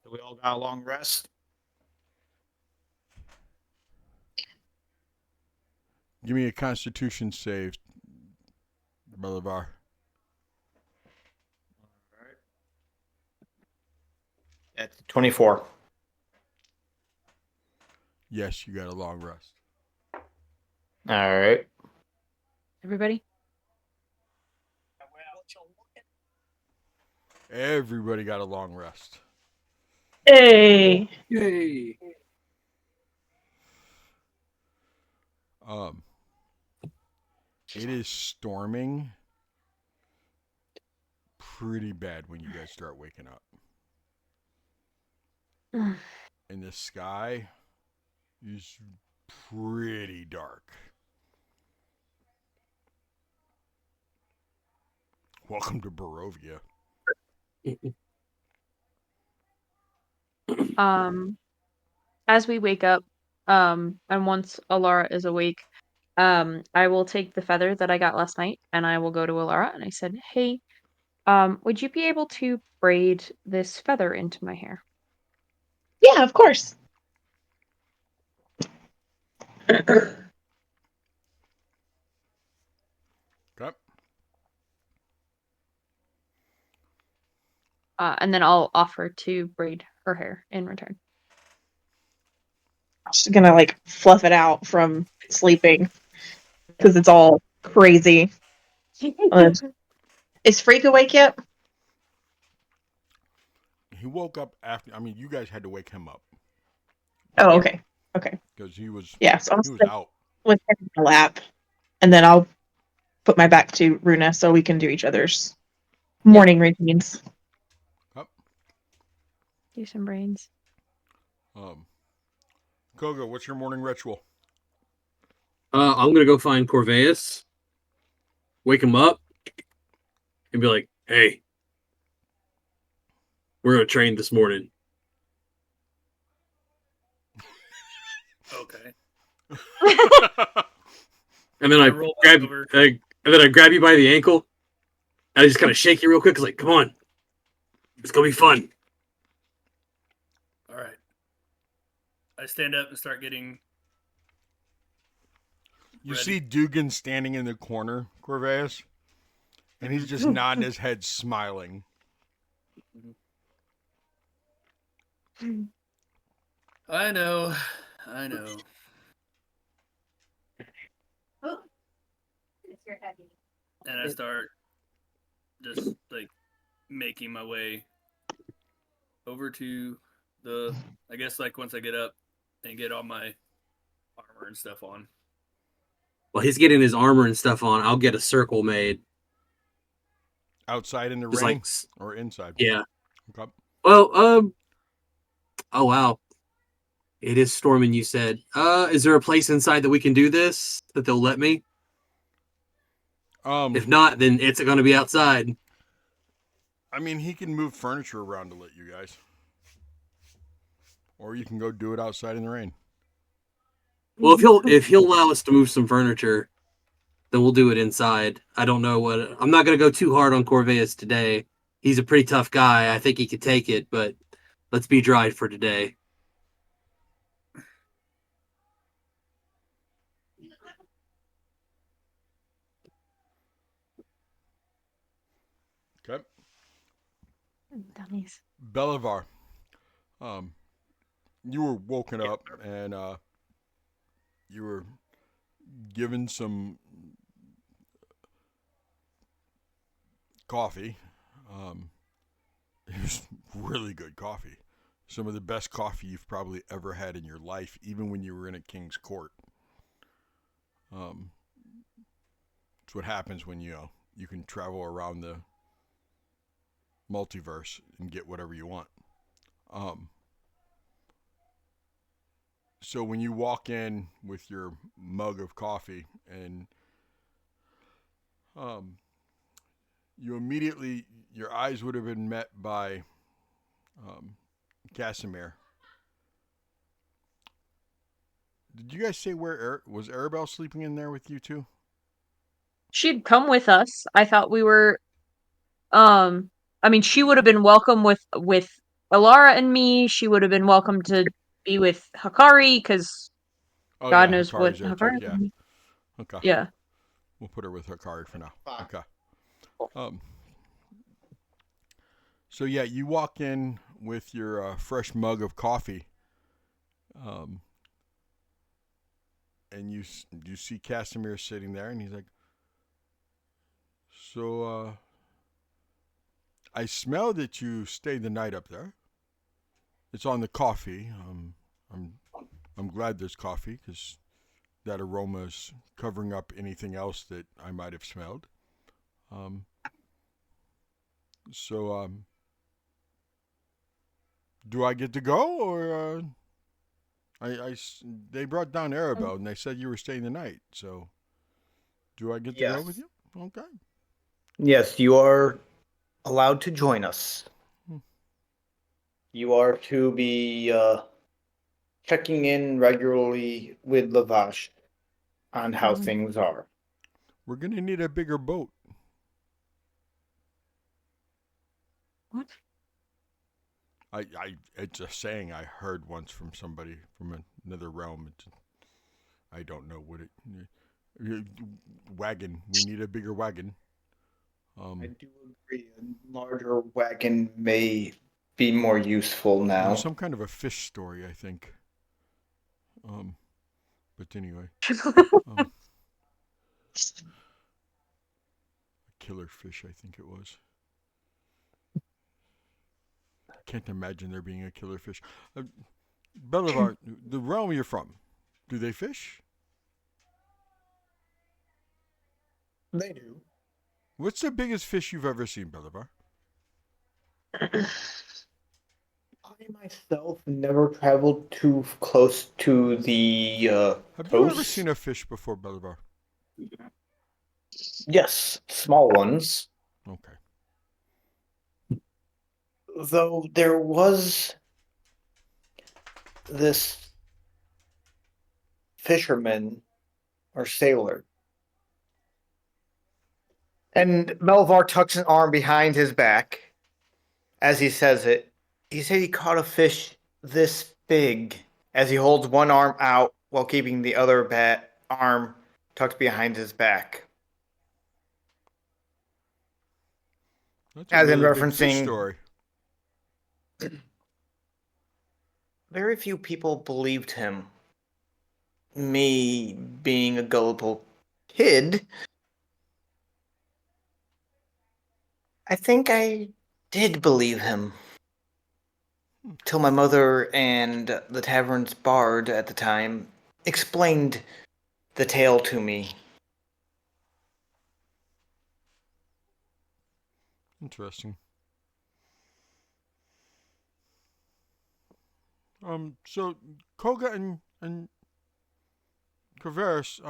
So we all got a long rest. Give me a Constitution save, Belivar. At 24. Yes, you got a long rest. All right. Everybody? Everybody got a long rest. Hey. Yay! It is storming pretty bad when you guys start waking up. And the sky is pretty dark. Welcome to Barovia. As we wake up, and once Alara is awake, I will take the feather that I got last night and I will go to Alara and I said, hey, would you be able to braid this feather into my hair? Yeah, of course. Okay. And then I'll offer to braid her hair in return. I'm just gonna like fluff it out from sleeping because it's all crazy. Is Freak awake yet? He woke up after. I mean, you guys had to wake him up Oh, Yeah. okay. Okay. because he was So I'm he was sleep out. with him in the lap, and then I'll put my back to Runa so we can do each other's morning routines. Do some braids. Koga, what's your morning ritual? I'm gonna go find Corvus, wake him up, and be like, "Hey, we're gonna train this morning." Okay. And then I I roll grab, over. and then I grab you by the ankle, and I just kind of shake you real quick. It's like, "Come on, it's gonna be fun." All right. I stand up and start getting. You Ready. see Dugan standing in the corner, Corvus, and he's just nodding his head, smiling. I know. I know. And I start just like making my way over to the. I guess like once I get up and get all my armor and stuff on. While he's getting his armor and stuff on, I'll get a circle made. Outside in the Just rain like, or inside? yeah. Okay. Well, oh wow, it is storming. You said, is there a place inside that we can do this that they'll let me? If not, then it's going to be outside. I mean, he can move furniture around to let you guys, or you can go do it outside in the rain. Well, if he'll allow us to move some furniture, then we'll do it inside. I don't know what. I'm not going to go too hard on Corvus today. He's a pretty tough guy. I think he could take it, but let's be dry for today. Okay. Dummies. Belivar, you were woken up and you were given some coffee. It was really good coffee. Some of the best coffee you've probably ever had in your life, even when you were in a king's court. It's what happens when you can travel around the multiverse and get whatever you want. So when you walk in with your mug of coffee and you immediately, your eyes would have been met by Casimir. Did you guys say where was Arabelle sleeping in there with you too? She'd come with us. I thought we were I mean she would have been welcome with Alara and me. She would have been welcome to be with Hakari because Oh God yeah, knows what Hikari's there too. Hakari Yeah. would be. Okay. Yeah. We'll put her with Hikari for now. Fine. Okay. So yeah, you walk in with your fresh mug of coffee, and you see Casimir sitting there, and he's like, "So I smell that you stayed the night up there. It's on the coffee. I'm glad there's coffee because that aroma is covering up anything else that I might have smelled. So do I get to go or they brought down Arabelle and they said you were staying the night. So do I get to go with Yes. you? Okay. Yes, you are allowed to join us. You are to be checking in regularly with Lavash on how things are. We're gonna need a bigger boat. What? It's a saying I heard once from somebody from another realm. I don't know what it. Wagon. We need a bigger wagon. I do agree. A larger wagon may be more useful now. Some kind of a fish story, I think. But anyway, a killer fish, I think it was. I can't imagine there being a killer fish. Belivar, the realm you're from, do they fish? They do. What's the biggest fish you've ever seen, Belivar? I myself never traveled too close to the Have you ever coast. seen a fish before, Bolivar? Yes, small ones. Okay. Though there was this fisherman or sailor. And Melvar tucks an arm behind his back as he says it. He said he caught a fish this big as he holds one arm out while keeping the other arm tucked behind his back. That's a As in really big fish referencing, story. very few people believed him. Me being a gullible kid, I think I did believe him. Till my mother and the tavern's bard at the time explained the tale to me. Interesting. So Koga and Caveris,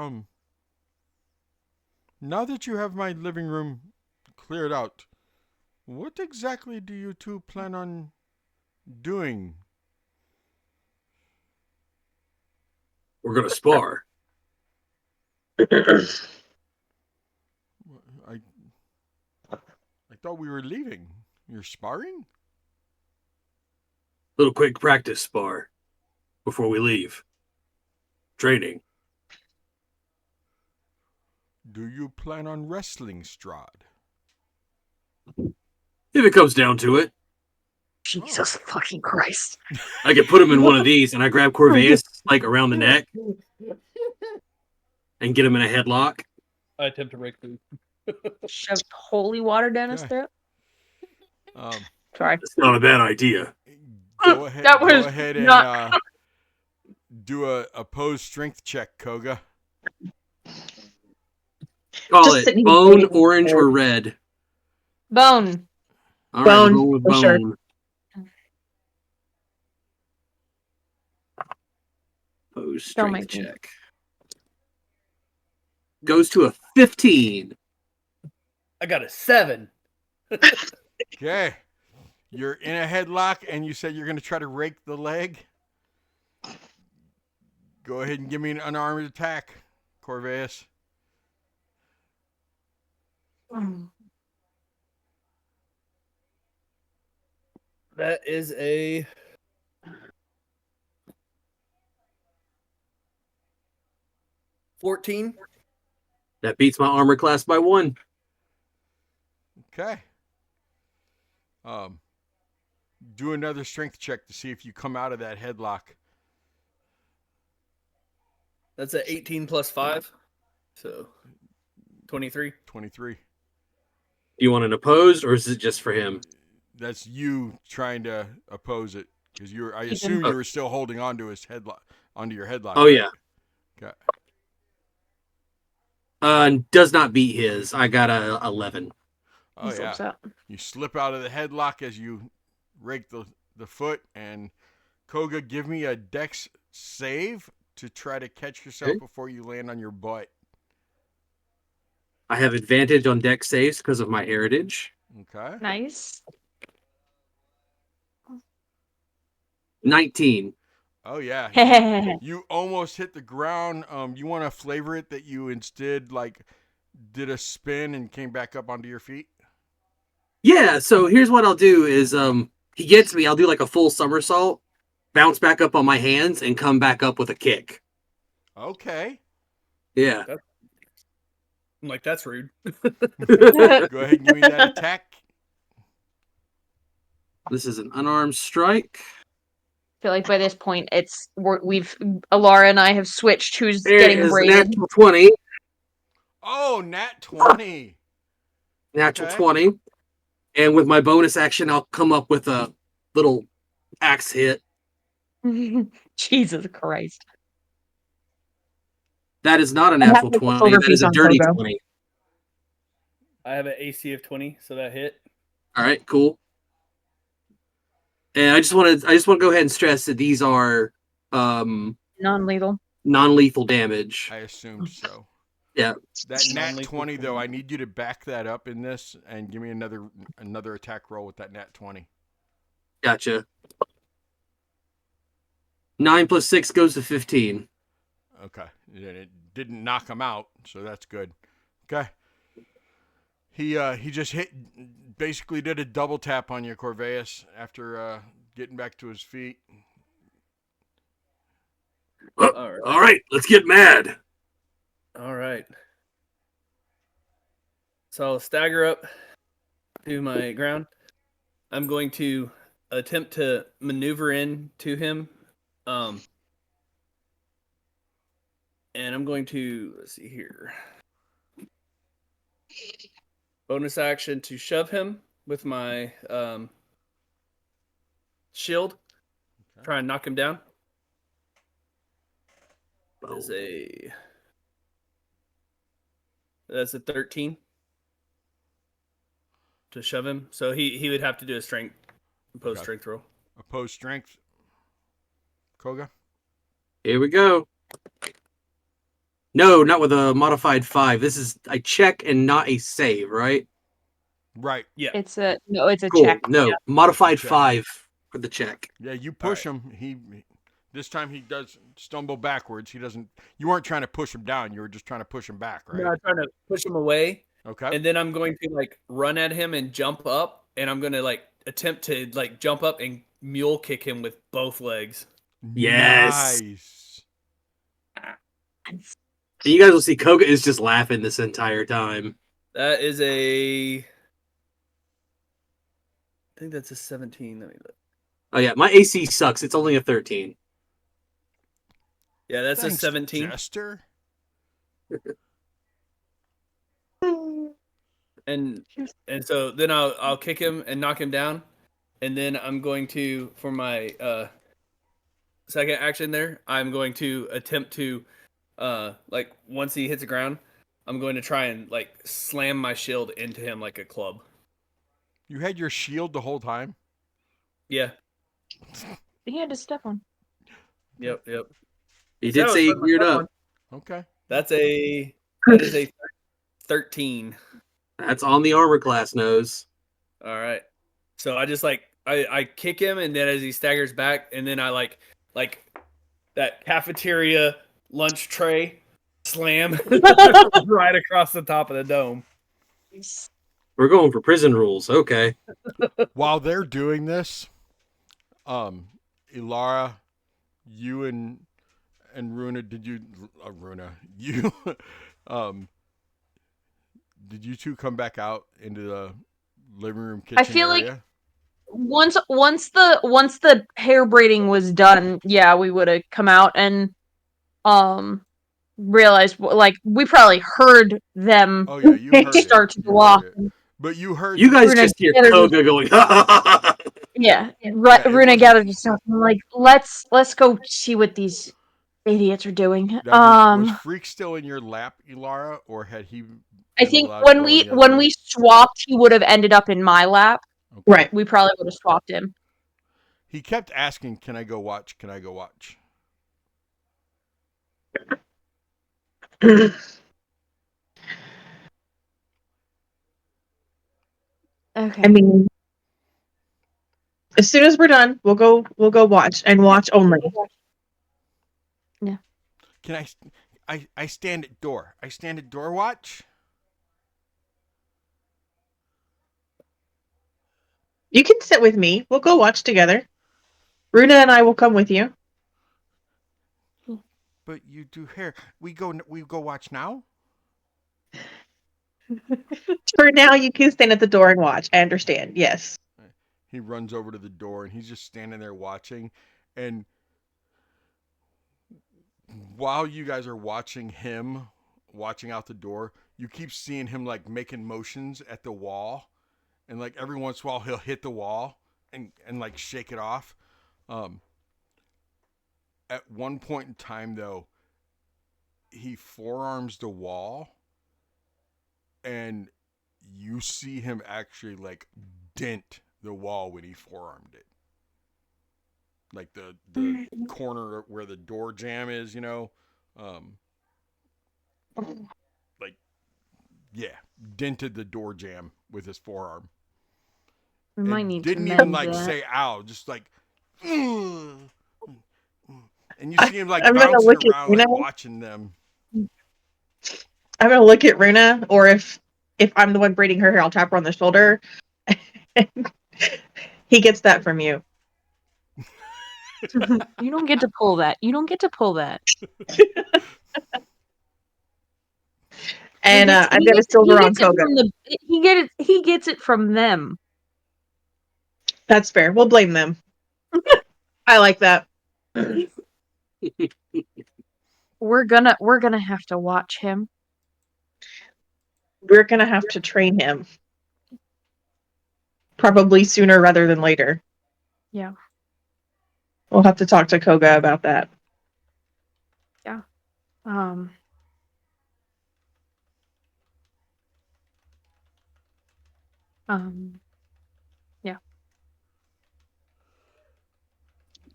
now that you have my living room cleared out, what exactly do you two plan on doing? We're gonna spar. I thought we were leaving. You're sparring? Little quick practice spar before we leave. Training. Do you plan on wrestling Strahd? If it comes down to it, Jesus fucking Christ. I could put him in one of these, and I grab Corveus like around the neck and get him in a headlock. I attempt to break through. Shoved holy water down his Okay. throat. Um, Sorry. It's not a bad idea. go ahead. That Go was ahead not- and do a opposed strength check, Koga. Call Just it sitting here bone, waiting orange, for- or red. Bone. All right, Bone, go with for sure. bone. Opposed Don't strength make me. check. Goes to a 15. I got a 7. Okay. You're in a headlock, and you said you're going to try to rake the leg. Go ahead and give me an unarmed attack, Corveus. That is a 14. That beats my armor class by 1. Okay. Do another strength check to see if you come out of that headlock. That's a 18 plus 5. So 23. 23. Do you want an opposed, or is it just for him? That's you trying to oppose it because you were. I Keep assume him- you were still holding on to his headlock, onto your headlock. Oh, right? yeah. Okay. Does not beat his. I got a 11. Oh He's yeah. upset. You slip out of the headlock as you rake the foot, and Koga, give me a dex save to try to catch yourself Okay. before you land on your butt. I have advantage on dex saves because of my heritage. Okay. Nice. 19. Oh yeah. Nice. You almost hit the ground. You want to flavor it that you instead like did a spin and came back up onto your feet? Yeah, so here's what I'll do is he gets me, I'll do like a full somersault, bounce back up on my hands, and come back up with a kick. Okay. Yeah. I'm like, that's rude. Go ahead and give me that attack. This is an unarmed strike. I feel like by this point, we've Alara and I have switched who's There getting is braided. natural 20. Oh, nat 20. Natural Okay. 20. And with my bonus action, I'll come up with a little axe hit. Jesus Christ. That is not a I have natural the 20. silver That is piece a on dirty Kogo. 20. I have an AC of 20, so that hit. All right, cool. And I just want to go ahead and stress that these are Non-lethal. non-lethal damage. I assumed so. Yeah. That nat Non-lethal 20 though, I damage. need you to back that up in this and give me another attack roll with that nat 20. Gotcha. 9 plus 6 goes to 15. Okay. It didn't knock him out, so that's good. Okay. He just basically did a double tap on you, Corvus, after getting back to his feet. All right, let's get mad. All right. So I'll stagger up to my ground. I'm going to attempt to maneuver in to him. And I'm going to, let's see here. Bonus action to shove him with my shield. Okay. Try and knock him down. Oh. That's a 13 to shove him. So he would have to do a opposed strength roll. Opposed strength. Koga? Here we go. No, not with a modified 5. This is a check and not a save, right? Right. Yeah. It's a Cool. check. No, modified Check. 5 for the check. Yeah, you push him. This time he does stumble backwards. You weren't trying to push him down. You were just trying to push him back, right? I'm trying to push him away. Okay. And then I'm going to like run at him and jump up, and I'm going to like attempt to like jump up and mule kick him with both legs. Yes. Nice. And you guys will see Koga is just laughing this entire time. That is I think that's a 17. Let me look. Oh yeah, my AC sucks. It's only a 13. Yeah, that's Thanks, a 17. Jester. And so then I'll kick him and knock him down, and then I'm going to, for my second action there, I'm going to attempt to like once he hits the ground, I'm going to try and like slam my shield into him like a club. You had your shield the whole time? Yeah. He had to step on. Yep. He So did say he it's my geared step up. on. Okay. That is a 13. That's on the armor class nose. All right. So I just like I kick him, and then as he staggers back, and then I like that cafeteria lunch tray slam right across the top of the dome. We're going for prison rules. Okay. While they're doing this, Ilara, you and Runa, you did you two come back out into the living room kitchen I feel area? like once the hair braiding was done, yeah, we would have come out and realized like we probably heard them Oh yeah, you heard start it. to go off. But you heard You guys Runa just hear gathered Koga going, Yeah, it Runa wasn't- gathered his stuff and like let's go see what these idiots are doing. Now, was Freak still in your lap, Ilara, or had he? I been think allowed to go in the other when room? we swapped, he would have ended up in my lap. Okay. Right. We probably would have swapped him. He kept asking, "Can I go watch? Can I go watch?" Okay. I mean, as soon as we're done, we'll go watch and watch only. Can I stand at door. I stand at door watch. You can sit with me. We'll go watch together. Runa and I will come with you. But you do hair. We go watch now. For now, you can stand at the door and watch. I understand. Yes. He runs over to the door and he's just standing there watching. And while you guys are watching him, watching out the door, you keep seeing him like making motions at the wall. And like every once in a while he'll hit the wall and like shake it off. At one point in time though, he forearms the wall and you see him actually like dent the wall when he forearmed it. like the corner where the door jamb is, like yeah, dented the door jamb with his forearm. We might And need to didn't even mend like that. say ow, just like "Ugh." And you I- see him like I'm gonna bouncing look at around, like Runa. watching them. I'm gonna look at Runa, or if I'm the one braiding her hair, I'll tap her on the shoulder. He gets that from you. You don't get to pull that. You don't get to pull that. And I've got a silver on Koga. He gets it from them. That's fair. We'll blame them. I like that. We're gonna have to watch him. We're gonna have to train him. Probably sooner rather than later. Yeah. We'll have to talk to Koga about that. Yeah. Yeah.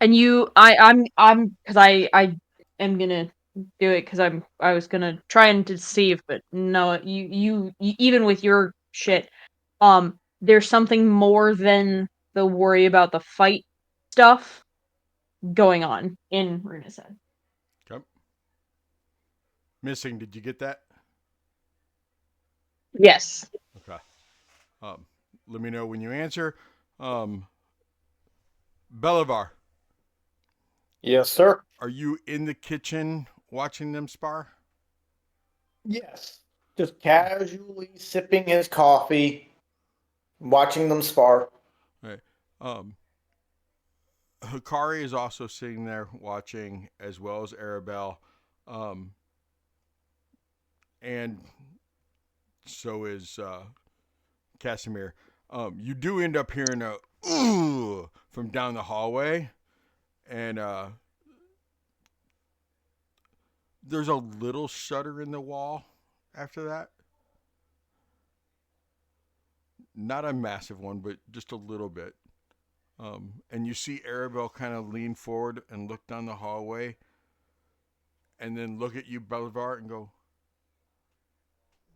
And I'm because I am gonna do it because I was gonna try and deceive, but no, you even with your shit, there's something more than the worry about the fight stuff going on in Runa's head. Okay. Missing, did you get that? Yes. Okay. Let me know when you answer. Belivar, Yes, sir. are you in the kitchen watching them spar? Yes. Just casually sipping his coffee, watching them spar. Right. Hikari is also sitting there watching, as well as Arabelle. And so is Casimir. You do end up hearing a ooh from down the hallway, and there's a little shudder in the wall after that. Not a massive one, but just a little bit. And you see Arabelle kind of lean forward and look down the hallway, and then look at you, Belivar, and go,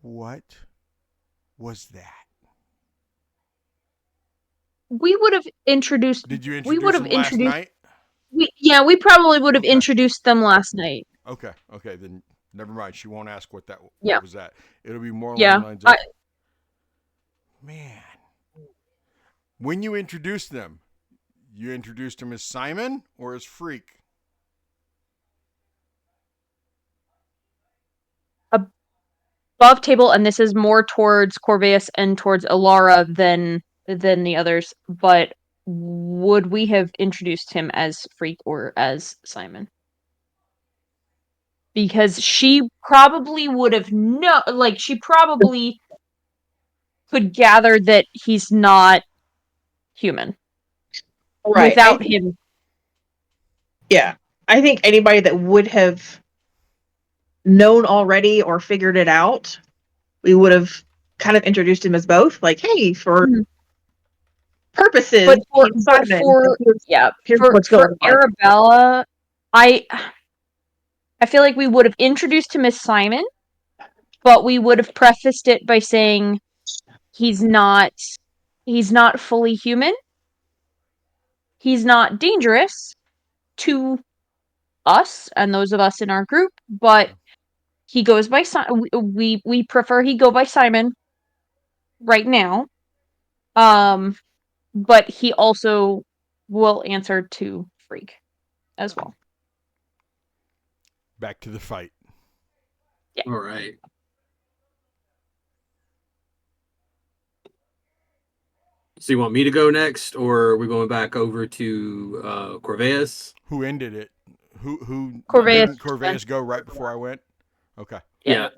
"What was that?" We would have introduced. Did you We would introduce have him last introduced. night? We probably would have Okay. introduced them last night. Okay, then never mind. She won't ask what Yeah. was that. It'll be more along Yeah, the lines of, man. When you introduced them, you introduced him as Simon or as Freak? above table, and this is more towards Corvus and towards Alara than the others. But would we have introduced him as Freak or as Simon? Because she probably would have she probably could gather that he's not human Right. without him. Yeah. I think anybody that would have known already or figured it out, we would have kind of introduced him as both. Like, hey, for purposes, But he's Simon. Here's what's for going on. Arabella, I feel like we would have introduced him as Simon, but we would have prefaced it by saying he's not fully human. He's not dangerous to us and those of us in our group, but he goes by we prefer he go by Simon right now. But he also will answer to Freak as well. Back to the fight. Yeah. All right. So you want me to go next, or are we going back over to Corvus? Who ended it? Who Corvus. didn't Corvus go right before I went? Okay. Yeah.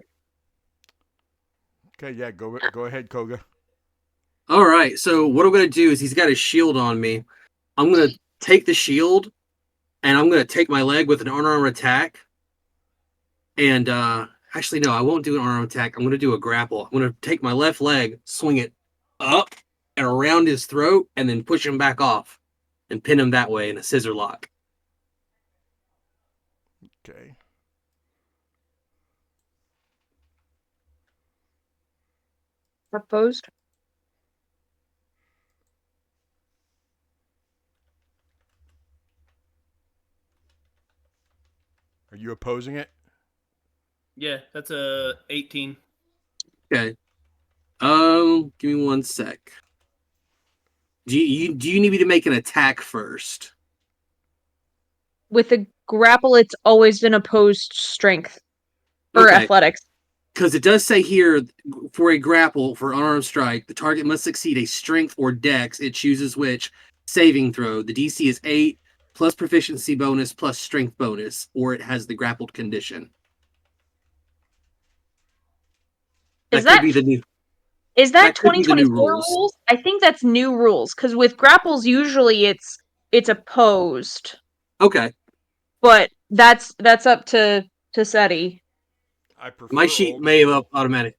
Okay, yeah, go ahead, Koga. All right. So what I'm going to do is he's got his shield on me. I'm going to take the shield, and I'm going to take my leg with an unarmed attack. And actually, no, I won't do an unarmed attack. I'm going to do a grapple. I'm going to take my left leg, swing it up and around his throat, and then push him back off. and pin him that way in a scissor lock. Okay. Opposed? Are you opposing it? Yeah, that's a 18. Okay. Give me 1 sec. Do you need me to make an attack first? With a grapple, it's always been opposed strength or Okay. athletics. Because it does say here, for a grapple, for unarmed strike, the target must succeed a strength or dex, it chooses which, saving throw. The DC is 8, plus proficiency bonus, plus strength bonus, or it has the grappled condition. Is That could that be the new. Is that That could be the new 2024 rules. rules? I think that's new rules because with grapples usually it's opposed, Okay. but that's up to Seti. I prefer My sheet old may have school. automatic.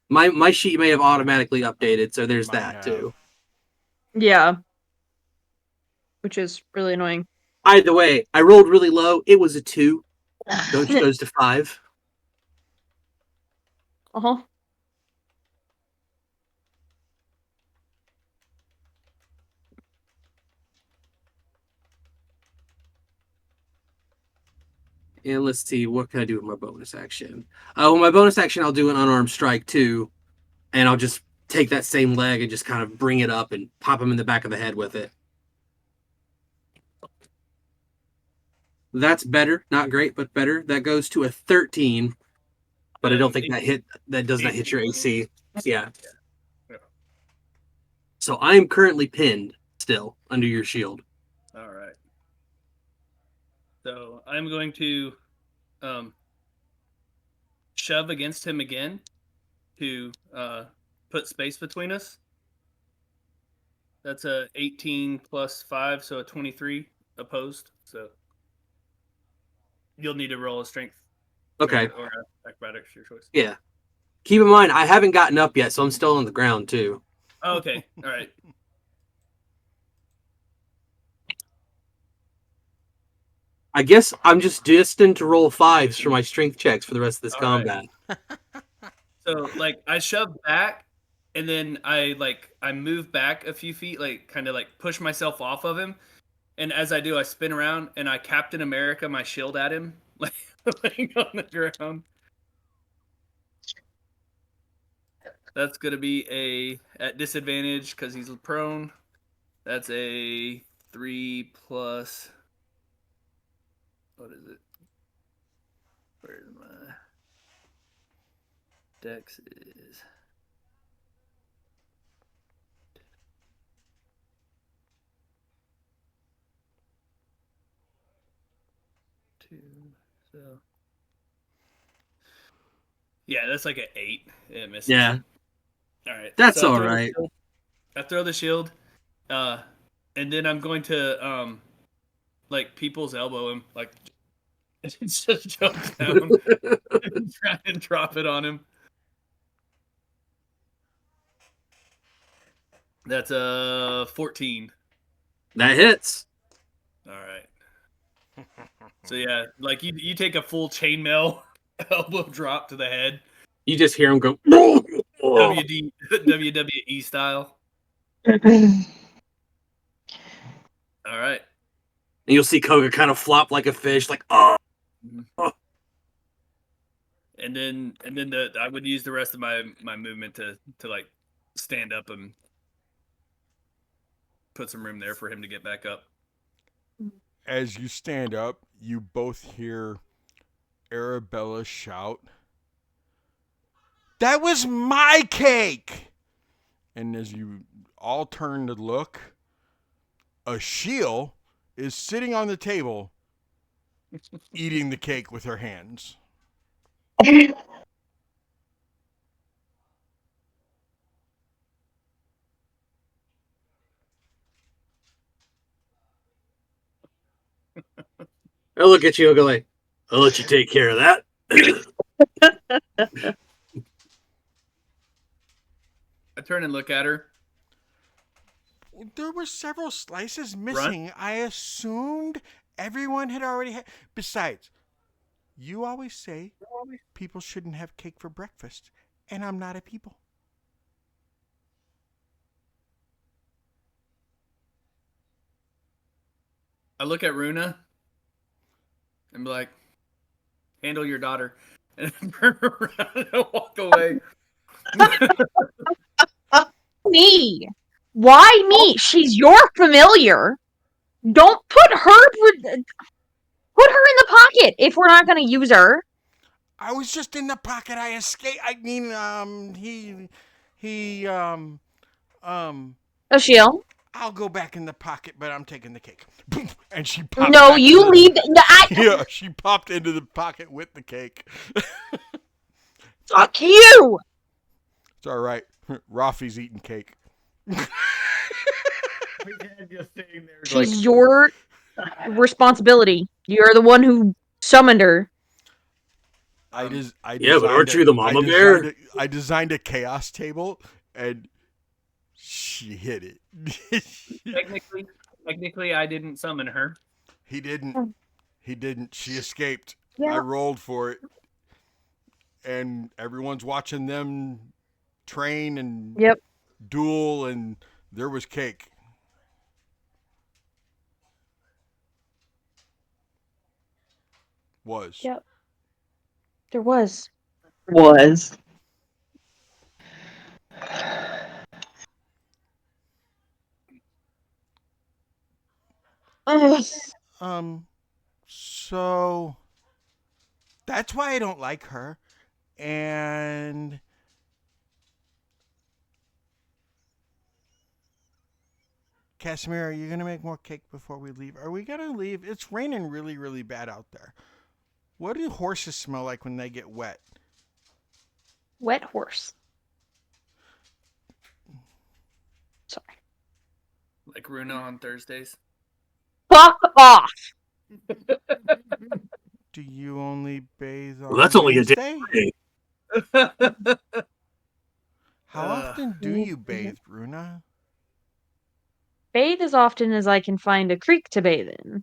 My sheet may have automatically updated, so there's Mine that have. too. Yeah, which is really annoying. Either way, I rolled really low. It was a 2. Coach goes to 5. Uh-huh. And let's see, what can I do with my bonus action? Oh, my bonus action, I'll do an unarmed strike too, and I'll just take that same leg and just kind of bring it up and pop him in the back of the head with it. That's better, not great, but better. That goes to a 13, but I don't think that does not hit your AC. Yeah. Yeah. So I am currently pinned still under your shield. All right. So I'm going to shove against him again to put space between us. That's a 18 plus 5, so a 23 opposed. So you'll need to roll a strength. Okay. Or acrobatics, your choice. Yeah. Keep in mind, I haven't gotten up yet, so I'm still on the ground too. Oh, okay. All right. I guess I'm just destined to roll 5s for my strength checks for the rest of this All combat. right. So like I shove back and then I move back a few feet, like kind of like push myself off of him. And as I do, I spin around and I Captain America my shield at him, like laying on the ground. That's gonna be at disadvantage because he's prone. That's a 3 plus. What is it? Where's my dex is? Two. So. Yeah, that's like an 8. It misses. Yeah. All right. That's so all right. I throw the shield, and then I'm going to like people's elbow him, like just jump down and try and drop it on him. That's a 14. That hits. All right. So yeah, like you take a full chainmail elbow drop to the head, You just hear him go. WWE style. All right. And you'll see Koga kind of flop like a fish, like, oh. And then I would use the rest of my movement to like stand up and put some room there for him to get back up. As you stand up, you both hear Arabella shout, "That was my cake!" And as you all turn to look, Ashiel is sitting on the table eating the cake with her hands. I look at you and go like, I'll let you take care of that. I turn and look at her. There were several slices Run. missing. I assumed everyone had already had. Besides, you always say people shouldn't have cake for breakfast, and I'm not a people. I look at Runa and be like, handle your daughter. And turn around and walk away. Me. Why me? She's your familiar. Don't put her in the pocket if we're not going to use her. I was just in the pocket. I escaped. I mean, he, Oh, Sheil. I'll go back in the pocket, but I'm taking the cake. And she popped. No, back you into leave. Yeah, she popped into the pocket with the cake. Fuck you. It's all right. Rafi's eating cake. Just sitting there, She's your responsibility. You're the one who summoned her. I Yeah, but aren't you the mama bear? I designed a chaos table, and she hit it. Technically, I didn't summon her. He didn't. He didn't. She escaped. Yeah. I rolled for it, and everyone's watching them train and Yep. duel, and there was cake. Was. Yep. There was. Was. Ugh. So that's why I don't like her. And Casimir, are you gonna make more cake before we leave? Are we gonna leave? It's raining really, really bad out there. What do horses smell like when they get wet? Wet horse. Sorry. Like Runa on Thursdays. Fuck off. Do you only bathe on Well, that's only a Wednesday? day. How often do you bathe, Runa? Bathe as often as I can find a creek to bathe in.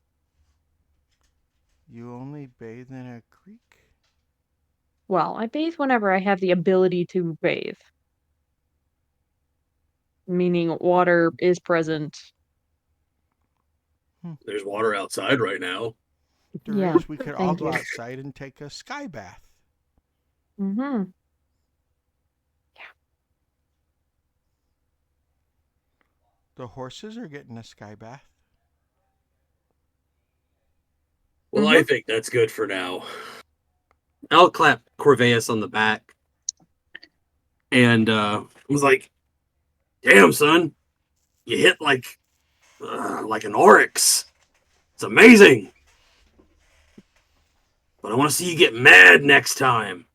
You only bathe in a creek? Well, I bathe whenever I have the ability to bathe. Meaning water is present. There's water outside right now. There Yeah, is. We could all thank go you. outside and take a sky bath. Mm-hmm. The horses are getting a sky bath. Well, I think that's good for now. I'll clap Corveus on the back. And I was like, damn, son. You hit like an oryx. It's amazing. But I want to see you get mad next time.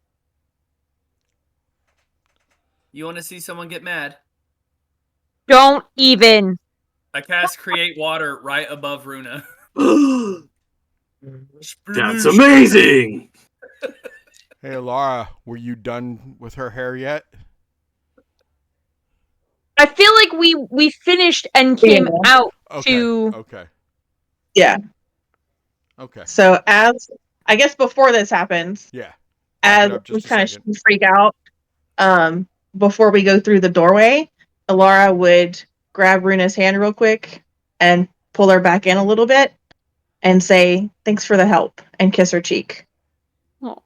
You want to see someone get mad? Don't even. I cast Create Water right above Runa. That's amazing. Hey, Laura, were you done with her hair yet? I feel like we finished and came out Okay. to. Okay. Yeah. Okay. So I guess before this happens, Yeah. as up just we a kind second. of freak out, before we go through the doorway, Alara would grab Runa's hand real quick and pull her back in a little bit and say, "Thanks for the help," and kiss her cheek. Oh.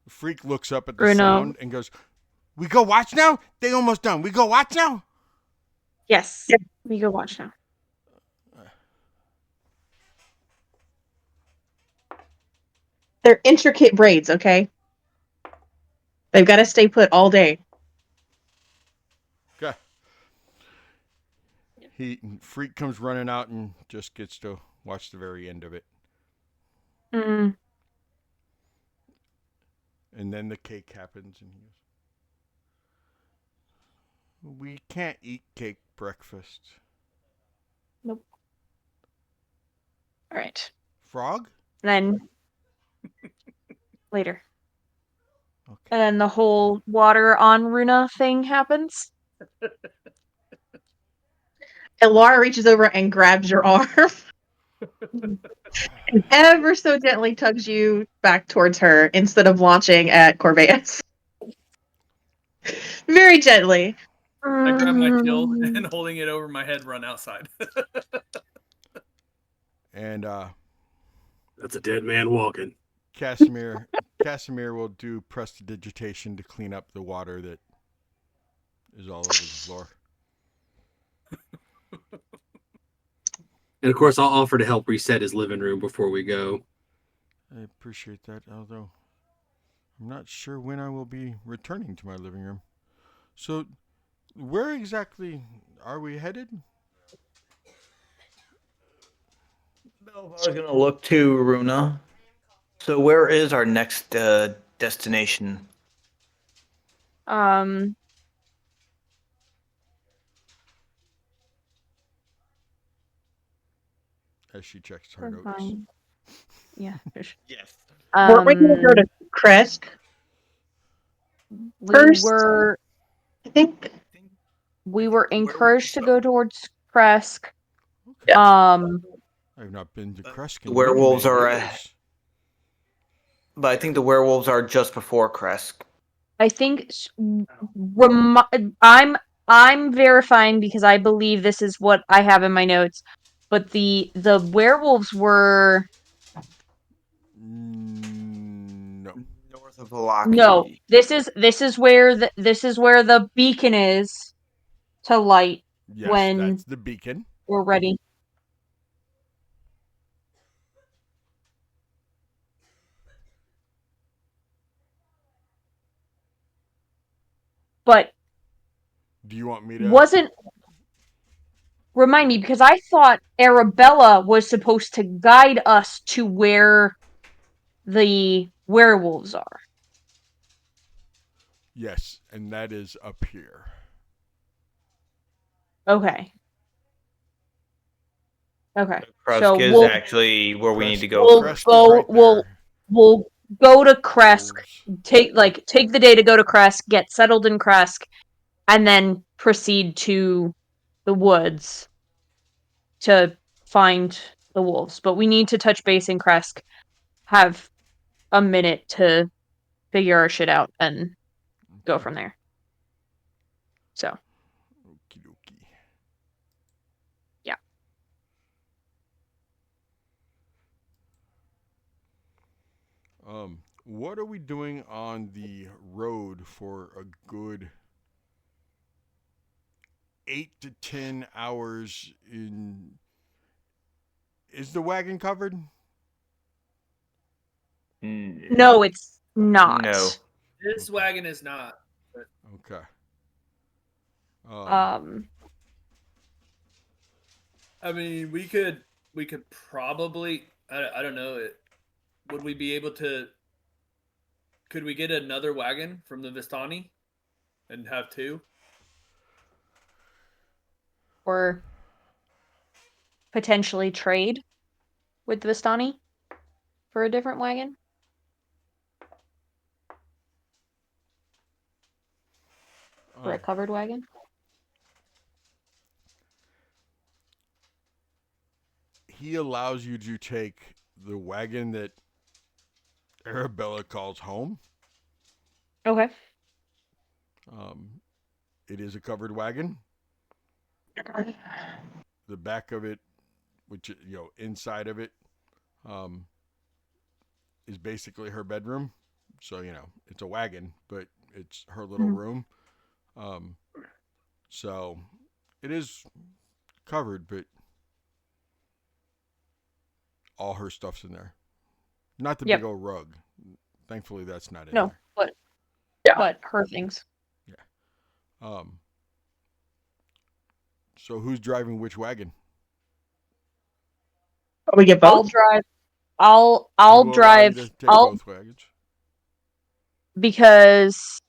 Freak looks up at the Runa. sound and goes, "We go watch now? They almost done. We go watch now?" Yes. We go watch now. They're intricate braids, okay? They've got to stay put all day. Okay. Freak comes running out and just gets to watch the very end of it. Mm. And then the cake happens and he goes, "We can't eat cake breakfast." Nope. All right. Frog? Then later. Okay. And then the whole water on Runa thing happens. And Laura reaches over and grabs your arm and ever so gently tugs you back towards her instead of launching at Corveus. Very gently. I grab my Mm. kill and holding it over my head, run outside. And That's a dead man walking. Casimir will do prestidigitation to clean up the water that is all over the floor. And of course, I'll offer to help reset his living room before we go. I appreciate that, although I'm not sure when I will be returning to my living room. So, where exactly are we headed? I was gonna look to Runa. So where is our next destination? Um, As she checks her notes. fine. Yeah. Yes. Weren't we going to go to Kresk we first? were I think. we were encouraged to go towards Kresk. Okay. Um, I've not been to Kresk The in werewolves many are, years. but I think the werewolves are just before Kresk. I think I'm verifying because I believe this is what I have in my notes. But the werewolves were No. North of Valaki. no. This is where the beacon is to light Yes, when that's the beacon. we're ready. But Do you want me to? wasn't remind me because I thought Arabella was supposed to guide us to where the werewolves are. Yes, and that is up here. Okay. Okay. Kresk So is we'll actually where we need to go we'll first. Kresk is go right we'll there. we'll go to Kresk. Wolves. Take the day to go to Kresk, get settled in Kresk, and then proceed to the woods to find the wolves. But we need to touch base in Kresk, have a minute to figure our shit out and go Okay. from there. So, Okie dokie. yeah. What are we doing on the road for a good 8 to 10 hours in? Is the wagon covered? No, it's not. No. This wagon is not. Okay. Um I mean, we could probably. I don't know. Would we be able to? Could we get another wagon from the Vistani, and have two? or potentially trade with the Vistani for a different wagon. For a covered wagon. He allows you to take the wagon that Arabella calls home. Okay. It is a covered wagon. The back of it, which inside of it, is basically her bedroom. So it's a wagon, but it's her little room. So it is covered, but all her stuff's in there. Not the Yep. big old rug. Thankfully, that's not in No, there. but her things. Yeah. So who's driving which wagon? We get I'll both. drive. You I'll will allow drive. him to take I'll both wagons. because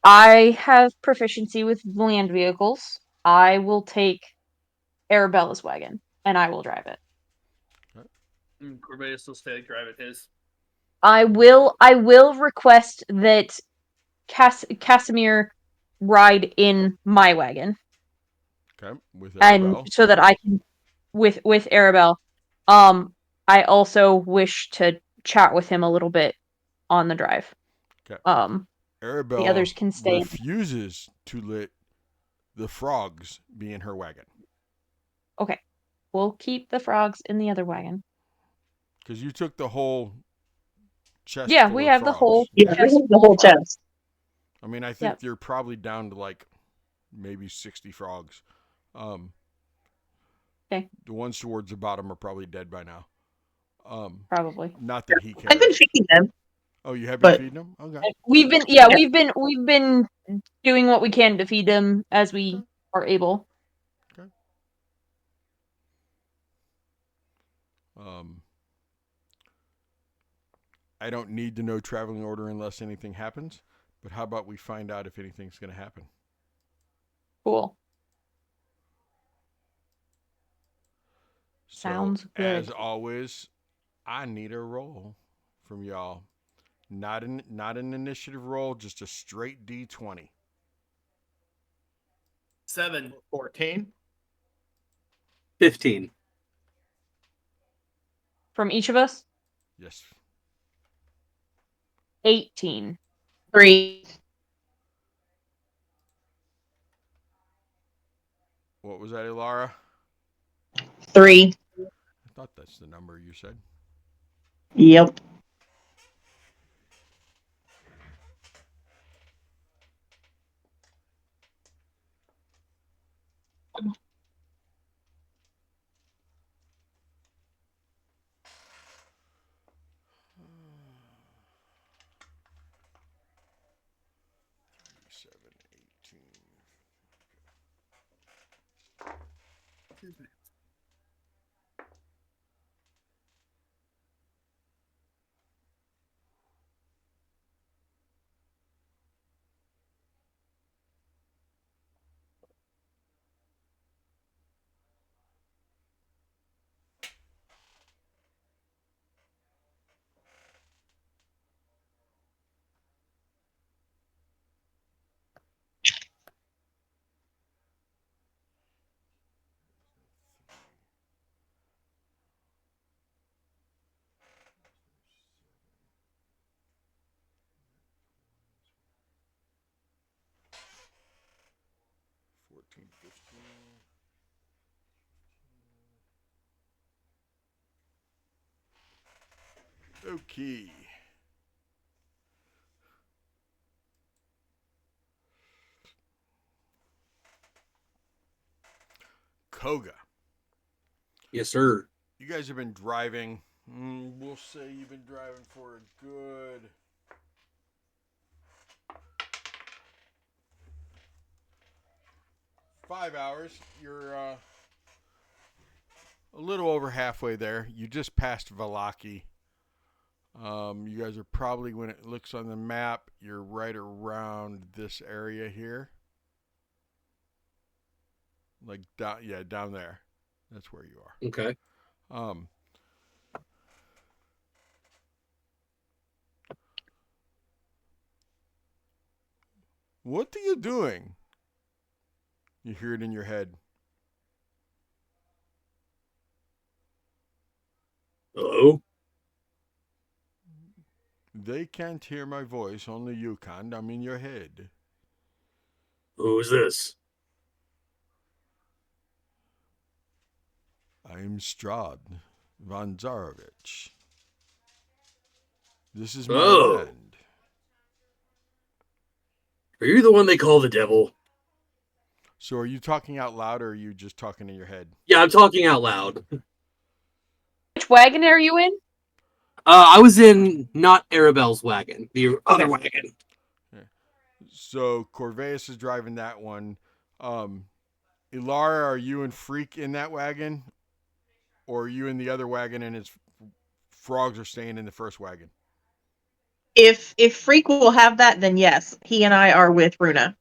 I have proficiency with land vehicles. I will take Arabella's wagon and I will drive it. Corbeus will stay driving his. I will request that Casimir ride in my wagon, Okay, with and Arabelle. so that I can with Arabelle. I also wish to chat with him a little bit on the drive. Okay. Um, the Arabelle others can stay. refuses to let the frogs be in her wagon Okay, we'll keep the frogs in the other wagon. because you took the whole chest Yeah, full we of have the whole frogs. Yeah, chest the full whole of frogs. chest. I mean, I think Yep. you're probably down to like maybe 60 frogs. Okay, The ones towards the bottom are probably dead by now. probably. Not that he I've been cares. feeding them, Oh, you have been but feeding them? Okay. We've been doing what we can to feed them as we are able. Okay. Um, I don't need to know traveling order unless anything happens. But how about we find out if anything's going to happen? Cool. So, Sounds as good. always, I need a roll from y'all. Not an initiative roll, just a straight D20. 7. 14. 15. From each of us, Yes. 18. 3. What was that, Ilara? 3. I thought that's the number you said. Yep. Seven, 18. Fourteen, 15. Okay. Koga. Yes, sir. You guys have been driving. We'll say you've been driving for a good 5 hours. You're a little over halfway there. You just passed Valaki. You guys are probably, when it looks on the map, you're right around this area here. Like down, yeah, down there. That's where you are. Okay. Um, what are you doing? You hear it in your head. Hello? They can't hear my voice, only you can. I'm in your head. Who's this? I'm Strahd von Zarovich. This is my Oh. land. Are you the one they call the devil? So are you talking out loud or are you just talking in your head? Yeah, I'm talking out loud. Which wagon are you in? I was in not Arabelle's wagon, the other wagon. So Corveus is driving that one. Ilara, are you and Freak in that wagon? Or are you in the other wagon and his frogs are staying in the first wagon? If Freak will have that, then yes, he and I are with Runa.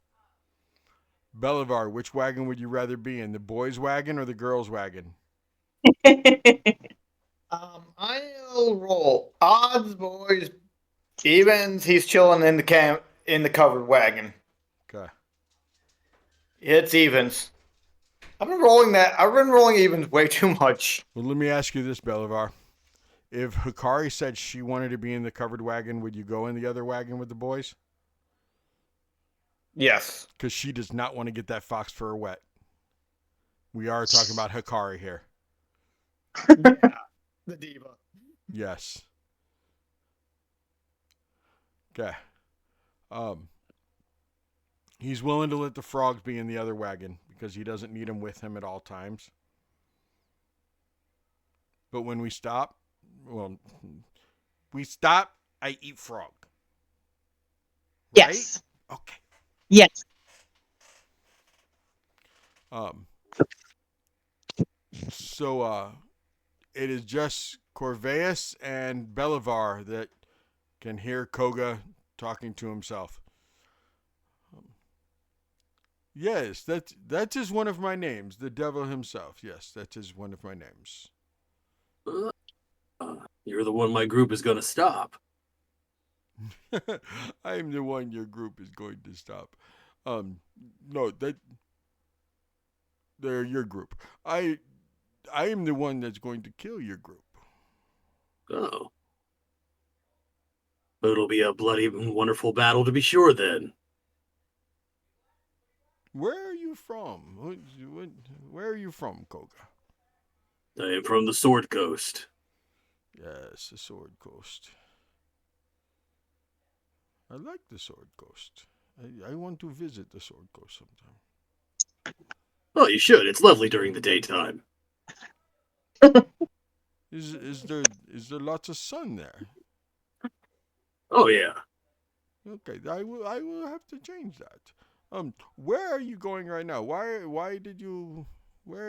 Belivar, which wagon would you rather be in? The boys' wagon or the girls' wagon? I'll roll odds, boys. Evens. He's chilling in the covered wagon. Okay. It's evens. I've been rolling evens way too much. Well, let me ask you this, Belivar. If Hikari said she wanted to be in the covered wagon, would you go in the other wagon with the boys? Yes. Because she does not want to get that fox fur wet. We are talking about Hikari here. Yeah. The diva. Yes. Okay. He's willing to let the frogs be in the other wagon because he doesn't need them with him at all times. But when we stop, I eat frog. Right? Yes. Okay. Yes. So it is just Corveus and Belivar that can hear Koga talking to himself. Yes, that is one of my names, the devil himself. Yes, that is one of my names. You're the one my group is going to stop. I am the one your group is going to stop. No, they're your group. I am the one that's going to kill your group. Oh. It'll be a bloody wonderful battle to be sure then. Where are you from? Where are you from, Koga? I am from the Sword Coast. Yes, the Sword Coast. I like the Sword Coast. I want to visit the Sword Coast sometime. Oh, you should. It's lovely during the daytime. Is there lots of sun there? Oh, yeah. Okay, I will have to change that. Where are you going right now? Where are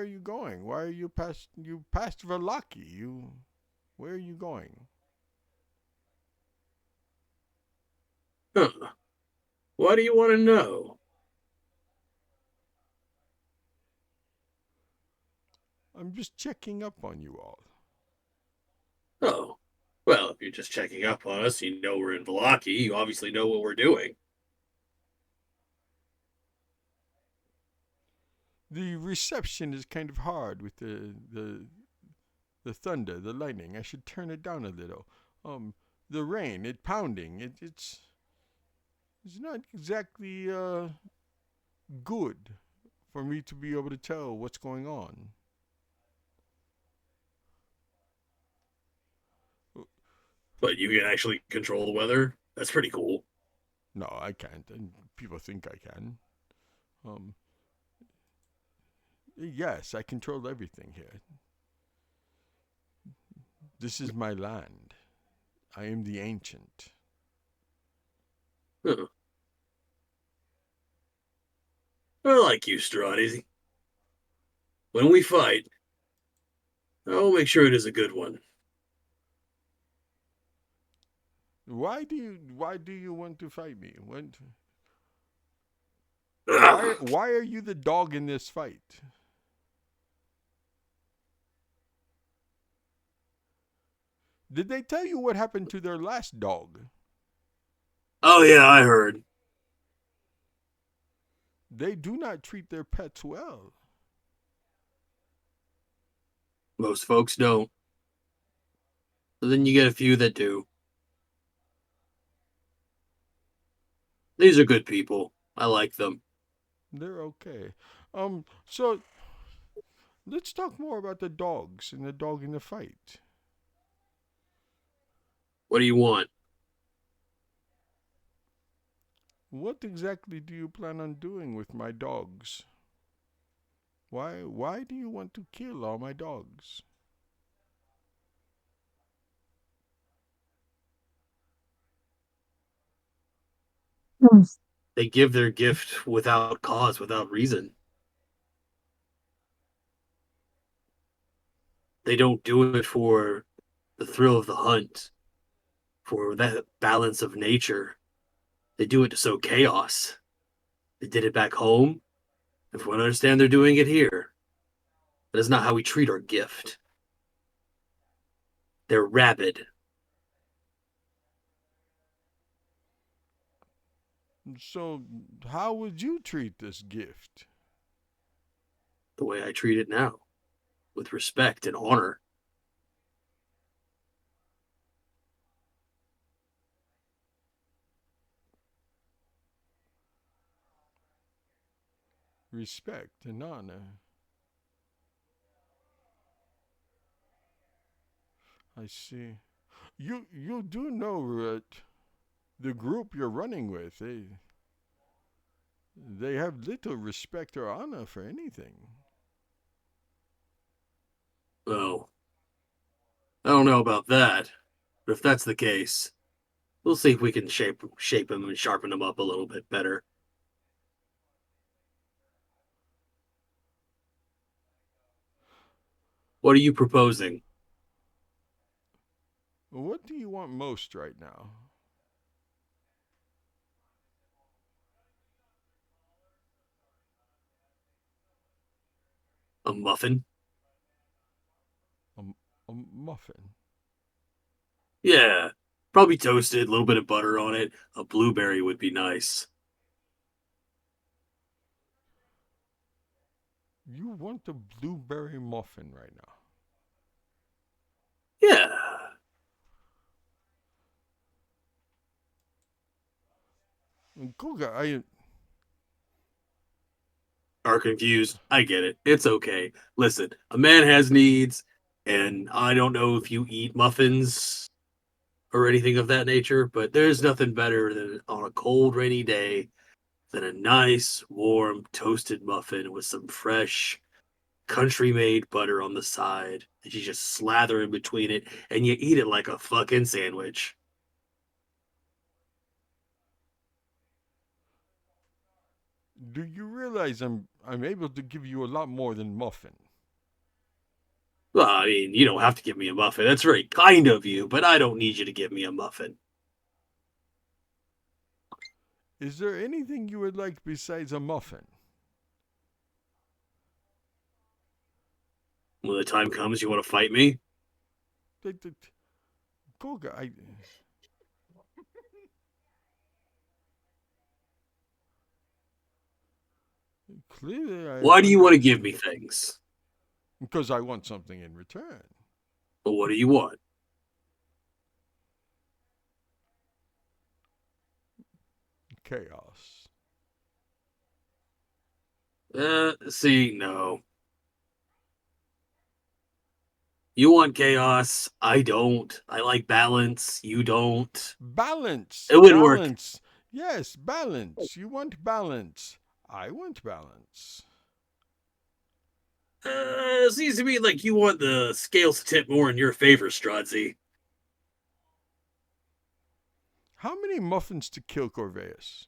you going? Why are you past Velaki? Where are you going? Huh. Why do you want to know? I'm just checking up on you all. Oh. Well, if you're just checking up on us, you know we're in Velaki, you obviously know what we're doing. The reception is kind of hard with the thunder, the lightning. I should turn it down a little. The rain, it pounding. It's not exactly good for me to be able to tell what's going on. But you can actually control the weather? That's pretty cool. No, I can't, and people think I can. Yes, I control everything here. This is my land. I am the ancient. Huh. I like you, Strahd. When we fight, I'll make sure it is a good one. Why do you want to fight me? Ah, Why are you the dog in this fight? Did they tell you what happened to their last dog? oh, yeah, I heard. They do not treat their pets well. Most folks don't. But then you get a few that do. These are good people. I like them. They're okay. So let's talk more about the dogs and the dog in the fight. What do you want? What exactly do you plan on doing with my dogs? Why do you want to kill all my dogs? They give their gift without cause, without reason. They don't do it for the thrill of the hunt, for that balance of nature. They do it to sow chaos. They did it back home, and from what I understand, they're doing it here. That is not how we treat our gift. They're rabid. So, how would you treat this gift? The way I treat it now, with respect and honor. Respect and honor. I see. You do know that the group you're running with, they have little respect or honor for anything. Well, I don't know about that, but if that's the case, we'll see if we can shape him and sharpen him up a little bit better. What are you proposing? What do you want most right now? A muffin? A, a muffin. Yeah, probably toasted, a little bit of butter on it. A blueberry would be nice. You want the blueberry muffin right now? Yeah. Koga, I Are confused. I get it. It's okay. Listen, a man has needs, and I don't know if you eat muffins or anything of that nature, but there's nothing better than on a cold, rainy day than a nice, warm, toasted muffin with some fresh, country made butter on the side that you just slather in between it and you eat it like a fucking sandwich. do you realize I'm able to give you a lot more than muffin? Well, I mean, you don't have to give me a muffin. That's very kind of you, but I don't need you to give me a muffin. Is there anything you would like besides a muffin? When the time comes, you want to fight me? Koga, clearly Why do you want to give me things? because I want something in return. But what do you want? Chaos. See, no. You want chaos. I don't. I like balance. You don't. Balance. It wouldn't work. Balance. Yes, balance. You want balance. I want balance. Seems to me like you want the scales to tip more in your favor, Strahd. How many muffins to kill Corveus?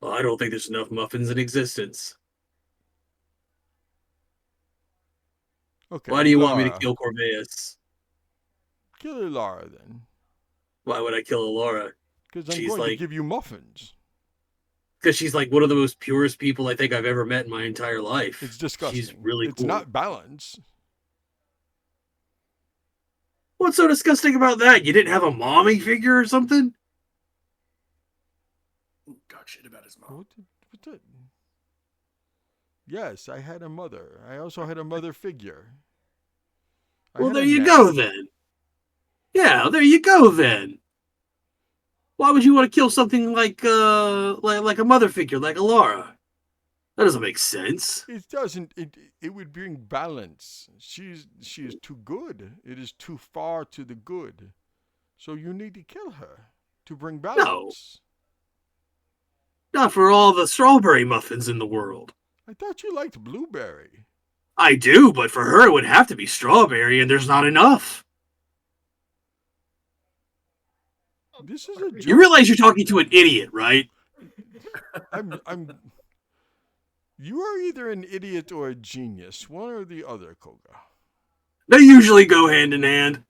Well, I don't think there's enough muffins in existence. Okay, Why do you want me to Lara. kill Corveus? Kill Lara then. Why would I kill Laura? Because I'm She's going to like, give you muffins. because she's like one of the most purest people I think I've ever met in my entire life. It's disgusting. She's really It's cool. not balance. What's so disgusting about that? You didn't have a mommy figure or something? Talk shit about his mom. What the? Yes, I had a mother. I also had a mother figure. I Well, had there a you nanny. go then. Yeah, there you go then. Why would you want to kill something like a mother figure like a Laura? That doesn't make sense. It doesn't. It would bring balance. She is too good. It is too far to the good. So you need to kill her to bring balance. Not for all the strawberry muffins in the world. I thought you liked blueberry. I do, but for her it would have to be strawberry, and there's not enough. This is a joke. You realize you're talking to an idiot, right? I'm. You are either an idiot or a genius, one or the other, Koga. They usually go hand in hand.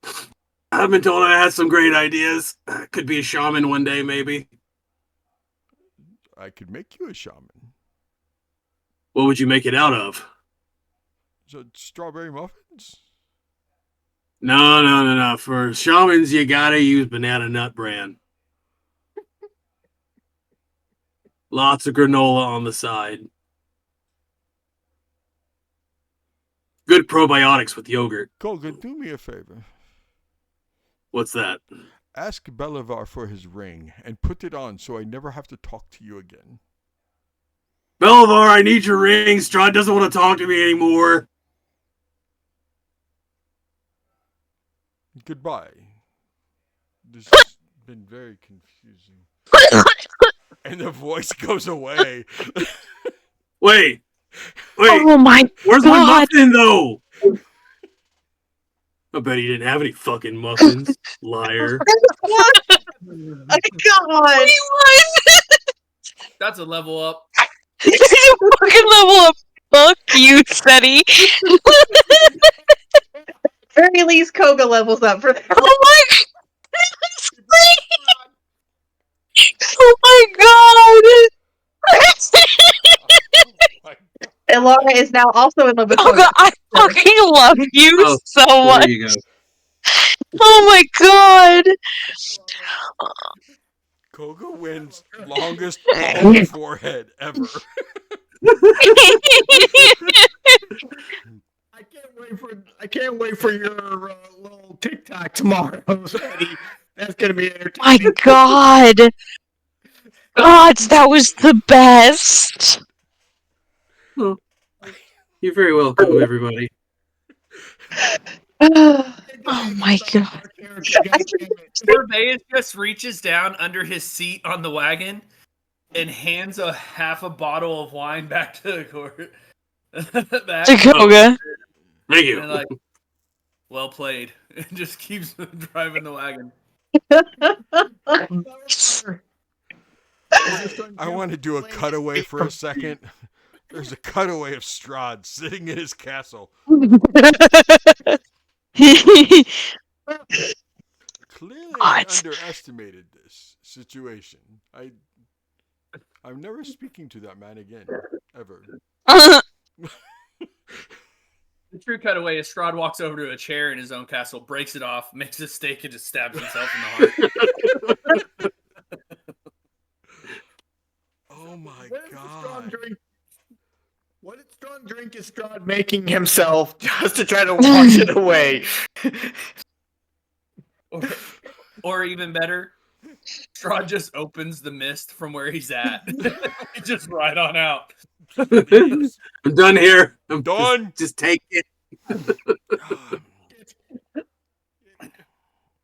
I've been told I had some great ideas. Could be a shaman one day, maybe. I could make you a shaman. What would you make it out of? So strawberry muffins? No. For shamans, you gotta use banana nut bran. Lots of granola on the side. Good probiotics with yogurt. Koga, do me a favor. What's that? Ask Belivar for his ring and put it on so I never have to talk to you again. Belivar, I need your ring. Strahd doesn't want to talk to me anymore. Goodbye. This has been very confusing. And the voice goes away. Wait. Oh my Where's my God. muffin, though? I bet he didn't have any fucking muffins. Liar. What? Oh my God. That's a level up. Fucking level up. Fuck you, Seti. Very least Koga levels up for that. Oh my Oh my God. And Laura is now also in love with Oh Koga. God, I fucking love you so There much. you go. Oh my God. Koga wins longest bald forehead ever. I can't wait for your little TikTok tomorrow, Eddie. That's gonna be My entertaining. God. God, that was the best. Well, you're very welcome, everybody. Oh my God. Corbeus just reaches down under his seat on the wagon and hands a half a bottle of wine back to the court. back. To Koga. Thank you. And like, well played. And just keeps driving the wagon. I want to do a cutaway for a second. There's a cutaway of Strahd sitting in his castle. Clearly, I underestimated this situation. I'm never speaking to that man again, ever. The true cutaway is Strahd walks over to a chair in his own castle, breaks it off, makes a steak, and just stabs himself in the heart. Oh my God. What strong drink is Strahd making himself just to try to wash it away? Or even better, Strahd just opens the mist from where he's at. Just right on out. I'm done here. I'm Done. Just take it.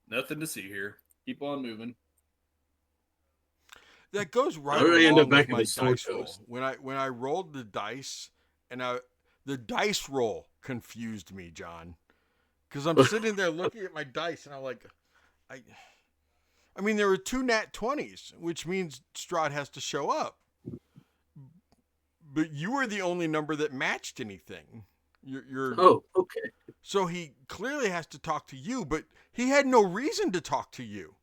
Nothing to see here. Keep on moving. That goes right How did I end up along back with in my the sword dice roll. post? When I rolled the dice, and the dice roll confused me, John, because I'm sitting there looking at my dice, and I'm like, I mean, there were 2 nat 20s, which means Strahd has to show up. But you were the only number that matched anything. You're Oh, okay. So he clearly has to talk to you, but he had no reason to talk to you.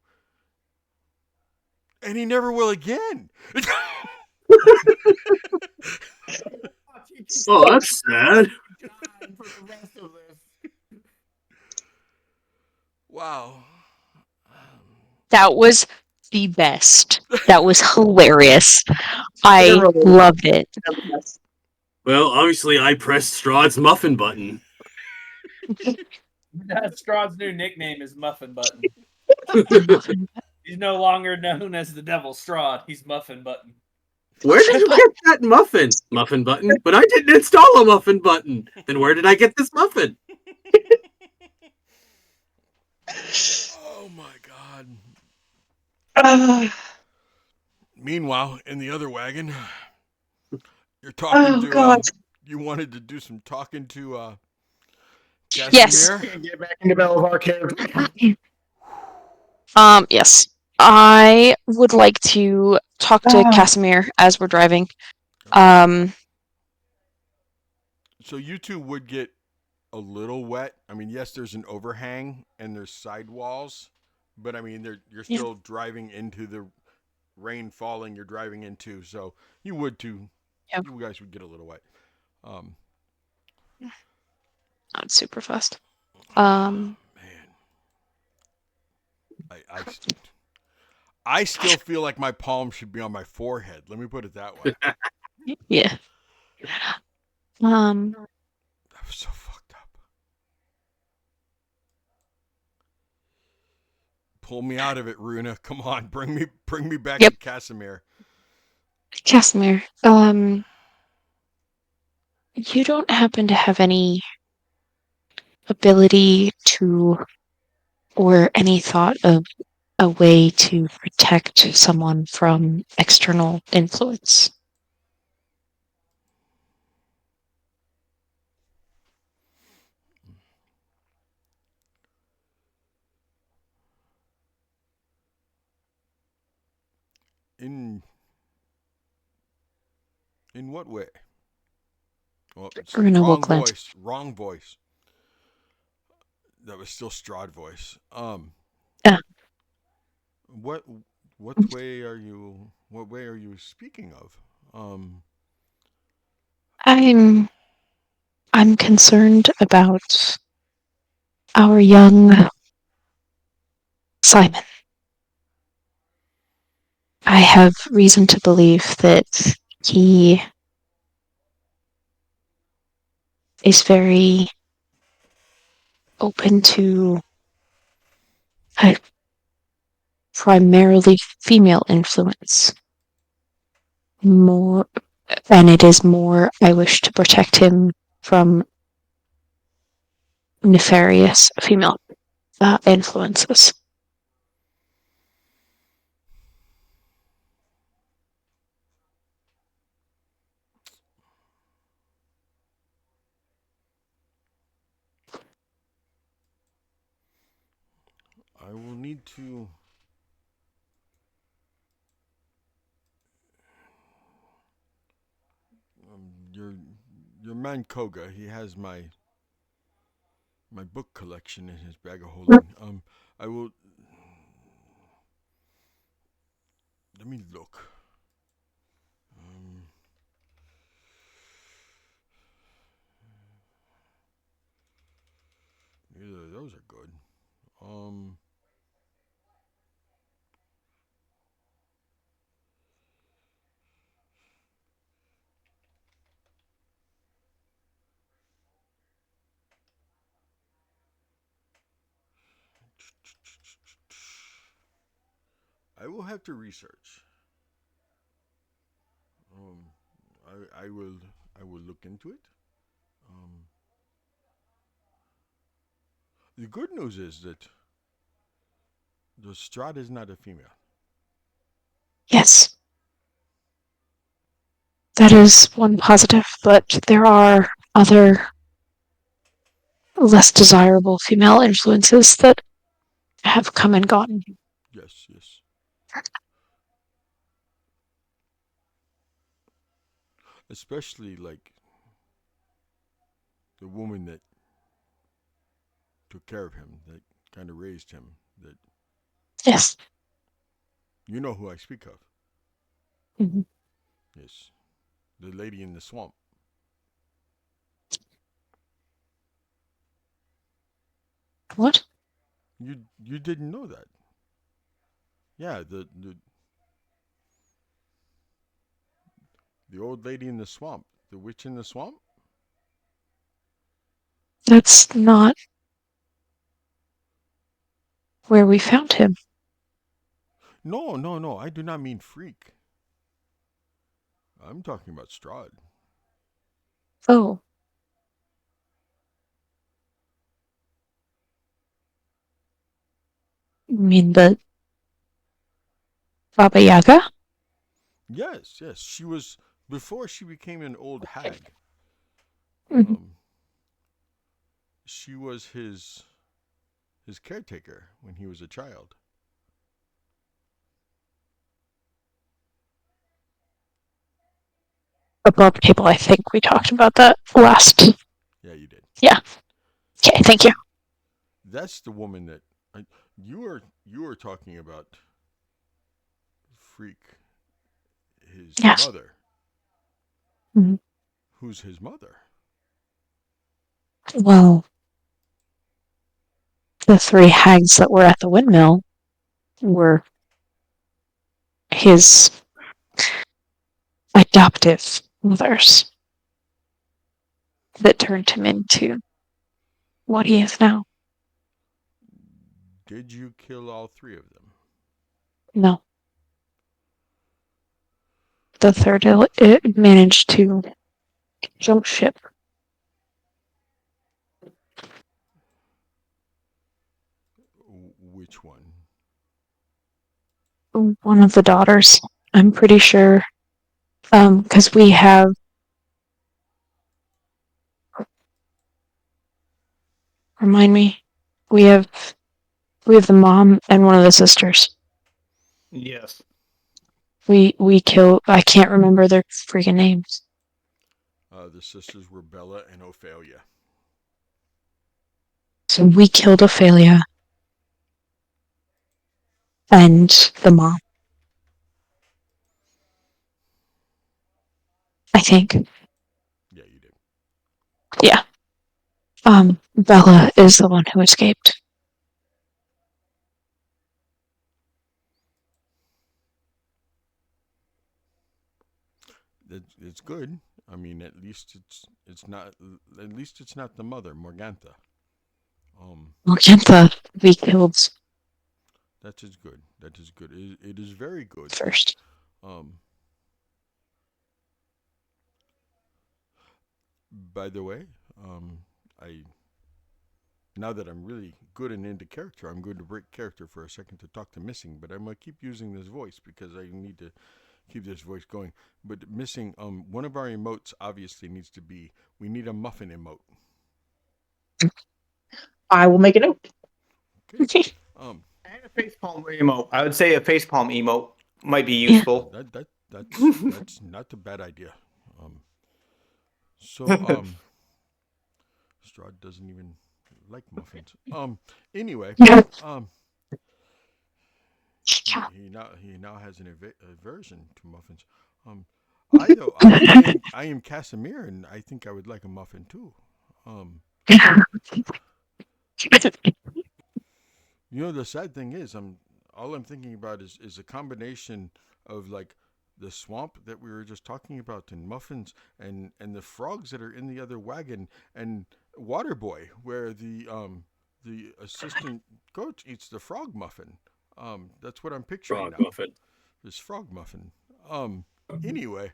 And he never will again. Oh, that's sad. Wow. That was the best. That was hilarious. I loved it. Well, obviously, I pressed Strahd's muffin button. That's Strahd's new nickname is Muffin Button. He's no longer known as the Devil Strahd. He's Muffin Button. Where did you get that muffin? Muffin button? But I didn't install a muffin button. Then where did I get this muffin? Oh my God. Meanwhile, in the other wagon, you're talking to. God. You wanted to do some talking to. Yes. Casimir? Get back into Belivar character. Yes. I would like to talk to Casimir as we're driving. So you two would get a little wet. I mean, yes, there's an overhang and there's sidewalls, but I mean, you're still driving into the rain falling. You're driving into, so you would too. Yep. You guys would get a little wet. Not super fast. Man. I I still feel like my palm should be on my forehead. Let me put it that way. Yeah. Um, That was so fucked up. Pull me out of it, Runa. Come on, bring me back Yep. to Casimir. Casimir, you don't happen to have any ability to, or any thought of a way to protect someone from external influence? In what way? Well, it's Runa will wrong glance. voice. Wrong voice. That was still Strahd voice. Yeah. What way are you? What way are you speaking of? I'm I'm concerned about our young Simon. I have reason to believe that he is very open to a primarily female influence. More, and it is more I wish to protect him from nefarious female influences. I will need to. Your man Koga. He has my book collection in his bag of holding. I will. Let me look. Um, Either of those are good. Um, I will have to research. Um, I will look into it. Um, the good news is that the Strahd is not a female. Yes, that is one positive, but there are other less desirable female influences that have come and gone. Yes, yes. Especially like the woman that took care of him, that kind of raised him. That Yes. you know who I speak of. Mhm. Yes, the lady in the swamp. What? You didn't know that? Yeah, the old lady in the swamp, the witch in the swamp. That's not where we found him. No, no, no. I do not mean freak. I'm talking about Strahd. Oh, you mean the Baba Yaga? Yes, yes. She was before she became an old hag. Mhm. Um, she was his caretaker when he was a child. Above table, I think we talked about that last. Yeah, you did. Yeah. Okay, thank you. That's the woman that I, you were talking about. Freak, his Yes. mother. Mhm. Who's his mother? Well, the three hags that were at the windmill were his adoptive mothers that turned him into what he is now. Did you kill all three of them? No. The third, it managed to jump ship. Which one? One of the daughters, I'm pretty sure. Because we have remind me. We have the mom and one of the sisters. Yes. We killed. I can't remember their freaking names. The sisters were Bella and Ophelia. So we killed Ophelia and the mom. I think. Yeah, you did. Yeah. Bella is the one who escaped. It's good. I mean, at least it's not. At least it's not the mother, Morgantha. Morgantha, we killed That is good. That is good. It is very good. first. By the way, I now that I'm really good and into character, I'm going to break character for a second to talk to Missing, but I'm gonna keep using this voice because I need to keep this voice going. But Missing, one of our emotes obviously needs to be. We need a muffin emote. I will make a note. Okay. And a facepalm emote. I would say a facepalm emote might be useful. That's not a bad idea. Strahd doesn't even like muffins. Anyway, he now has an aversion to muffins. I am Casimir, and I think I would like a muffin too. The sad thing is, all I'm thinking about is a combination of like the swamp that we were just talking about, and muffins, and the frogs that are in the other wagon, and Waterboy, where the assistant coach eats the frog muffin. That's what I'm picturing Frog now. muffin. This frog muffin. Anyway.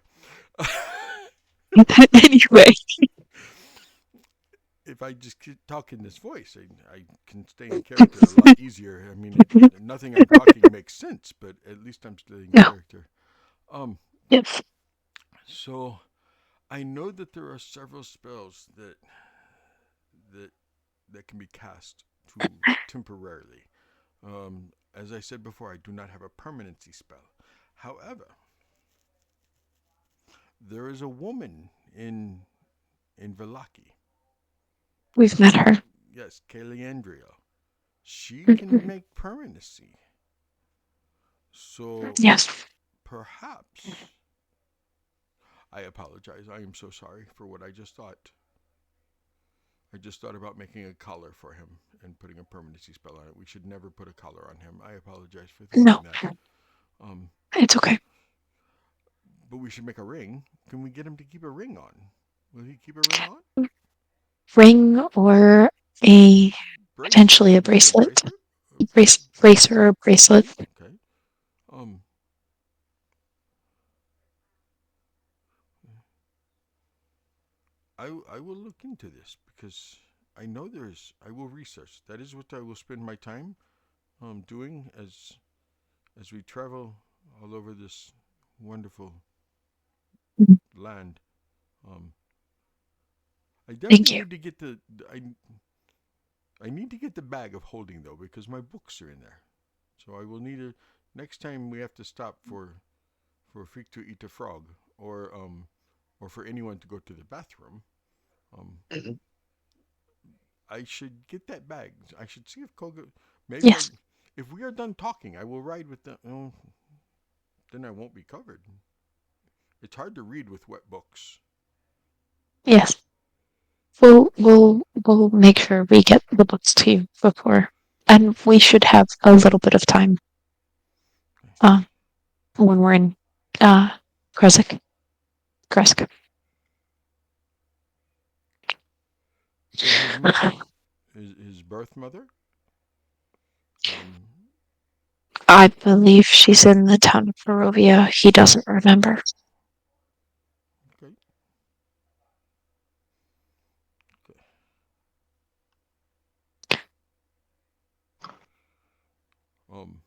Anyway. If I just keep talking this voice, I can stay in character a lot easier. I mean, nothing I'm talking makes sense, but at least I'm still in character. Yes. So I know that there are several spells that can be cast temporarily. As I said before, I do not have a permanency spell. However, there is a woman in Velaki. We've met her. Yes, Kaliandria. She can make permanency. So Yes. perhaps I apologize. I am so sorry for what I just thought. I just thought about making a collar for him and putting a permanency spell on it. We should never put a collar on him. I apologize for thinking that. It's okay. But we should make a ring. Can we get him to keep a ring on? Will he keep a ring on? Ring or potentially a bracelet. Bracer or bracelet. Okay. I will look into this because I know I will research. That is what I will spend my time doing as we travel all over this wonderful land. I definitely need to get I need to get the bag of holding though because my books are in there. So I will need next time we have to stop for a freak to eat a frog or for anyone to go to the bathroom. I should get that bag. I should see if Koga maybe if we are done talking, I will ride with them. Then I won't be covered. It's hard to read with wet books. Yes. We'll make sure we get the books to you before, and we should have a little bit of time when we're in Kresk. Kresk. And his mother, his birth mother. I believe she's in the town of Barovia. He doesn't remember. Okay. Um,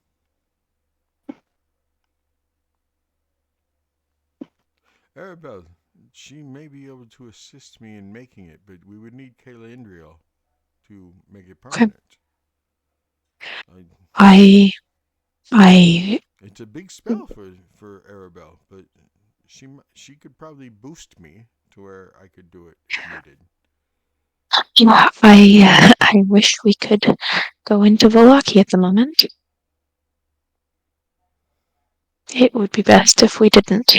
Arabelle, she may be able to assist me in making it, but we would need Kayla Indriel to make it Okay. permanent. It's a big spell for Arabelle, but she could probably boost me to where I could do it if needed. I wish we could go into Valaki at the moment. It would be best if we didn't.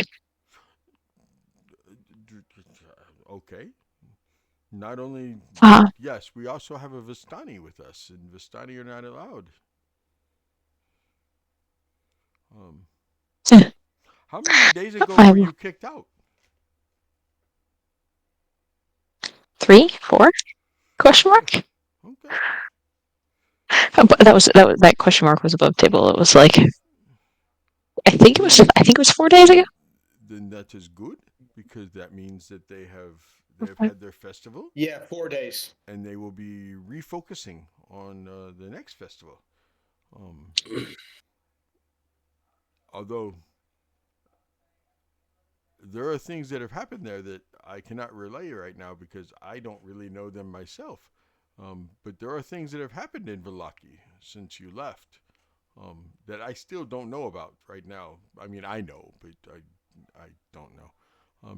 Okay. Not only yes, we also have a Vistani with us, and Vistani are not allowed. How many days ago were you kicked out? 3, 4? Question mark? Okay. But that question mark was above table. It was like I think it was 4 days ago. Then that is good because that means that they've had their festival. Yeah, 4 days. And they will be refocusing on the next festival. Although there are things that have happened there that I cannot relay right now because I don't really know them myself. But there are things that have happened in Vallaki since you left that I still don't know about right now. I mean, I know, but I don't know.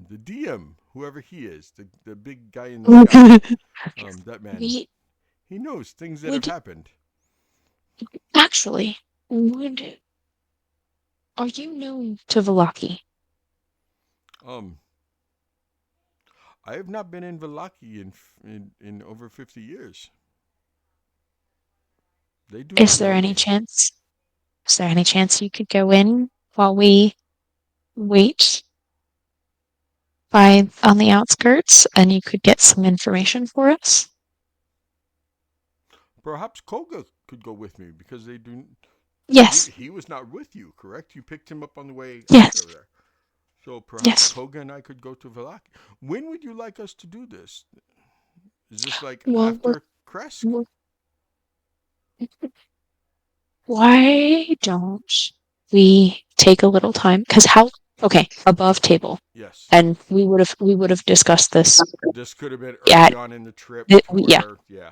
The DM, whoever he is, the big guy in the sky, that man, he knows things that have happened. Actually, are you known to Vallaki? I have not been in Vallaki in over 50 years. They do. Is there any chance? Is there any chance you could go in while we wait on the outskirts, and you could get some information for us? Perhaps Koga could go with me because they do. Yes. He was not with you, correct? You picked him up on the way yes. over there. So perhaps Koga and I could go to Vallaki. When would you like us to do this? Is this like after Kresk? Why don't we take a little time? Because above table. Yes. And we would have discussed this. This could have been early on in the trip. Yeah.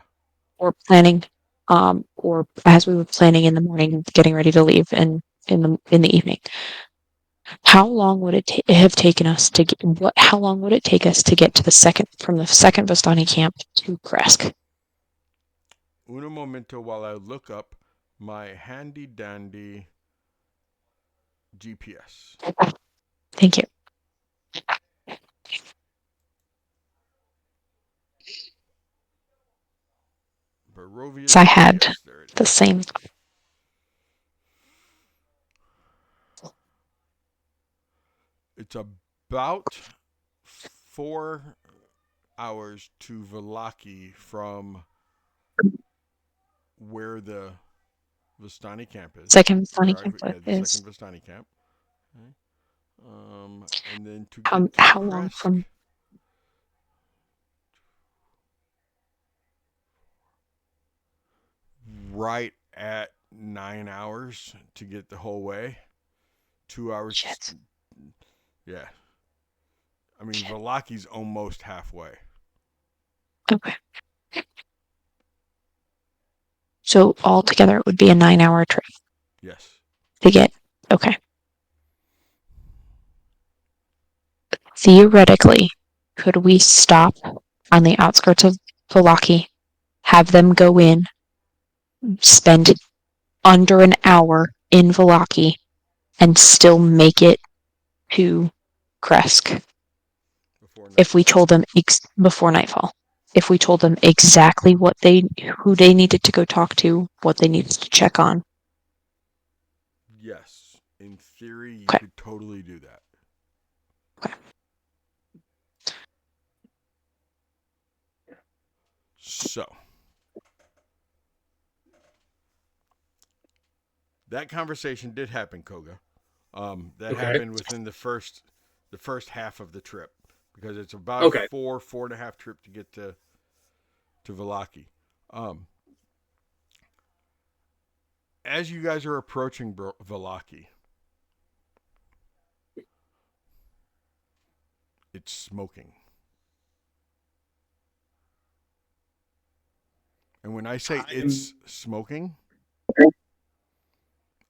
Or planning, or as we were planning in the morning, getting ready to leave, and in the evening. How long would it have taken us to get? How long would it take us to get to the second Vistani camp to Kresk? Uno momento while I look up my handy dandy GPS. Thank you. Barovia. So I had the same. It's about 4 hours to Vallaki from where the Vistani camp is. Second Vistani camp is. Second Vistani camp. Okay. And then to how get to how Kresk, long from? Right at 9 hours to get the whole way. 2 hours. Shit. Yeah. I mean, Vallaki's almost halfway. Okay. So altogether, it would be a 9-hour trip. Yes. To get. Okay. Theoretically, could we stop on the outskirts of Vallaki, have them go in, spend under an hour in Vallaki, and still make it to Kresk? If we told them before nightfall. If we told them exactly who they needed to go talk to, what they needed to check on. Yes. theory, you Okay. could totally do that. Okay. So that conversation did happen, Koga. That Okay. happened within the first half of the trip, because it's about Okay. a 4.5 trip to get to Valaki. As you guys are approaching Valaki, it's smoking. And when I say it's smoking,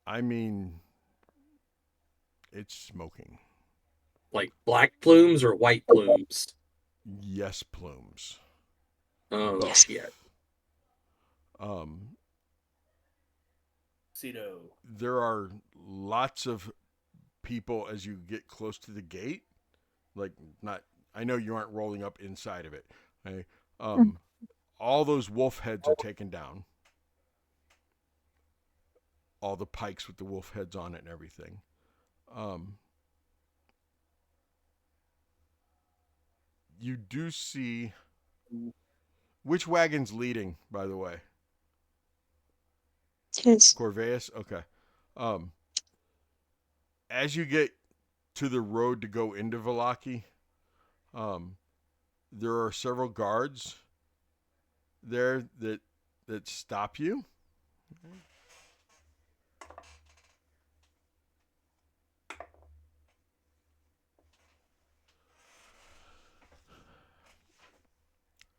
I mean it's smoking. Like black plumes or white plumes? Yes, plumes. Oh Yes. shit. Um, Cedo. there are lots of people as you get close to the gate. Like, not, I know you aren't rolling up inside of it. Okay? All those wolf heads are taken down. All the pikes with the wolf heads on it and everything. You do see, which wagon's leading, by the way? Yes. Corvais? Okay. As you get to the road to go into Valaki, there are several guards there that stop you.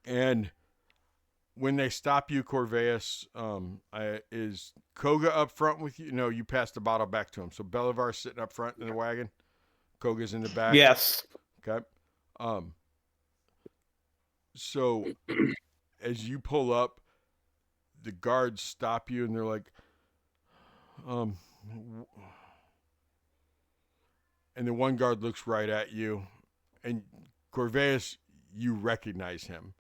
And when they stop you, Corvais, is Koga up front with you? No, you pass the bottle back to him. So Belivar's sitting up front in the wagon. Koga's in the back. Yes. Okay. So as you pull up, the guards stop you and they're like, and the one guard looks right at you, and Corvais, you recognize him.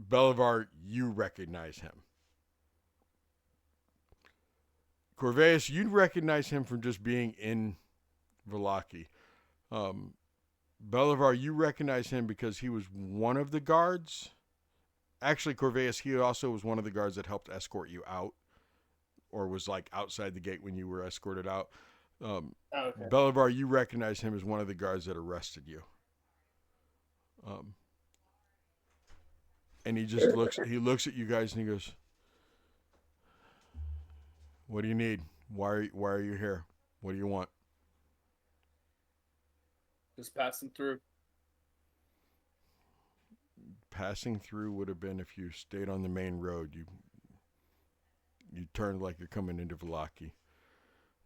Belivar, you recognize him. Corvais, you recognize him from just being in Valaki. Belivar, you recognize him because he was one of the guards. Actually, Corvais, he also was one of the guards that helped escort you out, or was like outside the gate when you were escorted out. Okay. Belivar, you recognize him as one of the guards that arrested you. And he just looks at you guys and he goes, "What do you need? Why are you here? What do you want?" Just passing through. Passing through would have been if you stayed on the main road. You turned like you're coming into Valaki.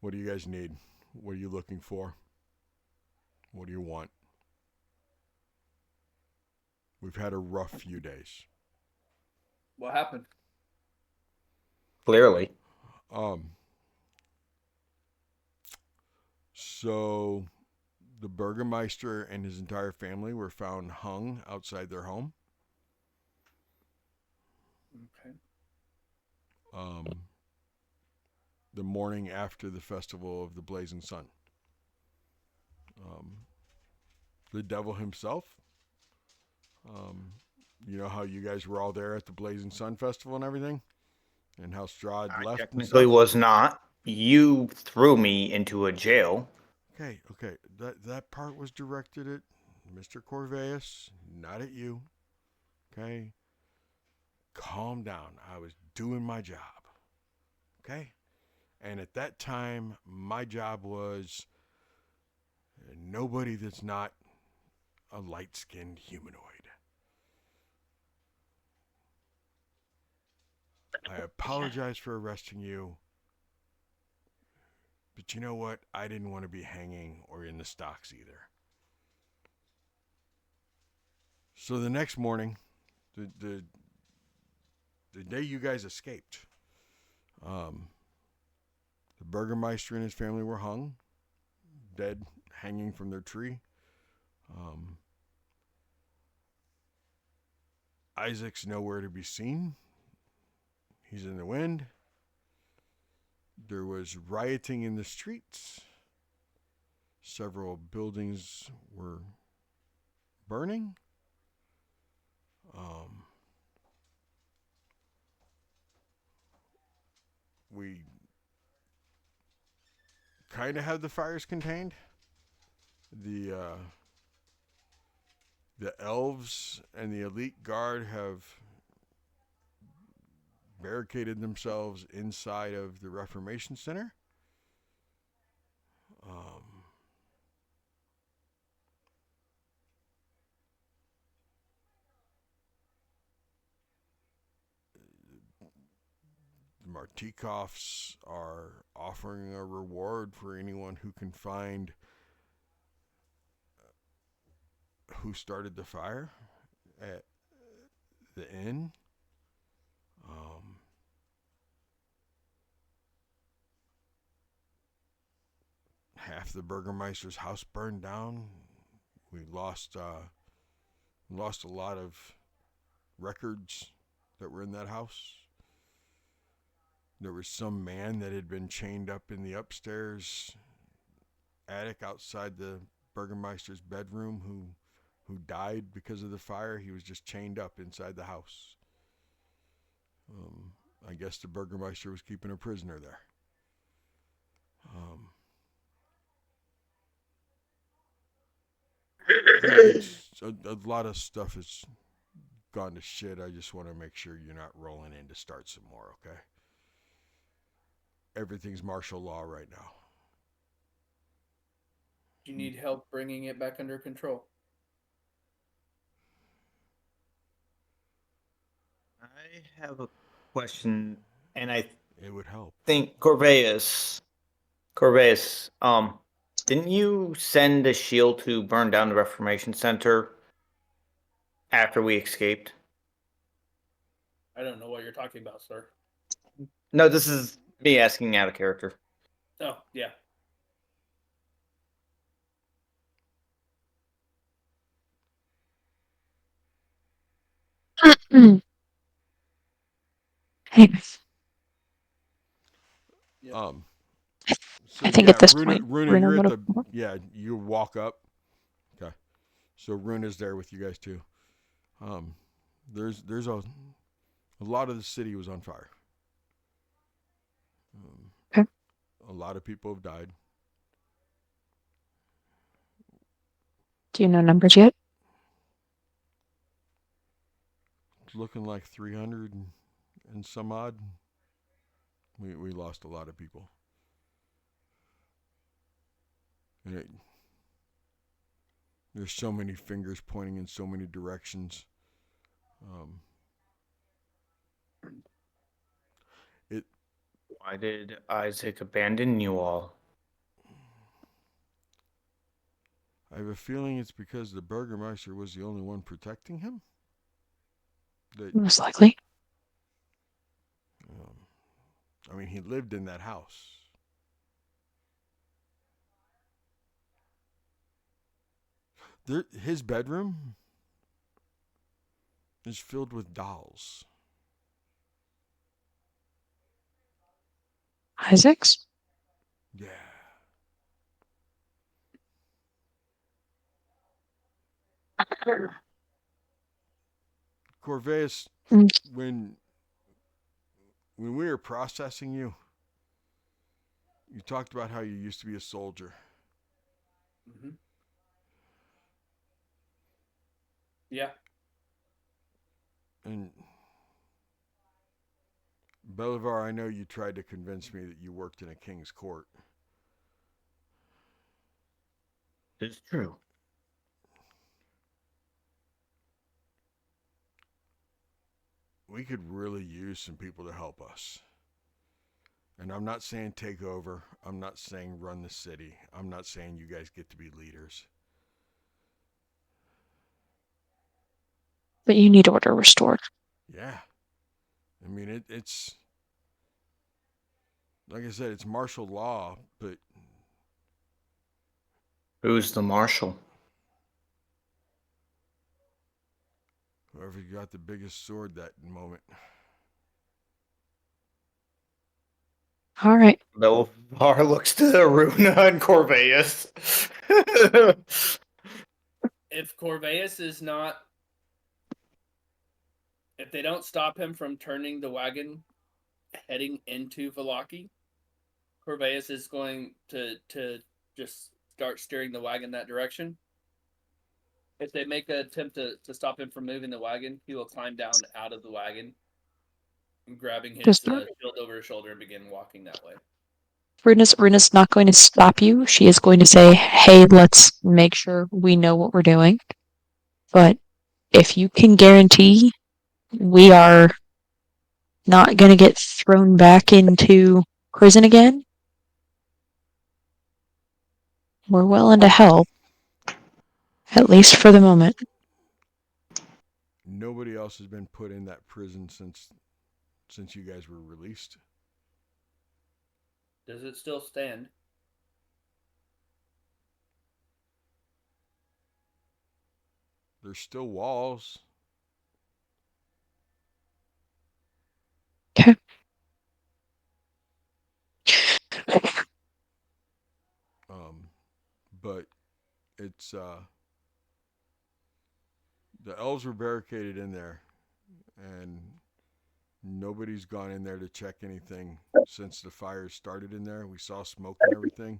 What do you guys need? What are you looking for? What do you want? We've had a rough few days. What happened? Clearly. So the Burgermeister and his entire family were found hung outside their home. Okay. The morning after the festival of the Blazing Sun. The devil himself. You know how you guys were all there at the Blazing Sun festival and everything, and how Strahd I left. technically was not. You threw me into a jail. Okay. That part was directed at Mr. Corvais, not at you. Okay. Calm down. I was doing my job. Okay. And at that time, my job was nobody that's not a light-skinned humanoid. I apologize for arresting you. But you know what? I didn't want to be hanging or in the stocks either. So the next morning, the day you guys escaped, the Burgermeister and his family were hung, dead, hanging from their tree. Isaac's nowhere to be seen. He's in the wind. There was rioting in the streets. Several buildings were burning. Um, we kind of have the fires contained. The uh, the elves and the elite guard have barricaded themselves inside of the Reformation Center. Um, the Martikoffs are offering a reward for anyone who can find who started the fire at the inn. Um, Half the Burgermeister's house burned down. We lost a lot of records that were in that house. There was some man that had been chained up in the upstairs attic outside the Burgermeister's bedroom who died because of the fire. He was just chained up inside the house. I guess the Burgermeister was keeping a prisoner there. It's a lot of stuff has gone to shit. I just want to make sure you're not rolling in to start some more, okay? Everything's martial law right now. You need help bringing it back under control. I have a question, and I It would help. think Corveus, didn't you send a shield to burn down the Reformation Center after we escaped? I don't know what you're talking about, sir. No, this is me asking out of character. Oh, yeah. Hey, So I think yeah, at this Runa, point, Runa, Runa you're at would the have. you walk up. Okay, so Runa's there with you guys too. There's a lot of the city was on fire. Okay. A lot of people have died. Do you know numbers yet? It's looking like 300 and some odd. We lost a lot of people. And there's so many fingers pointing in so many directions. Why did Isaac abandon you all? I have a feeling it's because the Burgermeister was the only one protecting him. Most likely. I mean, he lived in that house. His bedroom is filled with dolls. Isaac's? Yeah. Corvus, Mm. when we were processing you, you talked about how you used to be a soldier. Mm-hmm. Yeah. And Bolivar, I know you tried to convince me that you worked in a king's court. It's true. We could really use some people to help us. And I'm not saying take over. I'm not saying run the city. I'm not saying you guys get to be leaders. But you need order restored. Yeah. I mean, it's like I said, it's martial law, but Who's the marshal? whoever got the biggest sword that moment. All right. Belvar looks to Runa and Corvallis. If Corvallis is not, if they don't stop him from turning the wagon heading into Vallaki, Corvallis is going to just start steering the wagon that direction. If they make an attempt to stop him from moving the wagon, he will climb down out of the wagon, grabbing his Just- shield over his shoulder and begin walking that way. Runa's not going to stop you. She is going to say, "Hey, let's make sure we know what we're doing." But if you can guarantee we are not going to get thrown back into prison again, we're willing to help, at least for the moment. Nobody else has been put in that prison since you guys were released. Does it still stand? There's still walls. Okay. But it's the elves were barricaded in there, and nobody's gone in there to check anything since the fire started in there. We saw smoke and everything.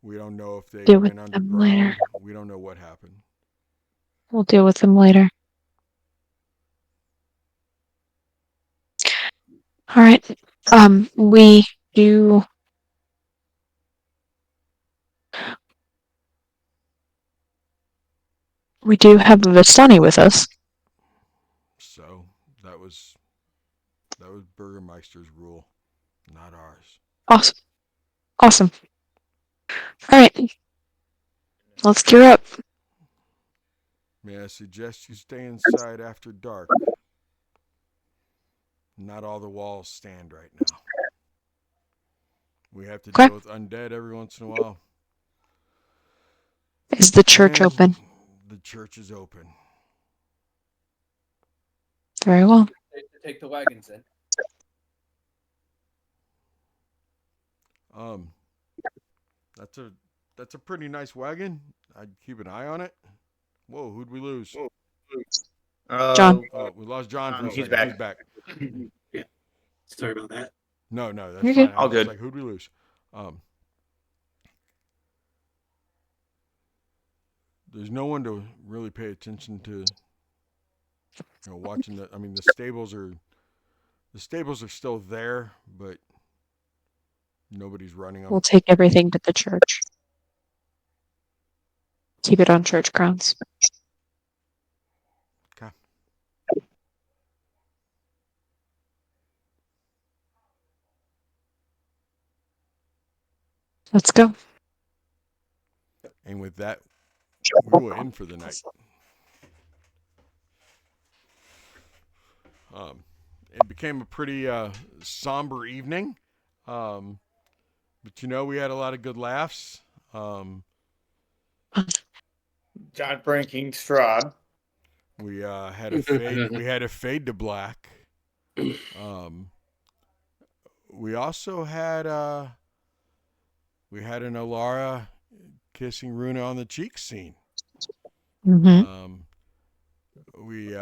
We don't know if they Deal with went them later. underground. We don't know what happened. We'll deal with them later. All right. We do. We do have Vistani with us. So that was Burgermeister's rule, not ours. Awesome. Awesome. All right. Let's gear up. May I suggest you stay inside after dark? Not all the walls stand right now. We have to Okay. deal with undead every once in a while. Is the church And open? The church is open. Very well. Take the wagons then. That's a pretty nice wagon. I'd keep an eye on it. Whoa, who'd we lose? John. Oh, we lost John for a He's second. back. He's back. Yeah. Sorry about that. No, that's You're fine. good. I was All just good. like, who'd we lose? There's no one to really pay attention to. Watching the. I mean, the stables are still there, but nobody's running them. We'll take everything to the church. Keep it on church grounds. Okay. Let's go. And with that, we will end for the night. It became a pretty somber evening, but we had a lot of good laughs. John pranking Strahd. We had a fade. We had a fade to black. We also had an Alara kissing Runa on the cheek scene. Mm-hmm. We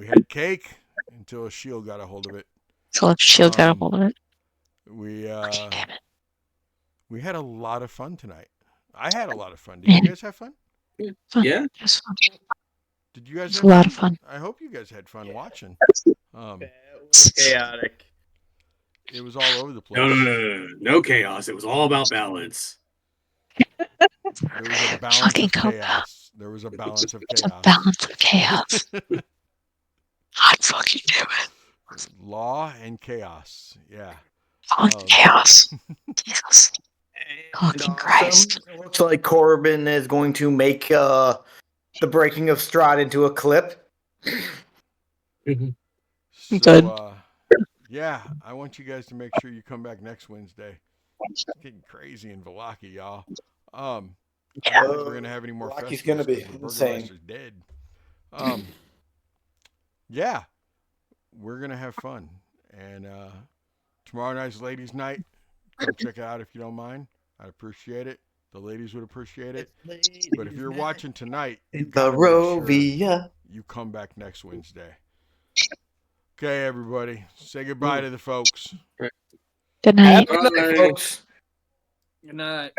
had cake until a shield got a hold of it. So let's shield got a hold of it. We Damn it. we had a lot of fun tonight. I had a lot of fun. Did you guys have fun? Fun. Yeah. It was fun. Did you guys It's have a lot of fun. I hope you guys had fun watching. It was chaotic. It was all over the place. No chaos. It was all about balance. There was a balance Fucking of chaos. There was a balance of It's a chaos. balance of chaos. I'd fucking do it. Law and chaos. Yeah. Fucking chaos. Jesus. Fucking Christ. It looks like Corbin is going to make the breaking of Strahd into a clip. So, Good. yeah, I want you guys to make sure you come back next Wednesday. It's getting crazy in Vallaki, y'all. I don't think we're gonna have any more Vallaki's festivals. gonna be 'Cause the insane. Burgermeister's dead. Yeah, we're gonna have fun, and Tomorrow night's ladies' night. Come check it out if you don't mind. I'd appreciate it. The ladies would appreciate it. But if you're watching tonight, you gotta make sure you come back next Wednesday. Okay, everybody. Say goodbye to the folks. Good night. Happy night, folks. Good night.